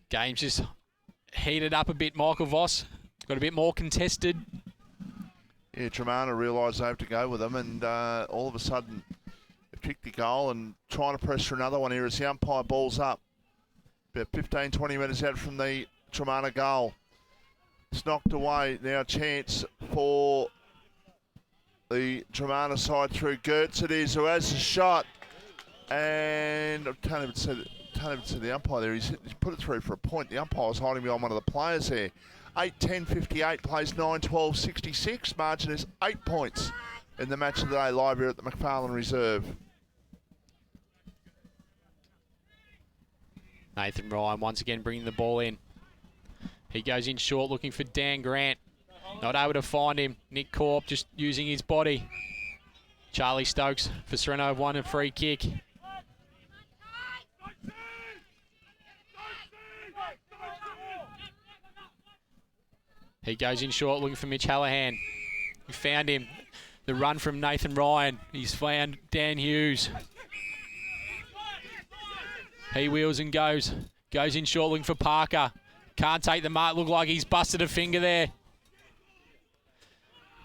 Game's just heated up a bit, Michael Voss. Got a bit more contested. Yeah, Dromana realised they have to go with them, and all of a sudden they kicked the goal and trying to press for another one here as the umpire balls up. About 15, 20 metres out from the Dromana goal. It's knocked away. Now a chance for the Dromana side through Gertz. It is, who has a shot. And I can't even see the umpire there. He's put it through for a point. The umpire was hiding behind one of the players there. 8:10.58 plays 9:12.66. Margin is 8 points in the match of the day live here at the McFarlane Reserve. Nathan Ryan once again bringing the ball in. He goes in short looking for Dan Grant. Not able to find him. Nick Corp just using his body. Charlie Stokes for Sorrento have won a free kick. He goes in short looking for Mitch Hallahan. He found him. The run from Nathan Ryan. He's found Dan Hughes. He wheels and goes. Goes in short looking for Parker. Can't take the mark. Look like he's busted a finger there.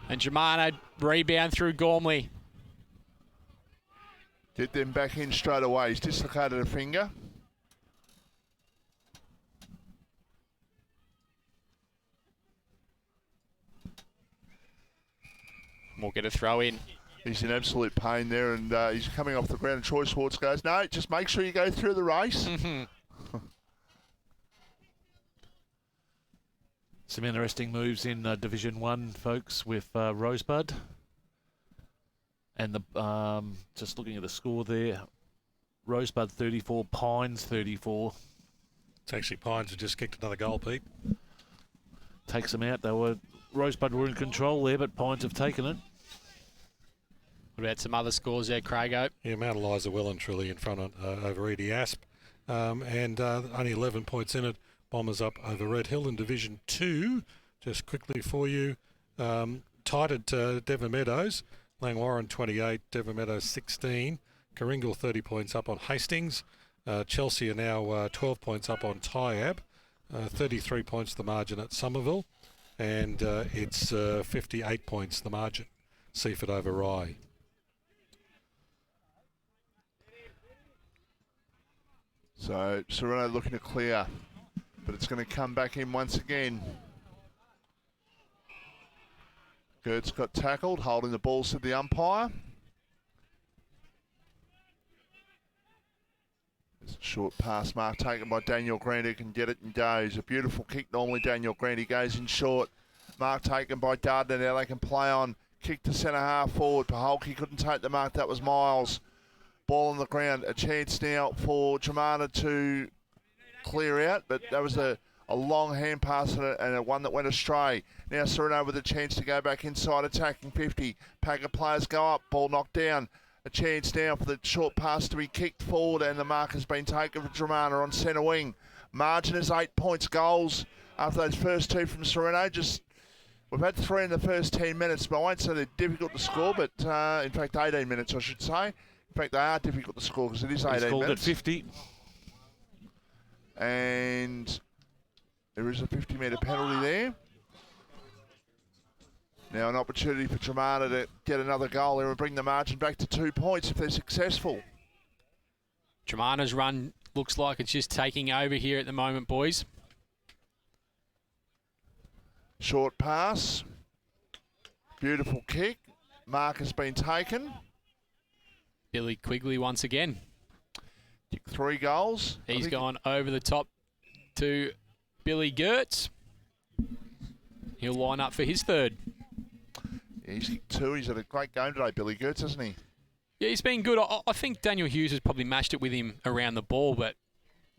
And Dromana rebound through Gormley. Get them back in straight away. He's dislocated a finger. We'll get a throw in. He's in absolute pain there, and he's coming off the ground. And Troy Swartz goes, no, just make sure you go through the race. Some interesting moves in Division 1, folks, with Rosebud. And the just looking at the score there, Rosebud 34, Pines 34. It's actually Pines who just kicked another goal, Pete. Takes them out. Rosebud were in control there, but Pines have taken it. What about some other scores there, Craigo? Yeah, Mount Eliza well and truly in front over Edie Asp. And only 11 points in it. Bombers up over Red Hill in Division 2. Just quickly for you, tied at Devon Meadows. Langwarren 28, Devon Meadows 16. Karingal 30 points up on Hastings. Chelsea are now 12 points up on Tyab. 33 points the margin at Somerville. And it's 58 points the margin. Seaford over Rye. So Sorrento looking to clear, but it's going to come back in once again. Gertz got tackled, holding the ball to the umpire. It's a short pass mark taken by Daniel Grant, who can get it and goes. A beautiful kick normally, Daniel Grant. He goes in short. Mark taken by Dardner. Now they can play on. Kick to centre half forward. Paholke couldn't take the mark. That was Miles. Ball on the ground. A chance now for Dromana to clear out, but that was a long hand pass and a one that went astray. Now Sorrento with a chance to go back inside, attacking 50. Pack of players go up. Ball knocked down. A chance now for the short pass to be kicked forward, and the mark has been taken for Dromana on centre wing. Margin is 8 points. Goals after those first two from Sorrento. We've had 3 in the first 10 minutes, but I won't say they're difficult to score, but in fact 18 minutes I should say. In fact, they are difficult to score because it is 18 called minutes. At 50. And there is a 50-metre penalty there. Now an opportunity for Dromana to get another goal there and bring the margin back to 2 points if they're successful. Dromana's run looks like it's just taking over here at the moment, boys. Short pass. Beautiful kick. Mark has been taken. Billy Quigley once again. 3 goals. He's gone over the top to Billy Gertz. He'll line up for his third. Yeah, he's kicked 2. He's had a great game today, Billy Gertz, hasn't he? Yeah, he's been good. I think Daniel Hughes has probably matched it with him around the ball, but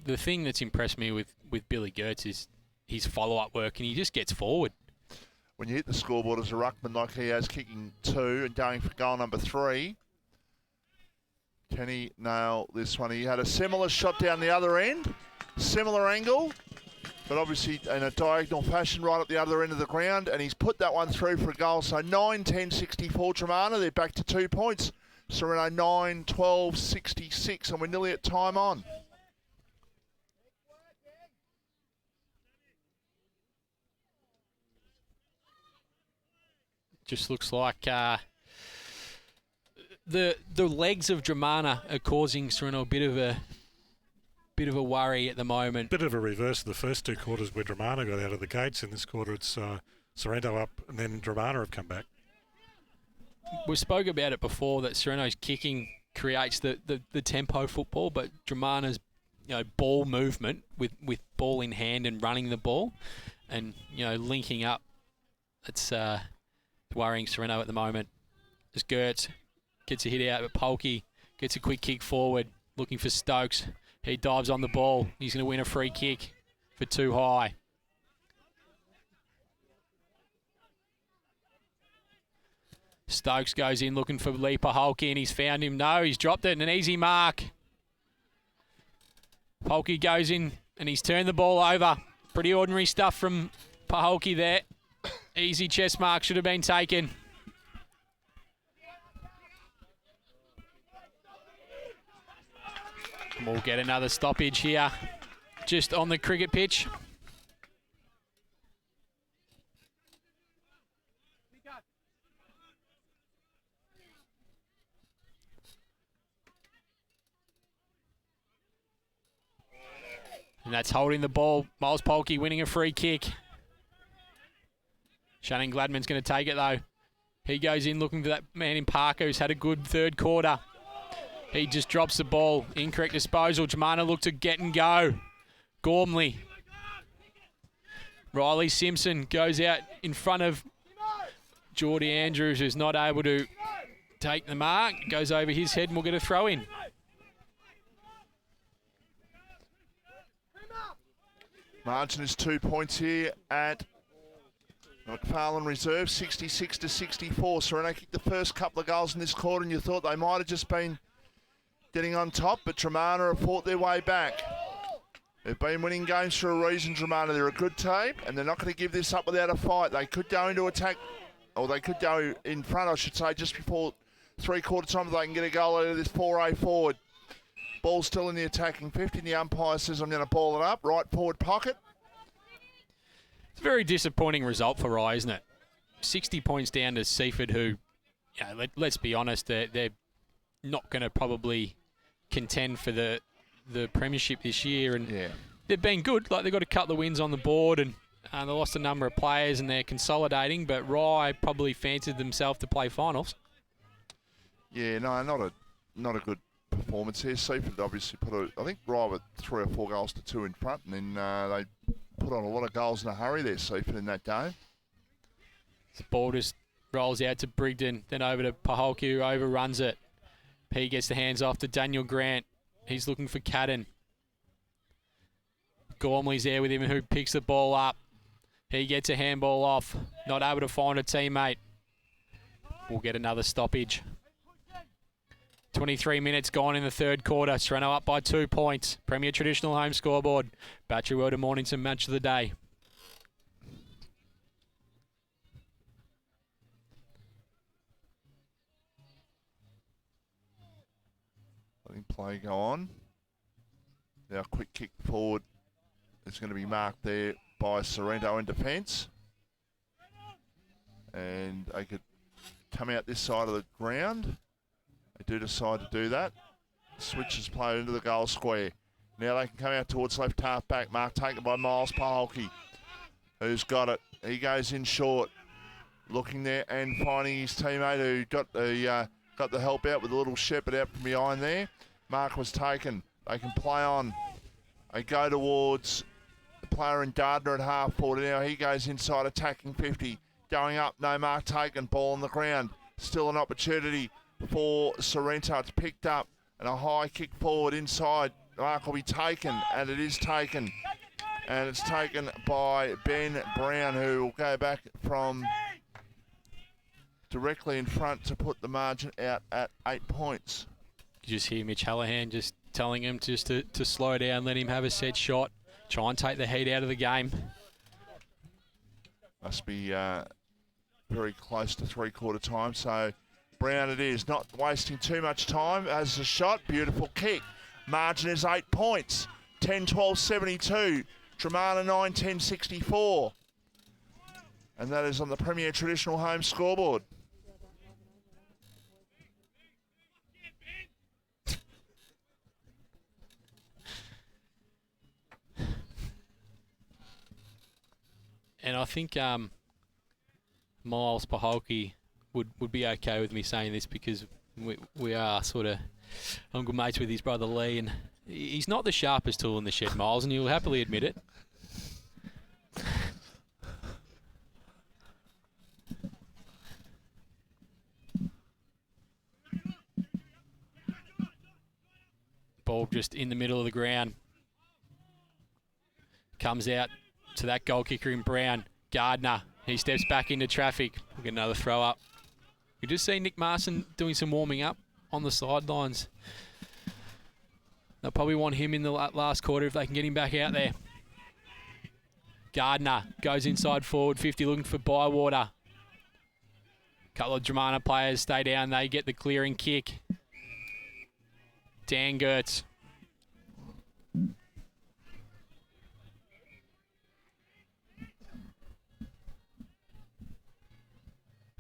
the thing that's impressed me with Billy Gertz is his follow-up work, and he just gets forward. When you hit the scoreboard as a ruckman like he has, kicking 2 and going for goal number 3, can he nail this one? He had a similar shot down the other end, similar angle, but obviously in a diagonal fashion right at the other end of the ground, and he's put that one through for a goal. So 9-10-64 Dromana, they're back to 2 points. Sorrento 9-12-66, and we're nearly at time on. Just looks like the legs of Dromana are causing Sorrento a bit of a worry at the moment. Bit of a reverse of the first 2 quarters where Dromana got out of the gates. In this quarter, it's Sorrento up, and then Dromana have come back. We spoke about it before that Sorrento's kicking creates the tempo football, but Dromana's ball movement with ball in hand and running the ball, and linking up. It's worrying Sorrento at the moment. As Gertz gets a hit out, but Polke gets a quick kick forward, looking for Stokes. He dives on the ball. He's going to win a free kick for 2 high. Stokes goes in looking for Lee Paholke, and he's found him. No, he's dropped it, and an easy mark. Paholke goes in, and he's turned the ball over. Pretty ordinary stuff from Paholke there. Easy chest mark should have been taken. And we'll get another stoppage here, just on the cricket pitch. And that's holding the ball. Miles Polke winning a free kick. Shannon Gladman's going to take it, though. He goes in looking for that man in Parker who's had a good third quarter. He just drops the ball. Incorrect disposal. Dromana looked to get and go. Gormley. Riley Simpson goes out in front of Geordie Andrews, who's not able to take the mark. Goes over his head and we'll get a throw in. Margin is 2 points here at McFarlane Reserve, 66-64. Sorrento kicked the first couple of goals in this quarter and you thought they might have just been getting on top, but Dromana have fought their way back. They've been winning games for a reason, Dromana. They're a good team and they're not going to give this up without a fight. They could go into attack, or they could go in front, I should say, just before three-quarter time if they can get a goal out of this 4A forward. Ball still in the attacking 50. The umpire says, I'm going to ball it up. Right forward pocket. It's a very disappointing result for Rye, isn't it? 60 points down to Seaford, who, let's be honest, they're not going to probably contend for the premiership this year. And they've been good. Like, they've got a couple of wins on the board and they lost a number of players and they're consolidating. But Rye probably fancied themselves to play finals. Yeah, no, not a good performance here. Seaford obviously I think Rye were 3 or 4 goals to 2 in front, and then they put on a lot of goals in a hurry there, Seaford, in that game. The ball just rolls out to Brigden, then over to Paholke, who overruns it. P gets the hands off to Daniel Grant. He's looking for Cadden. Gormley's there with him, who picks the ball up. He gets a handball off, not able to find a teammate. We'll get another stoppage. 23 minutes gone in the third quarter. Sorrento up by 2 points. Premier Traditional Home Scoreboard. Battery World of Mornington match of the day. Letting play go on. Now quick kick forward is going to be marked there by Sorrento in defence. And they could come out this side of the ground. They do decide to do that. Switches play into the goal square. Now they can come out towards left half back. Mark taken by Miles Paholke, who's got it. He goes in short, looking there and finding his teammate who got the help out with a little shepherd out from behind there. Mark was taken. They can play on. They go towards the player in Gardner at half forward. Now he goes inside, attacking 50. Going up, no mark taken. Ball on the ground. Still an opportunity for Sorrento. It's picked up and a high kick forward inside. Mark will be taken, and it is taken. And it's taken by Ben Brown, who will go back from directly in front to put the margin out at 8 points. You just hear Mitch Hallahan just telling him just to slow down, let him have a set shot, try and take the heat out of the game. Must be very close to three-quarter time, so Brown it is, not wasting too much time as a shot. Beautiful kick. Margin is 8 points. 10-12-72. Dromana 9-10-64. And that is on the Premier Traditional Home Scoreboard. And I think Miles Paholke would be okay with me saying this, because we are sort of, I'm good mates with his brother Lee, and he's not the sharpest tool in the shed, Miles, and he'll happily admit it. Ball just in the middle of the ground. Comes out to that goal kicker in Brown. Gardner, he steps back into traffic. We'll get another throw up. We just see Nick Marson doing some warming up on the sidelines. They'll probably want him in the last quarter if they can get him back out there. Gardner goes inside forward 50, looking for Bywater. Couple of Dromana players stay down. They get the clearing kick. Dan Gertz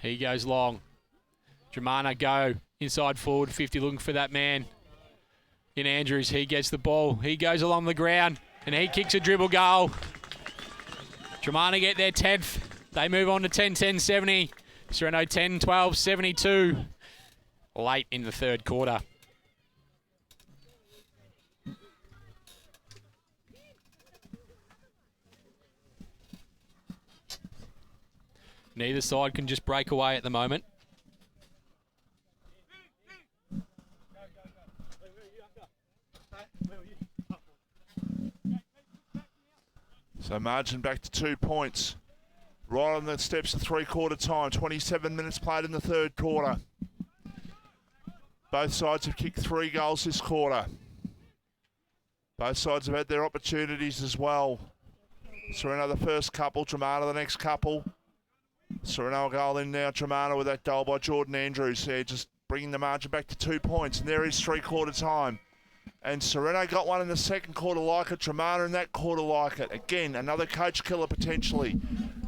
He goes long. Dromana go. Inside forward 50 looking for that man. In Andrews, he gets the ball. He goes along the ground and he kicks a dribble goal. Dromana get their 10th. They move on to 10-10-70. Sorrento 10-12-72. Late in the third quarter. Neither side can just break away at the moment. So margin back to 2 points. Right on the steps of three-quarter time. 27 minutes played in the third quarter. Both sides have kicked 3 goals this quarter. Both sides have had their opportunities as well. Sorrento the first couple, Dromana the next couple. Sorrento a goal in now, Dromana with that goal by Jordan Andrews there, just bringing the margin back to 2 points. And there is three-quarter time. And Sorrento got one in the second quarter like it, Dromana in that quarter like it. Again, another coach killer potentially.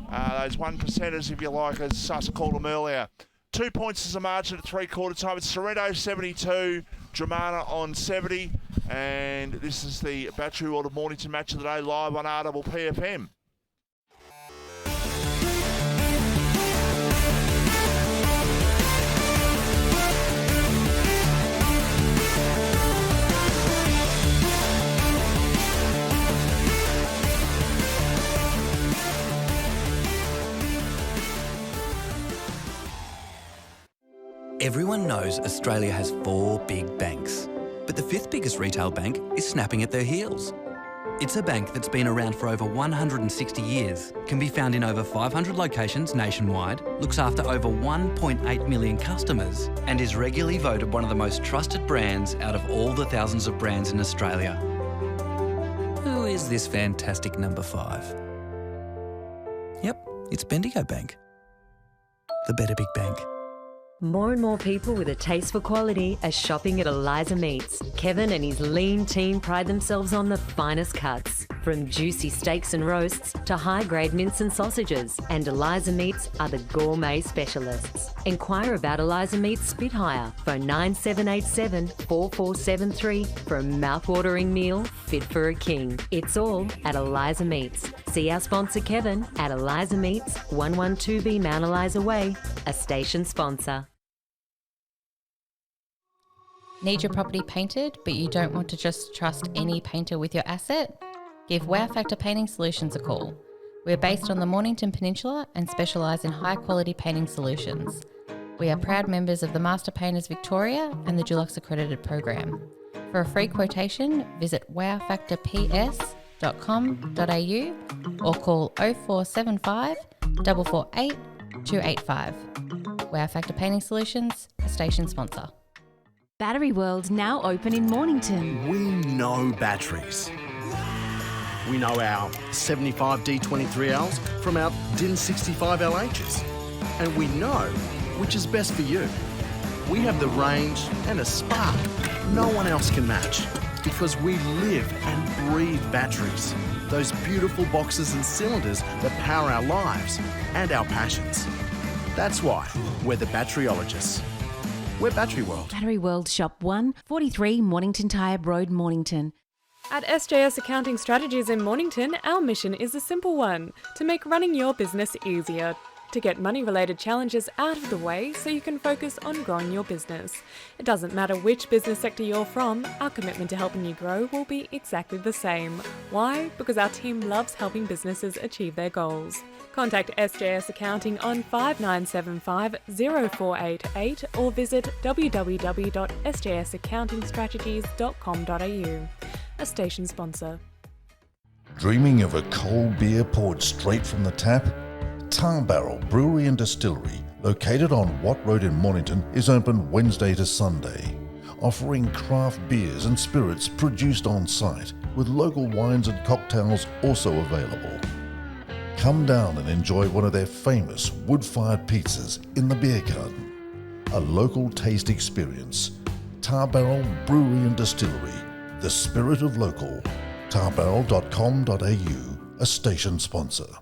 Those 1%ers, if you like, as Suss called them earlier. 2 points is a margin at three-quarter time. It's Sorrento 72, Dromana on 70. And this is the Battery World of Mornington match of the day, live on RPFM. Everyone knows Australia has 4 big banks, but the 5th biggest retail bank is snapping at their heels. It's a bank that's been around for over 160 years, can be found in over 500 locations nationwide, looks after over 1.8 million customers, and is regularly voted one of the most trusted brands out of all the thousands of brands in Australia. Who is this fantastic number 5? Yep, it's Bendigo Bank. The better big bank. More and more people with a taste for quality are shopping at Eliza Meats. Kevin and his lean team pride themselves on the finest cuts, from juicy steaks and roasts to high-grade mince and sausages. And Eliza Meats are the gourmet specialists. Inquire about Eliza Meats Spit Hire. Phone 9787 4473 for a mouth-watering meal fit for a king. It's all at Eliza Meats. See our sponsor Kevin at Eliza Meats, 112B Mount Eliza Way, a station sponsor. Need your property painted, but you don't want to just trust any painter with your asset? Give Wow Factor Painting Solutions a call. We're based on the Mornington Peninsula and specialise in high-quality painting solutions. We are proud members of the Master Painters Victoria and the Dulux Accredited Program. For a free quotation, visit wowfactorps.com.au or call 0475 448 285. Wow Factor Painting Solutions, a station sponsor. Battery World now open in Mornington. We know batteries. We know our 75 D23Ls from our DIN 65 LHs. And we know which is best for you. We have the range and a spark no one else can match, because we live and breathe batteries. Those beautiful boxes and cylinders that power our lives and our passions. That's why we're the batteryologists. We're Battery World. Battery World Shop 1, 43 Mornington Tyre Road, Mornington. At SJS Accounting Strategies in Mornington, our mission is a simple one: to make running your business easier. To get money-related challenges out of the way so you can focus on growing your business. It doesn't matter which business sector you're from, our commitment to helping you grow will be exactly the same. Why? Because our team loves helping businesses achieve their goals. Contact SJS Accounting on 5975 0488 or visit www.sjsaccountingstrategies.com.au. A station sponsor. Dreaming of a cold beer poured straight from the tap? Tar Barrel Brewery and Distillery, located on Watt Road in Mornington, is open Wednesday to Sunday, offering craft beers and spirits produced on site, with local wines and cocktails also available. Come down and enjoy one of their famous wood-fired pizzas in the beer garden. A local taste experience. Tar Barrel Brewery and Distillery, the spirit of local. tarbarrel.com.au, a station sponsor.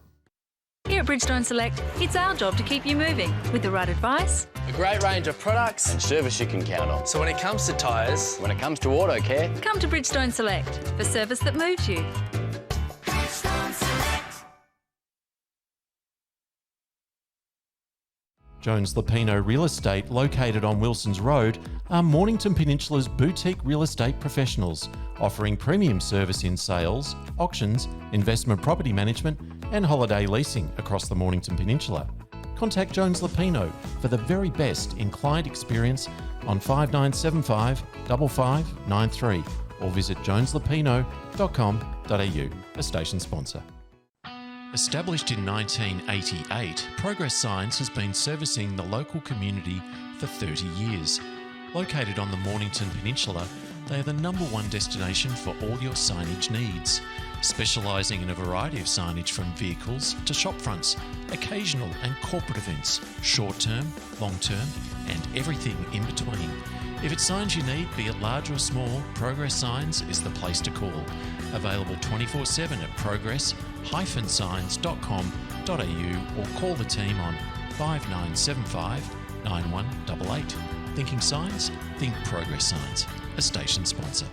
Here at Bridgestone Select, it's our job to keep you moving with the right advice. A great range of products and service you can count on. So when it comes to tyres, when it comes to auto care, Come to Bridgestone Select for service that moves you. Jones Lapino Real Estate, located on Wilsons Road, are Mornington Peninsula's boutique real estate professionals, offering premium service in sales, auctions, investment property management and holiday leasing across the Mornington Peninsula. Contact Jones Lapino for the very best in client experience on 5975 5593 or visit joneslapino.com.au, a station sponsor. Established in 1988, Progress Signs has been servicing the local community for 30 years. Located on the Mornington Peninsula, they are the #1 destination for all your signage needs, specialising in a variety of signage from vehicles to shop fronts, occasional and corporate events, short-term, long-term and everything in between. If it's signs you need, be it large or small, Progress Signs is the place to call. Available 24/7 at progress-signs.com.au or call the team on 5975 9188. Thinking signs? Think Progress Signs, a station sponsor.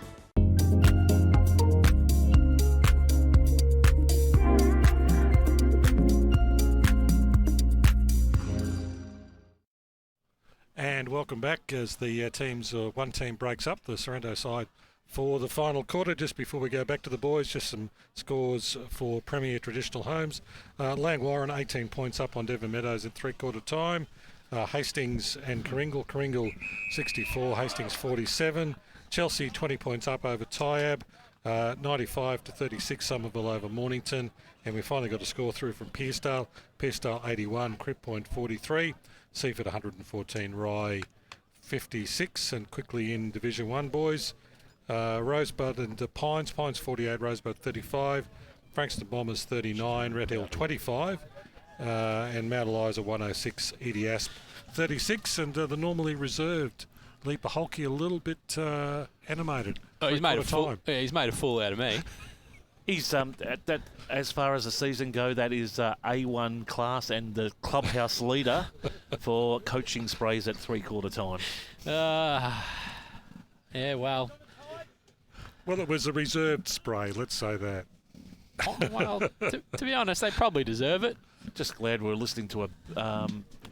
And welcome back as the one team breaks up, the Sorrento side, for the final quarter. Just before we go back to the boys, just some scores for Premier Traditional Homes. Langwarren 18 points up on Devon Meadows at three-quarter time. Hastings and Kringle 64, Hastings 47. Chelsea 20 points up over Tyab, 95 to 36 Somerville over Mornington. And we finally got a score through from Pearcedale 81, Crib Point 43, Seaford 114, Rye 56. And quickly in Division 1, boys, Rosebud and Pines 48, Rosebud 35, Frankston Bombers 39, Red Hill 25, and Mount Eliza 106, Edie Asp 36, and the normally reserved Leaper Holkey a little bit animated. Oh, he's made a fool. Yeah, he's made a fool out of me. He's that as far as the season go, that is A1 class and the clubhouse leader for coaching sprays at three-quarter time. Yeah, well, it was a reserved spray. Let's say that. Oh, well, to be honest, they probably deserve it. Just glad we're listening to a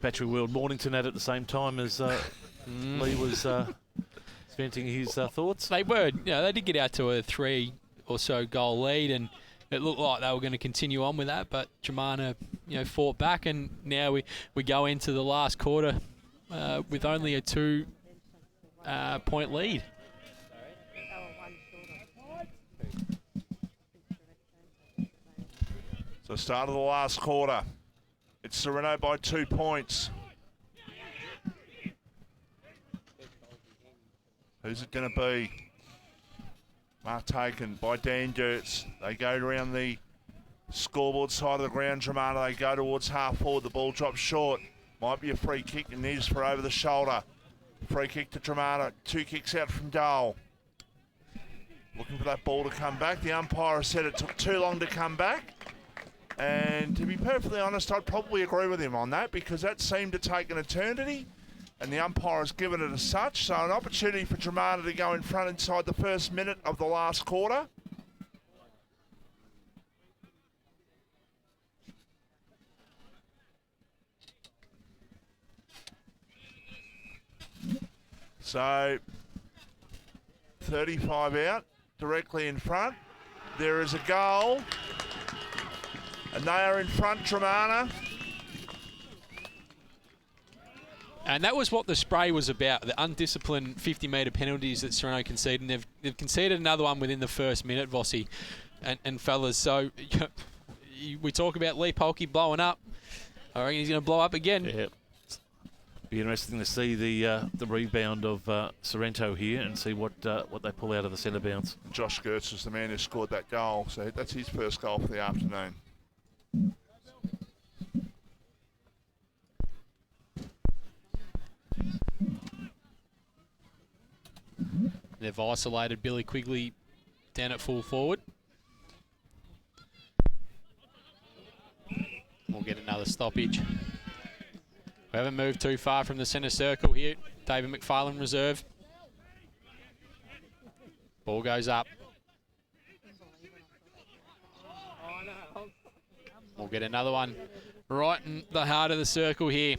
Battery World Mornington at the same time as Lee was venting his thoughts. They were, they did get out to a 3 or so goal lead, and it looked like they were going to continue on with that, but Dromana, fought back, and now we go into the last quarter with only a 2 point lead. So start of the last quarter. It's Sorrento by 2 points. Who's it going to be? Mark taken by Dan Dirts. They go around the scoreboard side of the ground. Dromana, they go towards half forward. The ball drops short. Might be a free kick, and is for over the shoulder. Free kick to Dromana. 2 kicks out from Dole. Looking for that ball to come back. The umpire said it took too long to come back. And to be perfectly honest, I'd probably agree with him on that, because that seemed to take an eternity, and the umpire has given it as such. So an opportunity for Dromana to go in front inside the first minute of the last quarter. So 35 out, directly in front. There is a goal. And they are in front, Dromana. And that was what the spray was about, the undisciplined 50-metre penalties that Sorrento conceded. And they've conceded another one within the first minute, Vossi and fellas. So we talk about Lee Polkey blowing up. I reckon he's going to blow up again. Yeah. Be interesting to see the rebound of Sorrento here and see what they pull out of the centre bounce. Josh Gertz was the man who scored that goal, so that's his first goal for the afternoon. They've isolated Billy Quigley down at full forward. We'll get another stoppage. We haven't moved too far from the centre circle here. David McFarlane reserve. Ball goes up. We'll get another one right in the heart of the circle here.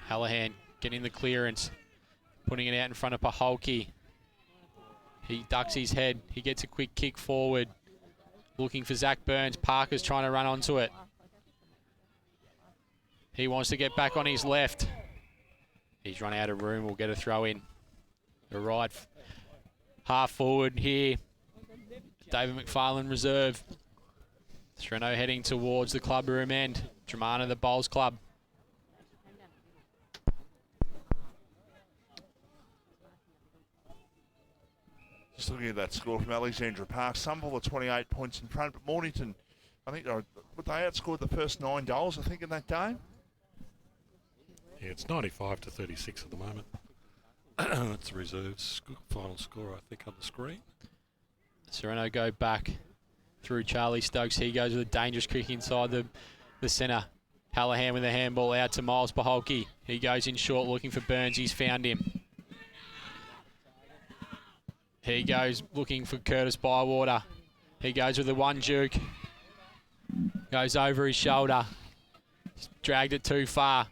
Hallahan getting the clearance, putting it out in front of Paholke. He ducks his head. He gets a quick kick forward, looking for Zach Burns. Parker's trying to run onto it. He wants to get back on his left. He's run out of room. We'll get a throw in. The right half forward here. David McFarlane reserve. Sorrento heading towards the club room end. Dromana, the Bowls Club. Just looking at that score from Alexandra Park, Sunville are 28 points in front, but Mornington, I think they outscored the first 9 goals, I think, in that game. Yeah, it's 95-36 at the moment. That's the reserves final score, I think, on the screen. Sorrento go back through Charlie Stokes. He goes with a dangerous kick inside the centre. Hallahan with a handball out to Miles Paholke. He goes in short looking for Burns. He's found him. He goes looking for Curtis Bywater. He goes with the one juke. Goes over his shoulder. He's dragged it too far.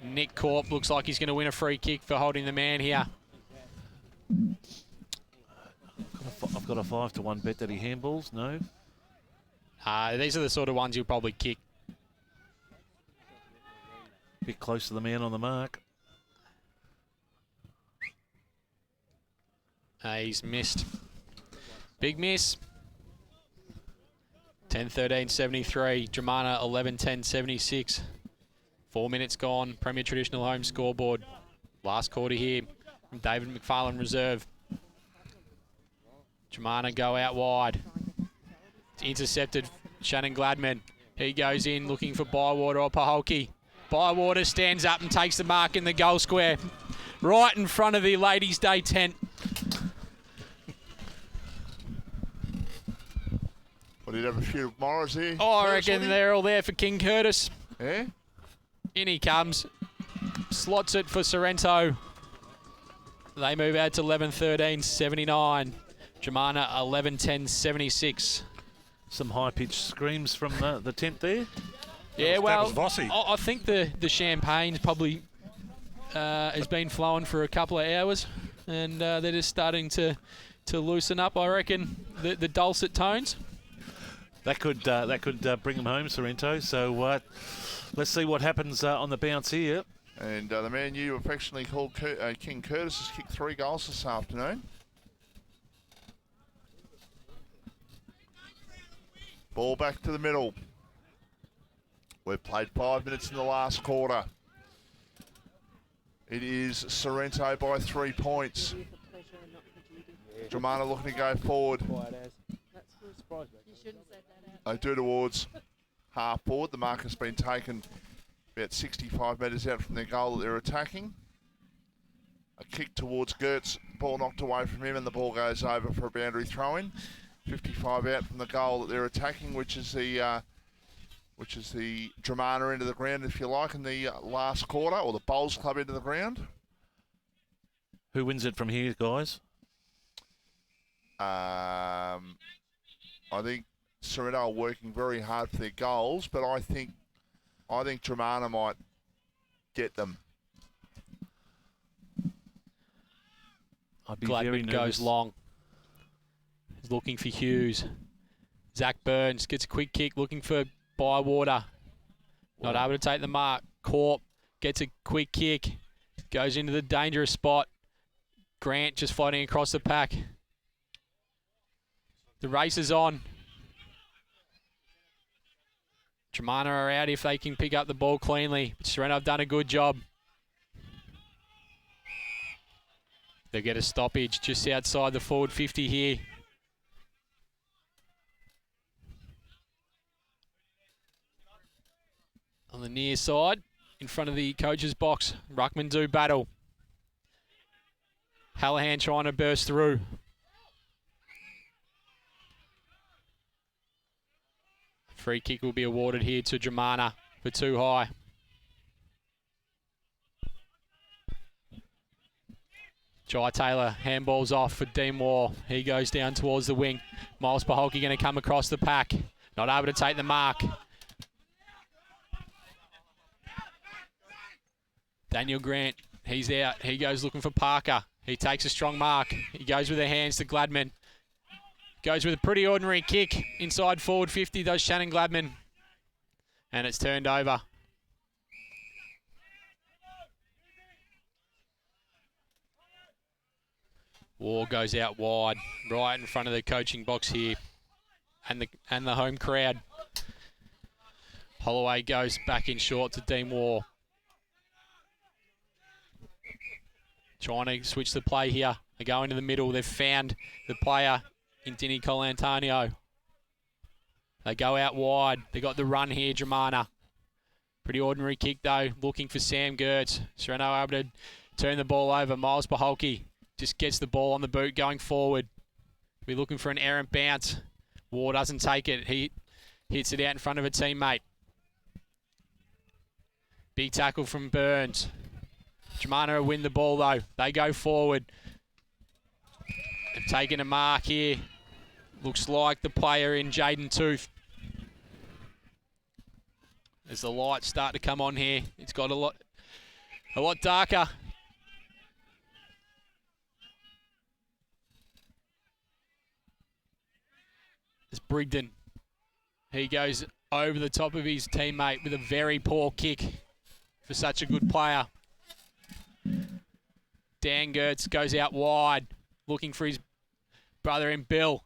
Nick Corp looks like he's going to win a free kick for holding the man here. I've got a 5-1 bet that he handballs. No. These are the sort of ones you'll probably kick. Bit close to the man on the mark. He's missed. Big miss. 10-13-73. Dromana 11-10-76. 4 minutes gone. Premier Traditional Home scoreboard. Last quarter here from David McFarlane reserve. Dromana go out wide. It's intercepted. Shannon Gladman. He goes in looking for Bywater or Paholke. Bywater stands up and takes the mark in the goal square. Right in front of the Ladies' Day tent. Well, did you have a few Morris here? Oh, I reckon they're all there for King Curtis. Yeah? In he comes. Slots it for Sorrento. They move out to 11-13-79. Dromana 11-10-76. Some high-pitched screams from the tent there. Yeah, that was Vossi. I think the champagne's probably has been flowing for a couple of hours, and they're just starting to loosen up. I reckon the dulcet tones. That could bring them home, Sorrento. So let's see what happens on the bounce here. And the man you affectionately called King Curtis has kicked 3 goals this afternoon. Ball back to the middle. We've played 5 minutes in the last quarter. It is Sorrento by 3 points. Dromana looking to go forward. They do towards half forward. The mark has been taken about 65 metres out from their goal that they're attacking. A kick towards Gertz. Ball knocked away from him and the ball goes over for a boundary throw-in. 55 out from the goal that they're attacking, which is the Dromana end of the ground, if you like, in the last quarter, or the Bowls Club end of the ground. Who wins it from here, guys? I think Sorrento are working very hard for their goals, but I think Dromana might get them. I'd be very Gladman nervous. goes long. He's looking for Hughes. Zach Burns gets a quick kick, looking for Bywater. Not able to take the mark. Corp gets a quick kick. Goes into the dangerous spot. Grant just floating across the pack. The race is on. Dromana are out if they can pick up the ball cleanly. Sorrento have done a good job. They get a stoppage just outside the forward 50 here. On the near side, in front of the coach's box, Ruckman do battle. Hallahan trying to burst through. Free kick will be awarded here to Dromana for too high. Jai Taylor handballs off for Dean Moore. He goes down towards the wing. Miles Paholke going to come across the pack. Not able to take the mark. Daniel Grant, he's out. He goes looking for Parker. He takes a strong mark. He goes with the hands to Gladman. Goes with a pretty ordinary kick. Inside forward 50 does Shannon Gladman. And it's turned over. War goes out wide, right in front of the coaching box here. And the home crowd. Holloway goes back in short to Dean War. Trying to switch the play here. They go into the middle. They've found the player in Dinny Colantonio. They go out wide. They got the run here, Dromana. Pretty ordinary kick though. Looking for Sam Gertz. Sorrento able to turn the ball over. Miles Paholke just gets the ball on the boot going forward. We're looking for an errant bounce. War doesn't take it. He hits it out in front of a teammate. Big tackle from Burns. Dromana win the ball though. They go forward. They've taken a mark here. Looks like the player in Jaden Tooth. As the lights start to come on here, it's got a lot darker. It's Brigden. He goes over the top of his teammate with a very poor kick for such a good player. Dan Gertz goes out wide, looking for his brother in Bill,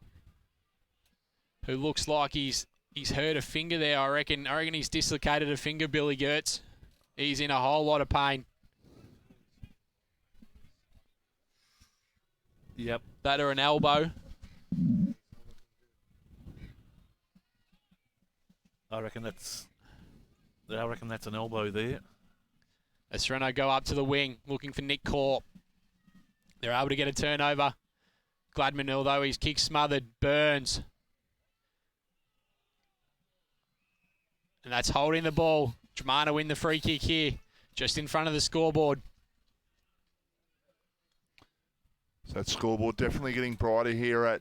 who looks like he's hurt a finger there. I reckon he's dislocated a finger, Billy Gertz. He's in a whole lot of pain. Yep. That or an elbow. I reckon that's an elbow there. As Sorrento go up to the wing, looking for Nick Corp. They're able to get a turnover. Gladman, although his kick smothered, Burns. And that's holding the ball. Dromana win the free kick here, just in front of the scoreboard. So that scoreboard definitely getting brighter here at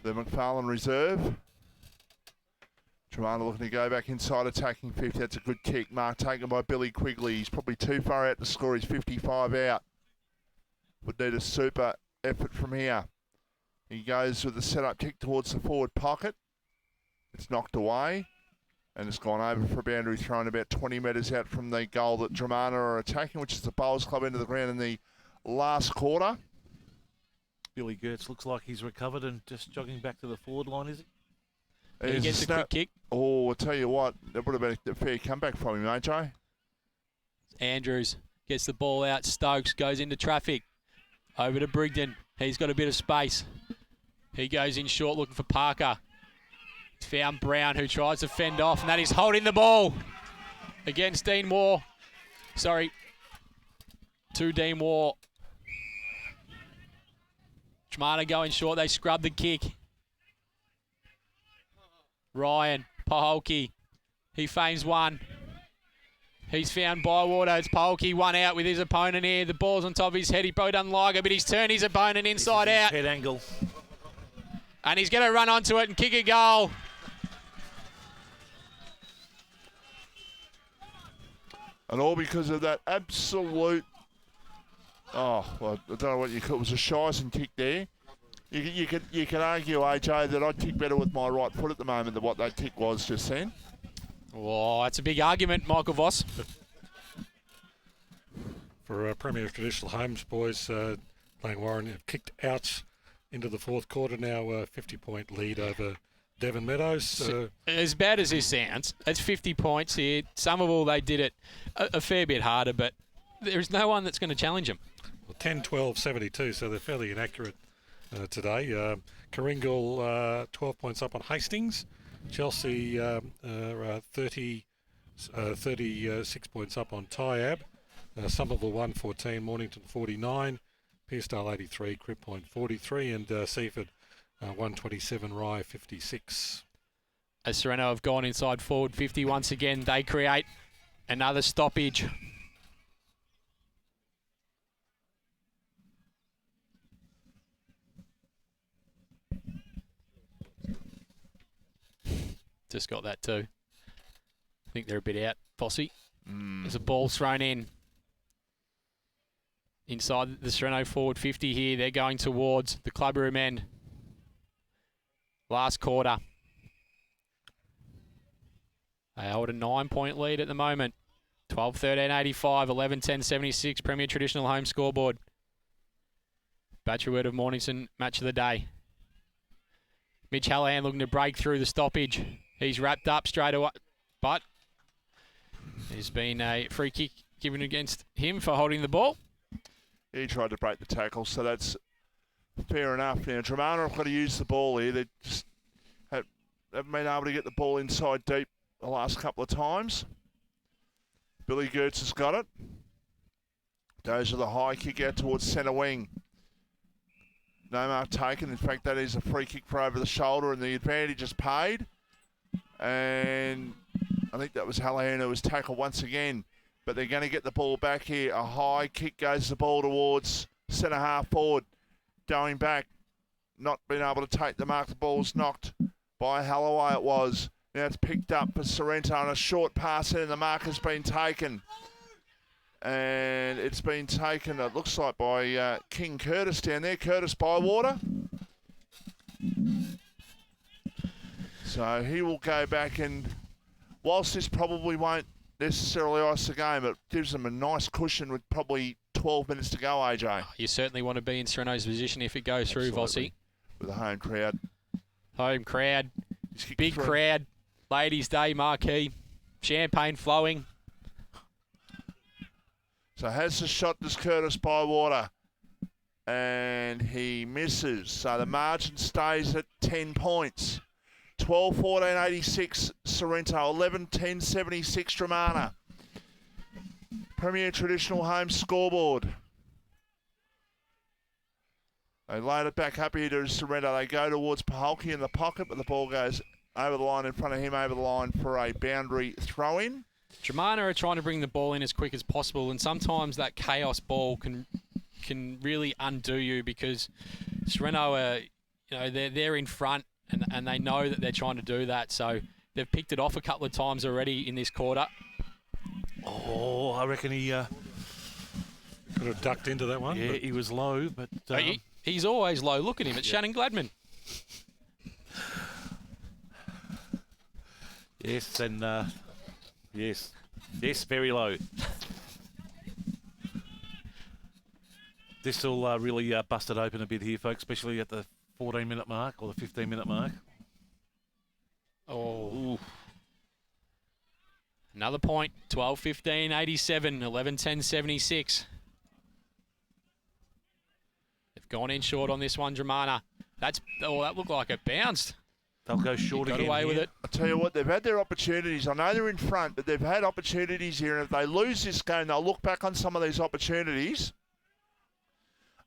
the McFarlane Reserve. Dromana looking to go back inside, attacking 50. That's a good kick. Mark taken by Billy Quigley. He's probably too far out to score. He's 55 out. Would need a super effort from here. He goes with the set-up kick towards the forward pocket. It's knocked away. And it's gone over for a boundary thrown about 20 metres out from the goal that Dromana are attacking, which is the Bowls Club into the ground in the last quarter. Billy Gertz looks like he's recovered and just jogging back to the forward line, is he? He gets a quick kick. Oh, I'll tell you what, that would have been a fair comeback from him, AJ. Andrews gets the ball out. Stokes goes into traffic. Over to Brigden. He's got a bit of space. He goes in short looking for Parker. He's found Brown, who tries to fend off, and that is holding the ball against Dean Moore. Sorry, to Dean Moore. Dromana going short. They scrub the kick. Ryan Paholke. He feigns one. He's found Bywater. It's Paholke, one out with his opponent here. The ball's on top of his head. He probably doesn't like it, but he's turned his opponent inside out. Head angle. And he's going to run onto it and kick a goal. And all because of that absolute, well, I don't know what you call it. It was a Shizen kick there. You could argue, AJ, that I'd kick better with my right foot at the moment than what that kick was just then. Oh, that's a big argument, Michael Voss. For Premier Traditional Homes, boys, playing Warren, have kicked out into the fourth quarter now, 50-point lead over Devon Meadows. As bad as this sounds, it's 50 points here. Somerville, they did it a fair bit harder, but there's no one that's going to challenge them. Well, 10-12-72, so they're fairly inaccurate today. Karingal, 12 points up on Hastings. Chelsea, 36 points up on Tyab. Somerville 114, Mornington 49. Pearsdale 83, Crib Point 43, and Seaford 127, Rye 56. As Sorrento have gone inside forward 50 once again, they create another stoppage. Just got that too. I think they're a bit out, Fossey. There's a ball thrown in. Inside the Sorrento forward 50 here. They're going towards the clubroom end. Last quarter. They hold a 9-point lead at the moment. 12-13-85, 11-10-76, Premier Traditional Home scoreboard. Battery Word of Mornington, match of the day. Mitch Hallahan looking to break through the stoppage. He's wrapped up straight away, but there's been a free kick given against him for holding the ball. He tried to break the tackle, so that's fair enough. Now, Dromana have got to use the ball here. They just haven't been able to get the ball inside deep the last couple of times. Billy Gertz has got it. Goes with a high kick out towards centre wing. No mark taken. In fact, that is a free kick for over the shoulder, and the advantage is paid. And I think that was Hallahan who was tackled once again. But they're going to get the ball back here. A high kick goes the ball towards centre half forward. Going back, not being able to take the mark. The ball's knocked by Holloway, it was. Now it's picked up for Sorrento, and a short pass in, and the mark has been taken. And it's been taken, it looks like, by King Curtis down there, Curtis Bywater. So he will go back, and whilst this probably won't necessarily ice the game, it gives them a nice cushion with probably 12 minutes to go, AJ. You certainly want to be in Sorrento's position if it goes through, Vossi. With a home crowd. Home crowd, big crowd, Ladies' Day marquee, champagne flowing. So has the shot, does Curtis Bywater, and he misses. So the margin stays at 10 points. 12-14-86 Sorrento, 11-10-76 Dromana. Premier Traditional Home scoreboard. They load it back up here to Sorrento. They go towards Paholke in the pocket, but the ball goes over the line in front of him, over the line for a boundary throw-in. Dromana are trying to bring the ball in as quick as possible, and sometimes that chaos ball can really undo you, because Sorrento are, they're in front and they know that they're trying to do that. So they've picked it off a couple of times already in this quarter. Oh, I reckon he could have ducked into that one. Yeah, he was low, but he's always low. Look at him. It's Shannon Gladman. Yes, and yes, very low. This will really bust it open a bit here, folks, especially at the 14-minute mark or the 15-minute mark. Oh. Ooh. Another point, 12-15-87, 11-10-76. They've gone in short on this one, Dromana. That looked like it bounced. They'll go short again. Got away with it. I tell you what, they've had their opportunities. I know they're in front, but they've had opportunities here, and if they lose this game, they'll look back on some of these opportunities.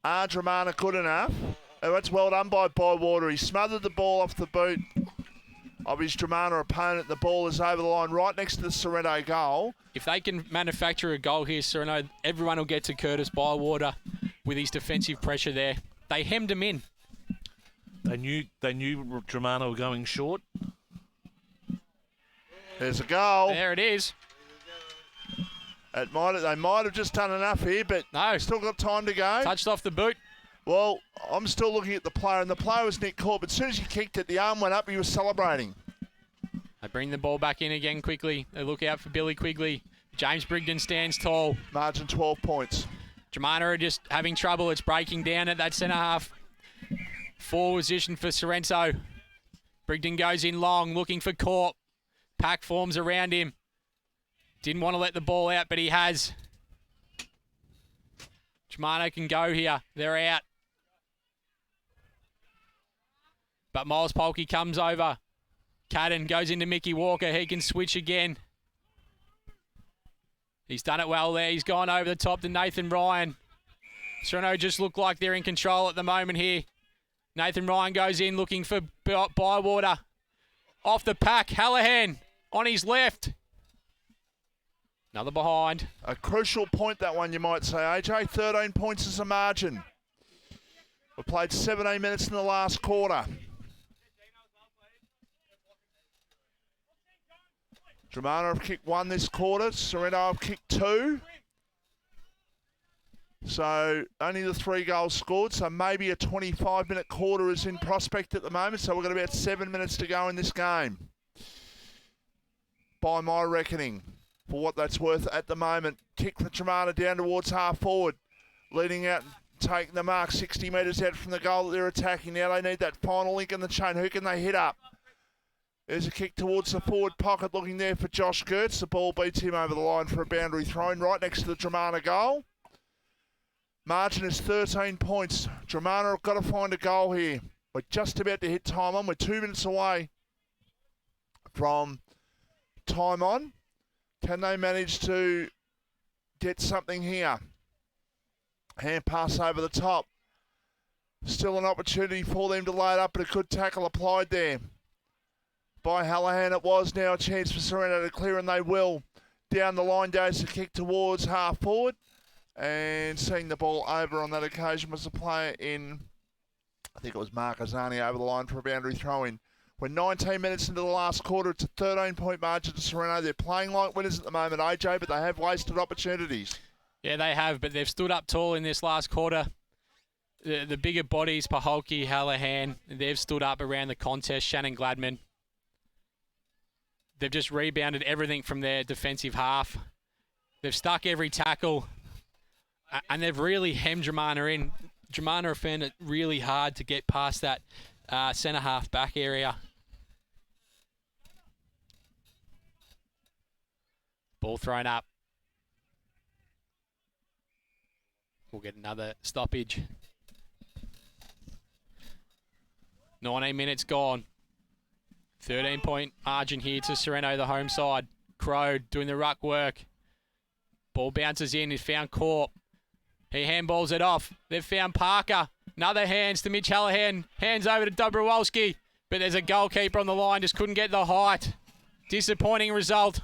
Are Dromana good enough? Oh, that's well done by Bywater. He smothered the ball off the boot of his Dromana opponent. The ball is over the line right next to the Sorrento goal. If they can manufacture a goal here, Sorrento, everyone will get to Curtis Bywater with his defensive pressure there. They hemmed him in. They knew Dromana were going short. There's a goal. There it is. They might have just done enough here, but no, still got time to go. Touched off the boot. Well, I'm still looking at the player, and the player was Nick Corb. As soon as he kicked it, the arm went up. He was celebrating. They bring the ball back in again quickly. They look out for Billy Quigley. James Brigden stands tall. Margin 12 points. Dromana are just having trouble. It's breaking down at that centre half. Forward position for Sorrento. Brigden goes in long, looking for Corp. Pack forms around him. Didn't want to let the ball out, but he has. Dromana can go here. They're out. But Miles Polke comes over. Cadden goes into Mickey Walker. He can switch again. He's done it well there. He's gone over the top to Nathan Ryan. Sorrento just look like they're in control at the moment here. Nathan Ryan goes in looking for Bywater. Off the pack, Hallahan on his left. Another behind. A crucial point, that one, you might say, AJ. 13 points is a margin. We played 17 minutes in the last quarter. Dromana have kicked 1 this quarter. Sorrento have kicked 2. So only the 3 goals scored. So maybe a 25-minute quarter is in prospect at the moment. So we've got about 7 minutes to go in this game, by my reckoning, for what that's worth at the moment. Kick for Dromana down towards half forward. Leading out, taking the mark 60 metres out from the goal that they're attacking. Now they need that final link in the chain. Who can they hit up? There's a kick towards the forward pocket, looking there for Josh Gertz. The ball beats him over the line for a boundary thrown right next to the Dromana goal. Margin is 13 points. Dromana have got to find a goal here. We're just about to hit time on. We're 2 minutes away from time on. Can they manage to get something here? Hand pass over the top. Still an opportunity for them to load up, but a good tackle applied there by Hallahan. It was now a chance for Sorrento to clear, and they will. Down the line goes the kick towards half forward. And seeing the ball over on that occasion was a player in, I think it was Mark Azani, over the line for a boundary throw-in. We're 19 minutes into the last quarter. It's a 13-point margin to Sorrento. They're playing like winners at the moment, AJ, but they have wasted opportunities. Yeah, they have, but they've stood up tall in this last quarter. The bigger bodies, Paholke, Hallahan, they've stood up around the contest. Shannon Gladman. They've just rebounded everything from their defensive half. They've stuck every tackle, and they've really hemmed Dromana in. Dromana have found it really hard to get past that centre half back area. Ball thrown up. We'll get another stoppage. 19 minutes gone. 13-point margin here to Sorrento, the home side. Crow doing the ruck work. Ball bounces in. He's found Corp. He handballs it off. They've found Parker. Another hands to Mitch Hallahan. Hands over to Dobrowolski. But there's a goalkeeper on the line. Just couldn't get the height. Disappointing result.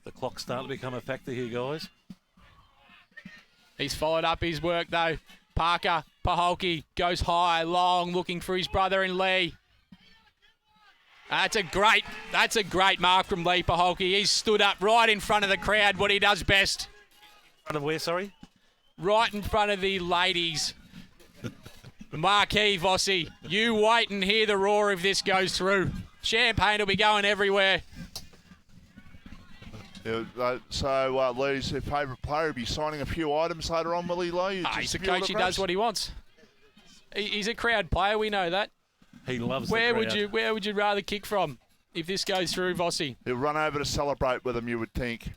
The clock's starting to become a factor here, guys. He's followed up his work, though. Parker, Paholke goes high, long, looking for his brother in Lee. That's a great mark from Lee Paholke. He's stood up right in front of the crowd, what he does best. In front of where, sorry? Right in front of the ladies. Marquee, Vossi. You wait and hear the roar if this goes through. Champagne will be going everywhere. Yeah, so Lee's their favourite player. He'll be signing a few items later on, will he, Lee? He's a coach. He does what he wants. He's a crowd player. We know that. He loves where the crowd. Where would you rather kick from if this goes through, Vossi? He'll run over to celebrate with him, you would think.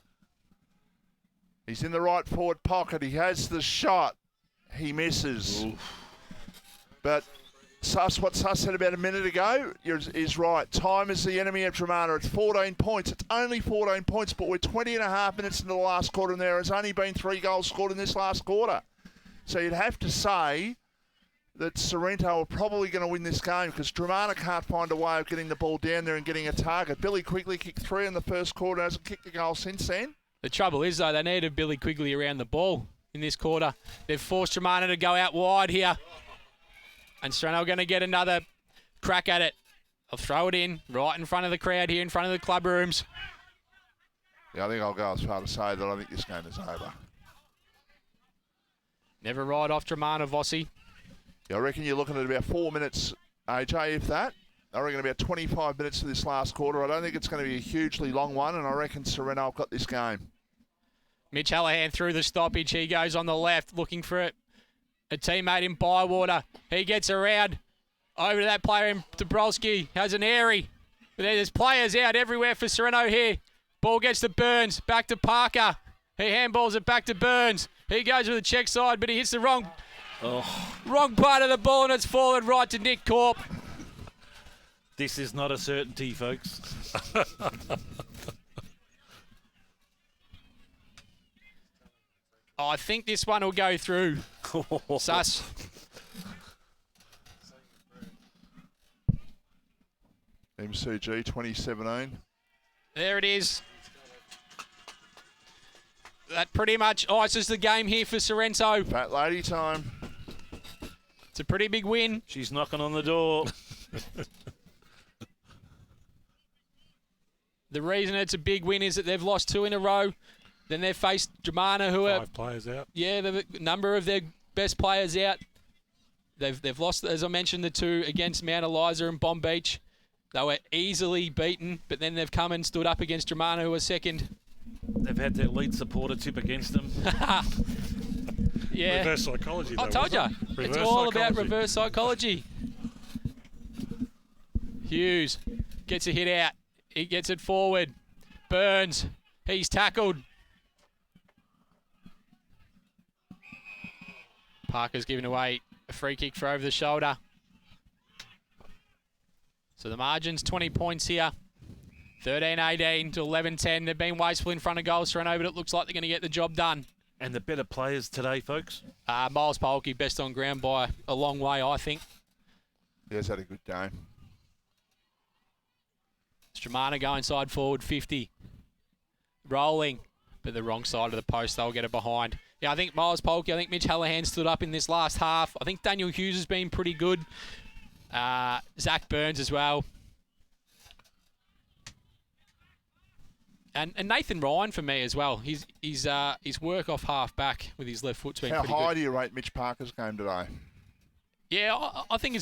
He's in the right forward pocket. He has the shot. He misses. Oof. But what Suss said about a minute ago is right. Time is the enemy of Dromana. It's 14 points. It's only 14 points, but we're 20 and a half minutes into the last quarter, and there has only been 3 goals scored in this last quarter. So you'd have to say that Sorrento are probably going to win this game because Dromana can't find a way of getting the ball down there and getting a target. Billy Quigley kicked 3 in the first quarter, hasn't kicked a goal since then. The trouble is, though, they needed Billy Quigley around the ball in this quarter. They've forced Dromana to go out wide here. And Sorrento are going to get another crack at it. I'll throw it in right in front of the crowd here, in front of the club rooms. Yeah, I think I'll go as far to say that I think this game is over. Never ride off Dromana, Vossi. Yeah, I reckon you're looking at about 4 minutes, AJ, if that. I reckon about 25 minutes to this last quarter. I don't think it's going to be a hugely long one, and I reckon Sorrento have got this game. Mitch Hallahan through the stoppage. He goes on the left looking for it. A teammate in Bywater. He gets around over to that player in Dabrowski. Has an airy. But there's players out everywhere for Sorrento here. Ball gets to Burns. Back to Parker. He handballs it back to Burns. He goes with the check side, but he hits the wrong part of the ball, and it's fallen right to Nick Corp. This is not a certainty, folks. I think this one will go through. Sus. MCG 2017. There it is. That pretty much ices the game here for Sorrento. Fat lady time. It's a pretty big win. She's knocking on the door. The reason it's a big win is that they've lost 2 in a row. Then they've faced Dromana, who are 5 players out. Yeah, the number of their best players out. They've lost, as I mentioned, the 2 against Mount Eliza and Bomb Beach. They were easily beaten, but then they've come and stood up against Dromana, who are second. They've had their lead supporter tip against them. Yeah. Reverse psychology, though, I told you. It's all about reverse psychology. Hughes gets a hit out. He gets it forward. Burns. He's tackled. Parker's given away a free kick for over the shoulder. So the margin's 20 points here. 13-18 to 11-10. They've been wasteful in front of goal, Sorrento, but it looks like they're going to get the job done. And the better players today, folks? Miles Polke, best on ground by a long way, I think. Yeah, he's had a good game. Dromana going side forward, 50. Rolling, but the wrong side of the post. They'll get it behind. Yeah, I think Miles Polke, I think Mitch Hallahan stood up in this last half. I think Daniel Hughes has been pretty good. Zach Burns as well. And Nathan Ryan for me as well. His work off half back with his left foot's been How pretty good. high do you rate Mitch Parker's game today? Yeah, I think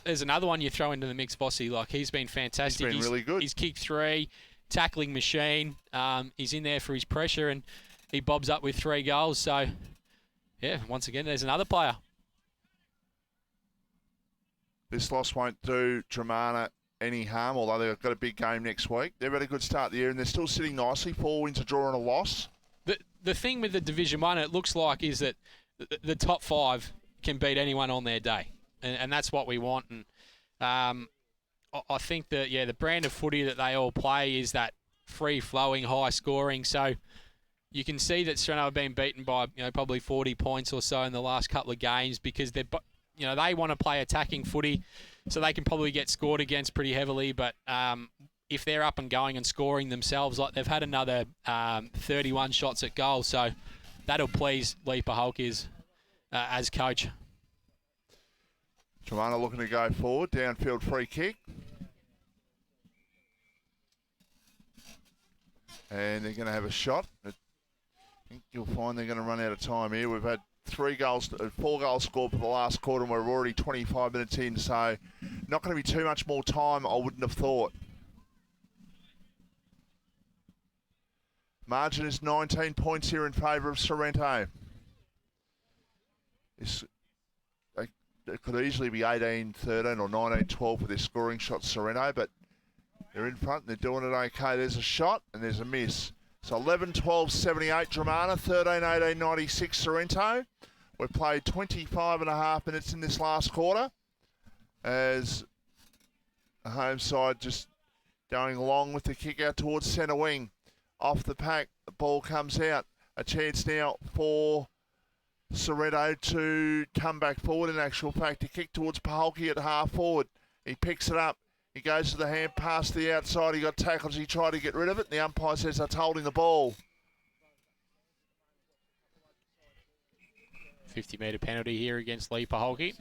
there's another one you throw into the mix, Vossi. Like, he's been fantastic. He's been really good. He's kicked 3, tackling machine. He's in there for his pressure, and he bobs up with 3 goals. So, yeah, once again, there's another player. This loss won't do Dromana any harm, although they've got a big game next week. They've had a good start of the year, and they're still sitting nicely. 4 wins, a draw, and a loss. The thing with the Division 1, it looks like, is that the top 5 can beat anyone on their day. And that's what we want. And I think that, the brand of footy that they all play is that free-flowing, high-scoring. So you can see that Sorrento have been beaten by probably 40 points or so in the last couple of games because they want to play attacking footy, so they can probably get scored against pretty heavily. But if they're up and going and scoring themselves, like they've had another 31 shots at goal, so that'll please Lee Paholkis as coach. Dromana looking to go forward, downfield free kick. And they're going to have a shot. I think you'll find they're going to run out of time here. We've had 4 goals scored for the last quarter, and we're already 25 minutes in, so not going to be too much more time, I wouldn't have thought. Margin is 19 points here in favour of Sorrento. It could easily be 18-13 or 19-12 with their scoring shots, Sorrento, but they're in front and they're doing it okay. There's a shot and there's a miss. So 11-12-78 Dromana, 13-18 96 Sorrento. We've played 25 and a half minutes in this last quarter as the home side just going along with the kick out towards centre wing. Off the pack, the ball comes out. A chance now for Sorrento to come back forward, in actual fact, to kick towards Paholke at half forward. He picks it up. He goes to the hand, past the outside. He got tackled as he tried to get rid of it. And the umpire says that's holding the ball. 50-metre penalty here against Lee Paholke.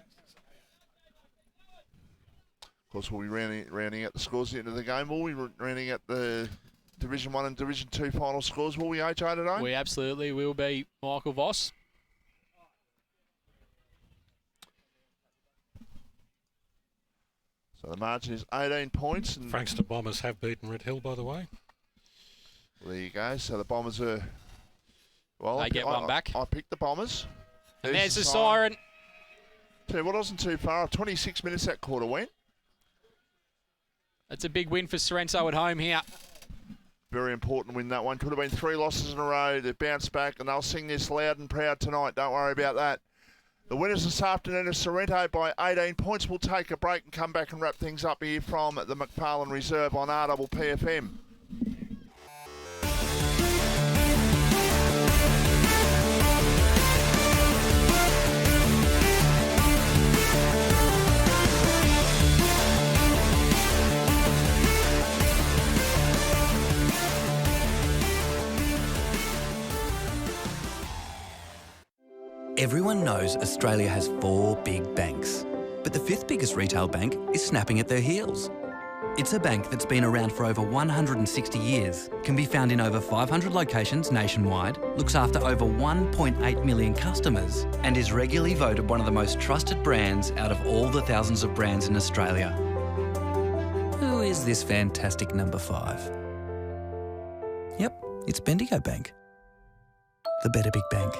Of course, we'll be rounding out the scores at the end of the game. Will we rounding out the Division 1 and Division 2 final scores? Will we, AJ, today? We absolutely will be, Michael Voss. So the margin is 18 points. And Frankston Bombers have beaten Red Hill, by the way. There you go. So the Bombers are... Well, they get one back. I picked the Bombers. And there's the siren. Tell you what, wasn't too far. 26 minutes that quarter went. That's a big win for Sorrento at home here. Very important win, that one. Could have been 3 losses in a row. They've bounced back, and they'll sing this loud and proud tonight. Don't worry about that. The winners this afternoon are Sorrento by 18 points. We'll take a break and come back and wrap things up here from the McFarlane Reserve on RPPFM. Everyone knows Australia has 4 big banks, but the 5th biggest retail bank is snapping at their heels. It's a bank that's been around for over 160 years, can be found in over 500 locations nationwide, looks after over 1.8 million customers, and is regularly voted one of the most trusted brands out of all the thousands of brands in Australia. Who is this fantastic number 5? Yep, it's Bendigo Bank. The better big bank.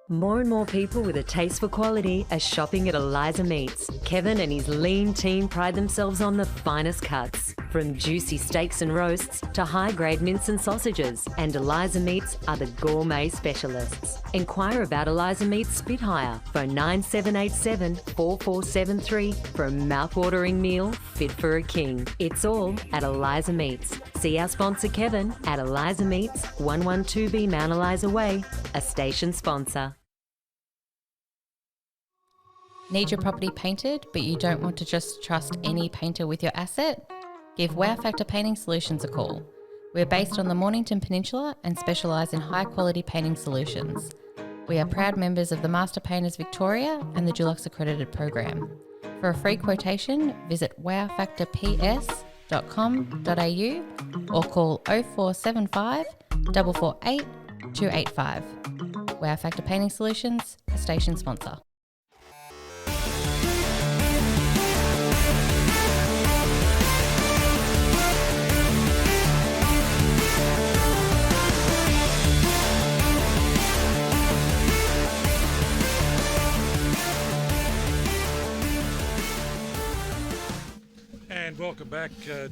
More and more people with a taste for quality are shopping at Eliza Meats. Kevin and his lean team pride themselves on the finest cuts, from juicy steaks and roasts to high-grade mince and sausages. And Eliza Meats are the gourmet specialists. Inquire about Eliza Meats Spit Hire. Phone 9787 4473 for a mouth-watering meal fit for a king. It's all at Eliza Meats. See our sponsor Kevin at Eliza Meats, 112B Mount Eliza Way, a station sponsor. Need your property painted, but you don't want to just trust any painter with your asset? Give Wow Factor Painting Solutions a call. We're based on the Mornington Peninsula and specialise in high-quality painting solutions. We are proud members of the Master Painters Victoria and the Dulux Accredited Program. For a free quotation, visit wowfactorps.com.au or call 0475 448 285. Wow Factor Painting Solutions, a station sponsor. And welcome back to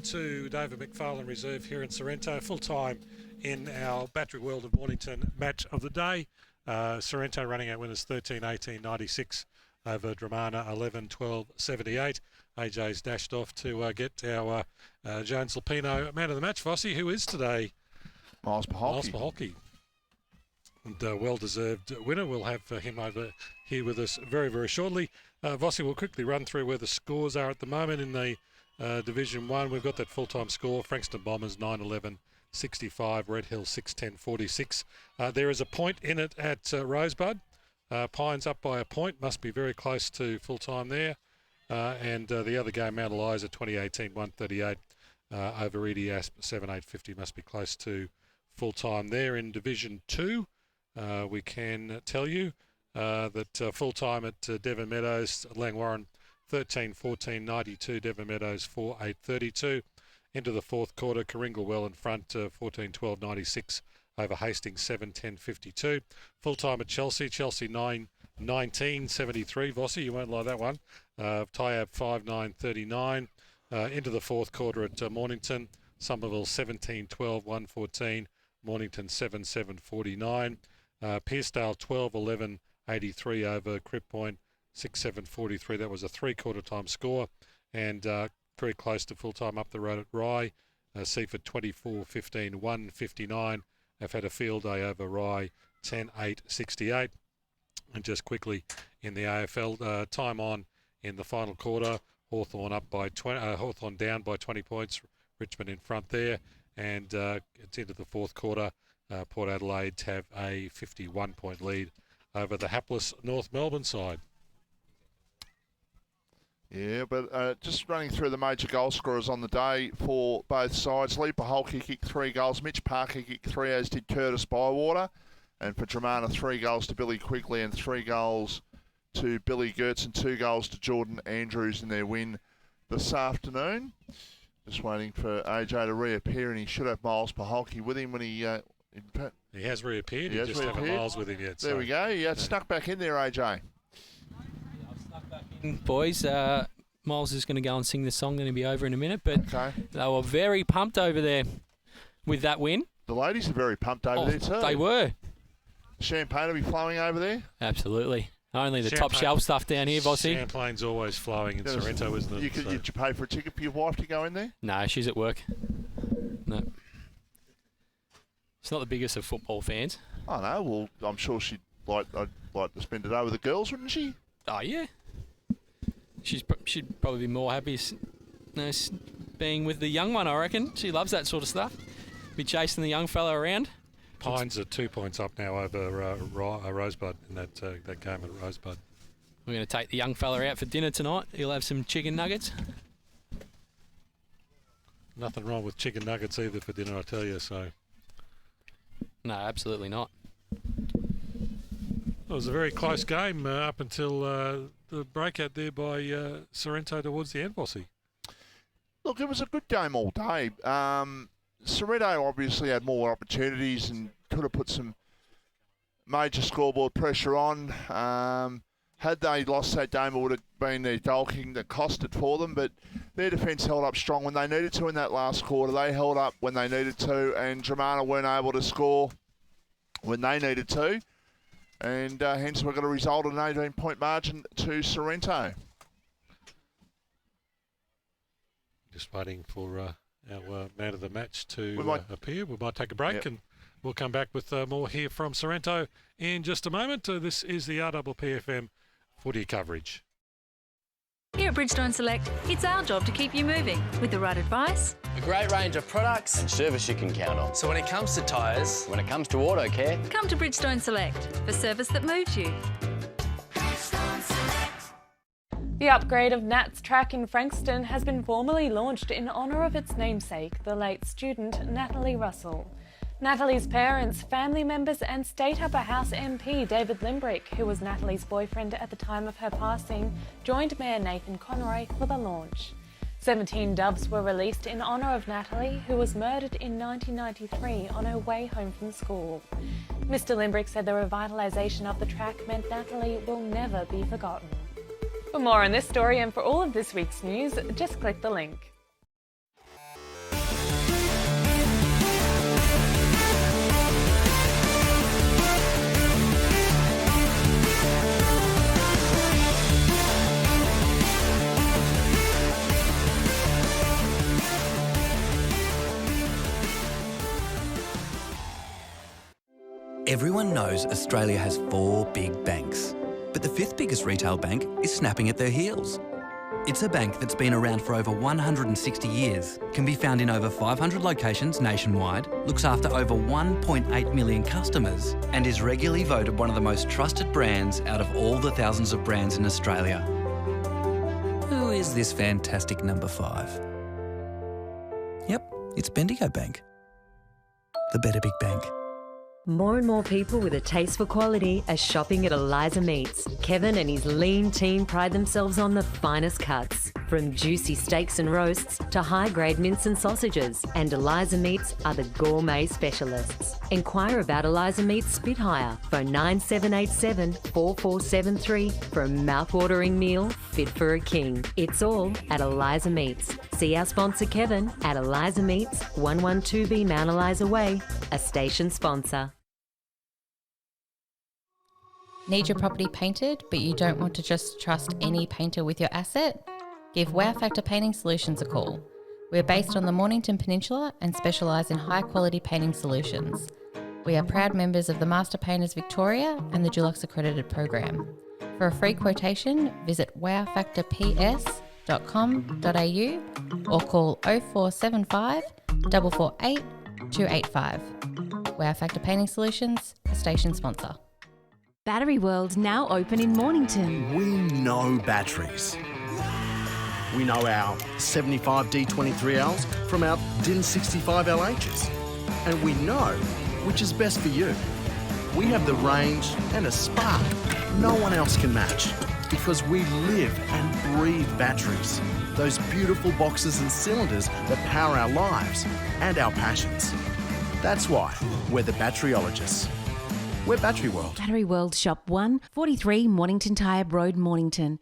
David McFarlane Reserve here in Sorrento, full time in our Battery World of Mornington match of the day. Sorrento running out winners 13-18-96 over Dromana 11-12-78. AJ's dashed off to get our Jones Lupino man of the match. Vossi, who is today? Miles Paholke. Miles Paholke. And well-deserved winner. We'll have him over here with us very, very shortly. Vossi, we'll quickly run through where the scores are at the moment in the Division 1. We've got that full-time score. Frankston Bombers 9-11-65. Red Hill 6-10-46. There is a point in it at Rosebud. Pines up by a point. Must be very close to full-time there. And the other game, Mount Eliza 2018-138 over Edie Asp 7-8-50. Must be close to full-time there. In Division 2, we can tell you that full-time at Devon Meadows, Langwarren 13-14-92, Devon Meadows 4-8-32. Into the fourth quarter, Karingal well in front, 14-12-96 over Hastings 7-10-52. Full-time at Chelsea 9-19-73. Vossi, you won't like that one. Tyab 5-9-39. Into the fourth quarter at Mornington, Somerville 17-12-114, Mornington 7-7-49. Pearcedale 12-11-83 over Crib Point 6-7-43. That was a three-quarter time score, and very close to full-time up the road at Rye. Seaford 24-15-159. Have had a field day over Rye 10-8-68. And just quickly in the AFL, time on in the final quarter. Hawthorn up by 20. Hawthorn down by 20 points. Richmond in front there, and it's into the fourth quarter. Port Adelaide have a 51-point lead over the hapless North Melbourne side. Yeah, but just running through the major goal scorers on the day for both sides. Lee Paholke kicked 3 goals. Mitch Parker kicked 3, as did Curtis Bywater. And for Dromana, 3 goals to Billy Quigley and 3 goals to Billy Gertz and 2 goals to Jordan Andrews in their win this afternoon. Just waiting for AJ to reappear, and he should have Miles Paholke with him when he... he has reappeared. He just haven't Miles with him yet. There we go. Yeah, snuck back in there, AJ. Boys, Miles is going to go and sing the song, going to be over in a minute, but they were very pumped over there with that win. The ladies are very pumped over there too. They were. Champagne will be flowing over there? Absolutely. Only the top shelf stuff down here, Vossi. Champagne's always flowing in Sorrento, isn't it? Did you pay for a ticket for your wife to go in there? No, she's at work. No. She's not the biggest of football fans. Oh, no. Well, I'm sure she'd like to spend it over with the girls, wouldn't she? Oh, yeah. She'd probably be more happy being with the young one, I reckon. She loves that sort of stuff. Be chasing the young fella around. Pines are 2 points up now over Rosebud in that game at Rosebud. We're going to take the young fella out for dinner tonight. He'll have some chicken nuggets. Nothing wrong with chicken nuggets either for dinner, I tell you. So. No, absolutely not. It was a very close game up until the breakout there by Sorrento towards the end, Bossy. Look, it was a good game all day. Sorrento obviously had more opportunities and could have put some major scoreboard pressure on. Had they lost that game, it would have been their goal kicking that cost it for them. But their defence held up strong when they needed to in that last quarter. They held up when they needed to, and Dromana weren't able to score when they needed to. And hence we've got a result of an 18-point margin to Sorrento. Just waiting for our man of the match to appear. We might take a break and we'll come back with more here from Sorrento in just a moment. This is the RPPFM footy coverage. Here at Bridgestone Select, it's our job to keep you moving with the right advice. A great range of products and service you can count on. So when it comes to tyres, when it comes to auto care, Come to Bridgestone Select for service that moves you. The upgrade of Nat's track in Frankston has been formally launched in honour of its namesake, the late student Natalie Russell. Natalie's parents, family members and State Upper House MP David Limbrick, who was Natalie's boyfriend at the time of her passing, joined Mayor Nathan Conroy for the launch. 17 doves were released in honour of Natalie, who was murdered in 1993 on her way home from school. Mr Limbrick said the revitalisation of the track meant Natalie will never be forgotten. For more on this story and for all of this week's news, just click the link. Everyone knows Australia has 4 big banks, but the 5th biggest retail bank is snapping at their heels. It's a bank that's been around for over 160 years, can be found in over 500 locations nationwide, looks after over 1.8 million customers, and is regularly voted one of the most trusted brands out of all the thousands of brands in Australia. Who is this fantastic number 5? Yep, it's Bendigo Bank. The better big bank. More and more people with a taste for quality are shopping at Eliza Meats. Kevin and his lean team pride themselves on the finest cuts, from juicy steaks and roasts to high-grade mince and sausages. And Eliza Meats are the gourmet specialists. Inquire about Eliza Meats Spit Hire. Phone 9787 4473 for a mouth-watering meal fit for a king. It's all at Eliza Meats. See our sponsor Kevin at Eliza Meats, 112B Mount Eliza Way, a station sponsor. Need your property painted, but you don't want to just trust any painter with your asset? Give Wow Factor Painting Solutions a call. We're based on the Mornington Peninsula and specialise in high-quality painting solutions. We are proud members of the Master Painters Victoria and the Dulux Accredited Program. For a free quotation, visit wowfactorps.com.au or call 0475 448 285. Wow Factor Painting Solutions, a station sponsor. Battery World now open in Mornington. We know batteries. We know our 75 D23Ls from our DIN 65 LHs. And we know which is best for you. We have the range and a spark no one else can match, because we live and breathe batteries. Those beautiful boxes and cylinders that power our lives and our passions. That's why we're the batteryologists. We're Battery World. Battery World Shop 1, 43 Mornington Tyre Road, Mornington.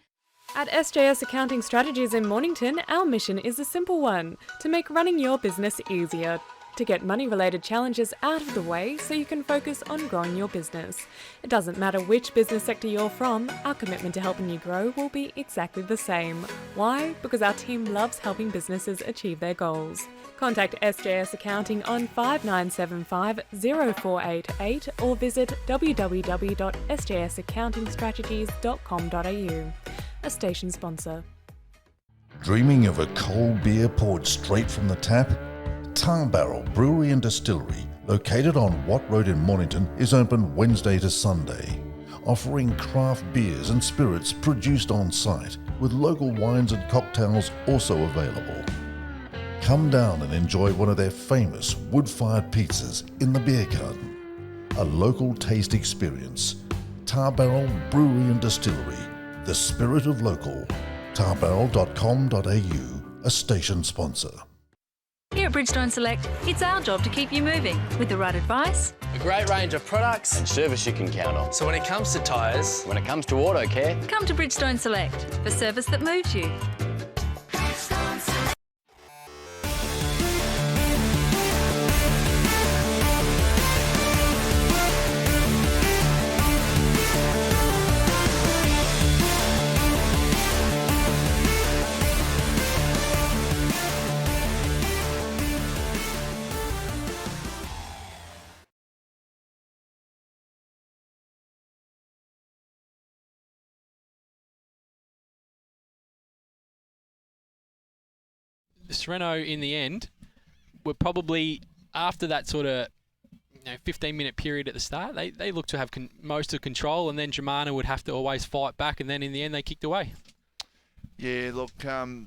At SJS Accounting Strategies in Mornington, our mission is a simple one: to make running your business easier. To get money-related challenges out of the way so you can focus on growing your business. It doesn't matter which business sector you're from, our commitment to helping you grow will be exactly the same. Why? Because our team loves helping businesses achieve their goals. Contact SJS Accounting on 5975 0488 or visit www.sjsaccountingstrategies.com.au. A station sponsor. Dreaming of a cold beer poured straight from the tap? Tar Barrel Brewery and Distillery, located on Watt Road in Mornington, is open Wednesday to Sunday, offering craft beers and spirits produced on site, with local wines and cocktails also available. Come down and enjoy one of their famous wood-fired pizzas in the beer garden. A local taste experience. Tar Barrel Brewery and Distillery, the spirit of local. tarbarrel.com.au, a station sponsor. Here at Bridgestone Select, it's our job to keep you moving with the right advice. A great range of products and service you can count on. So when it comes to tyres, when it comes to auto care, Come to Bridgestone Select for service that moves you. Sorrento, in the end, were probably, after that sort of 15-minute period at the start, they looked to have most of control, and then Dromana would have to always fight back, and then in the end they kicked away. Yeah, look, they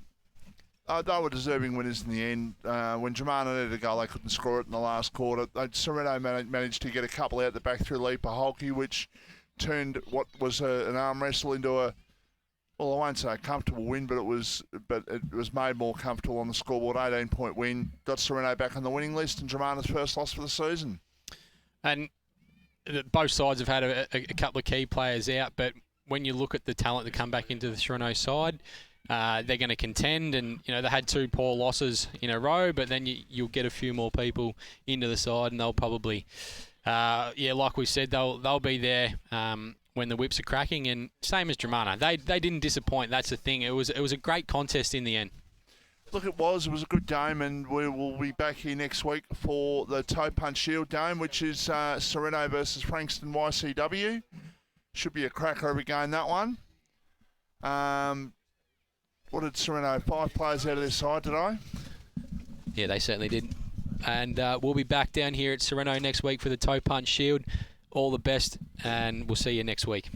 were deserving winners in the end. When Dromana needed a goal, they couldn't score it in the last quarter. Sorrento managed to get a couple out the back through Leaper Holke, which turned what was an arm wrestle into a, well, I won't say a comfortable win, but it was made more comfortable on the scoreboard. 18-point win, got Sorrento back on the winning list, and Dromana's first loss for the season. And both sides have had a couple of key players out, but when you look at the talent that come back into the Sorrento side, they're going to contend, and they had 2 poor losses in a row, but then you'll get a few more people into the side, and they'll probably, like we said, they'll be there when the whips are cracking, and same as Dromana. They didn't disappoint. That's the thing. It was a great contest in the end. Look, it was a good game, and we will be back here next week for the Toe Punch Shield game, which is Sorrento versus Frankston YCW. Should be a cracker every game, that one. What did Sorrento, 5 players out of their side today? Yeah, they certainly did. And we'll be back down here at Sorrento next week for the Toe Punch Shield. All the best, and we'll see you next week.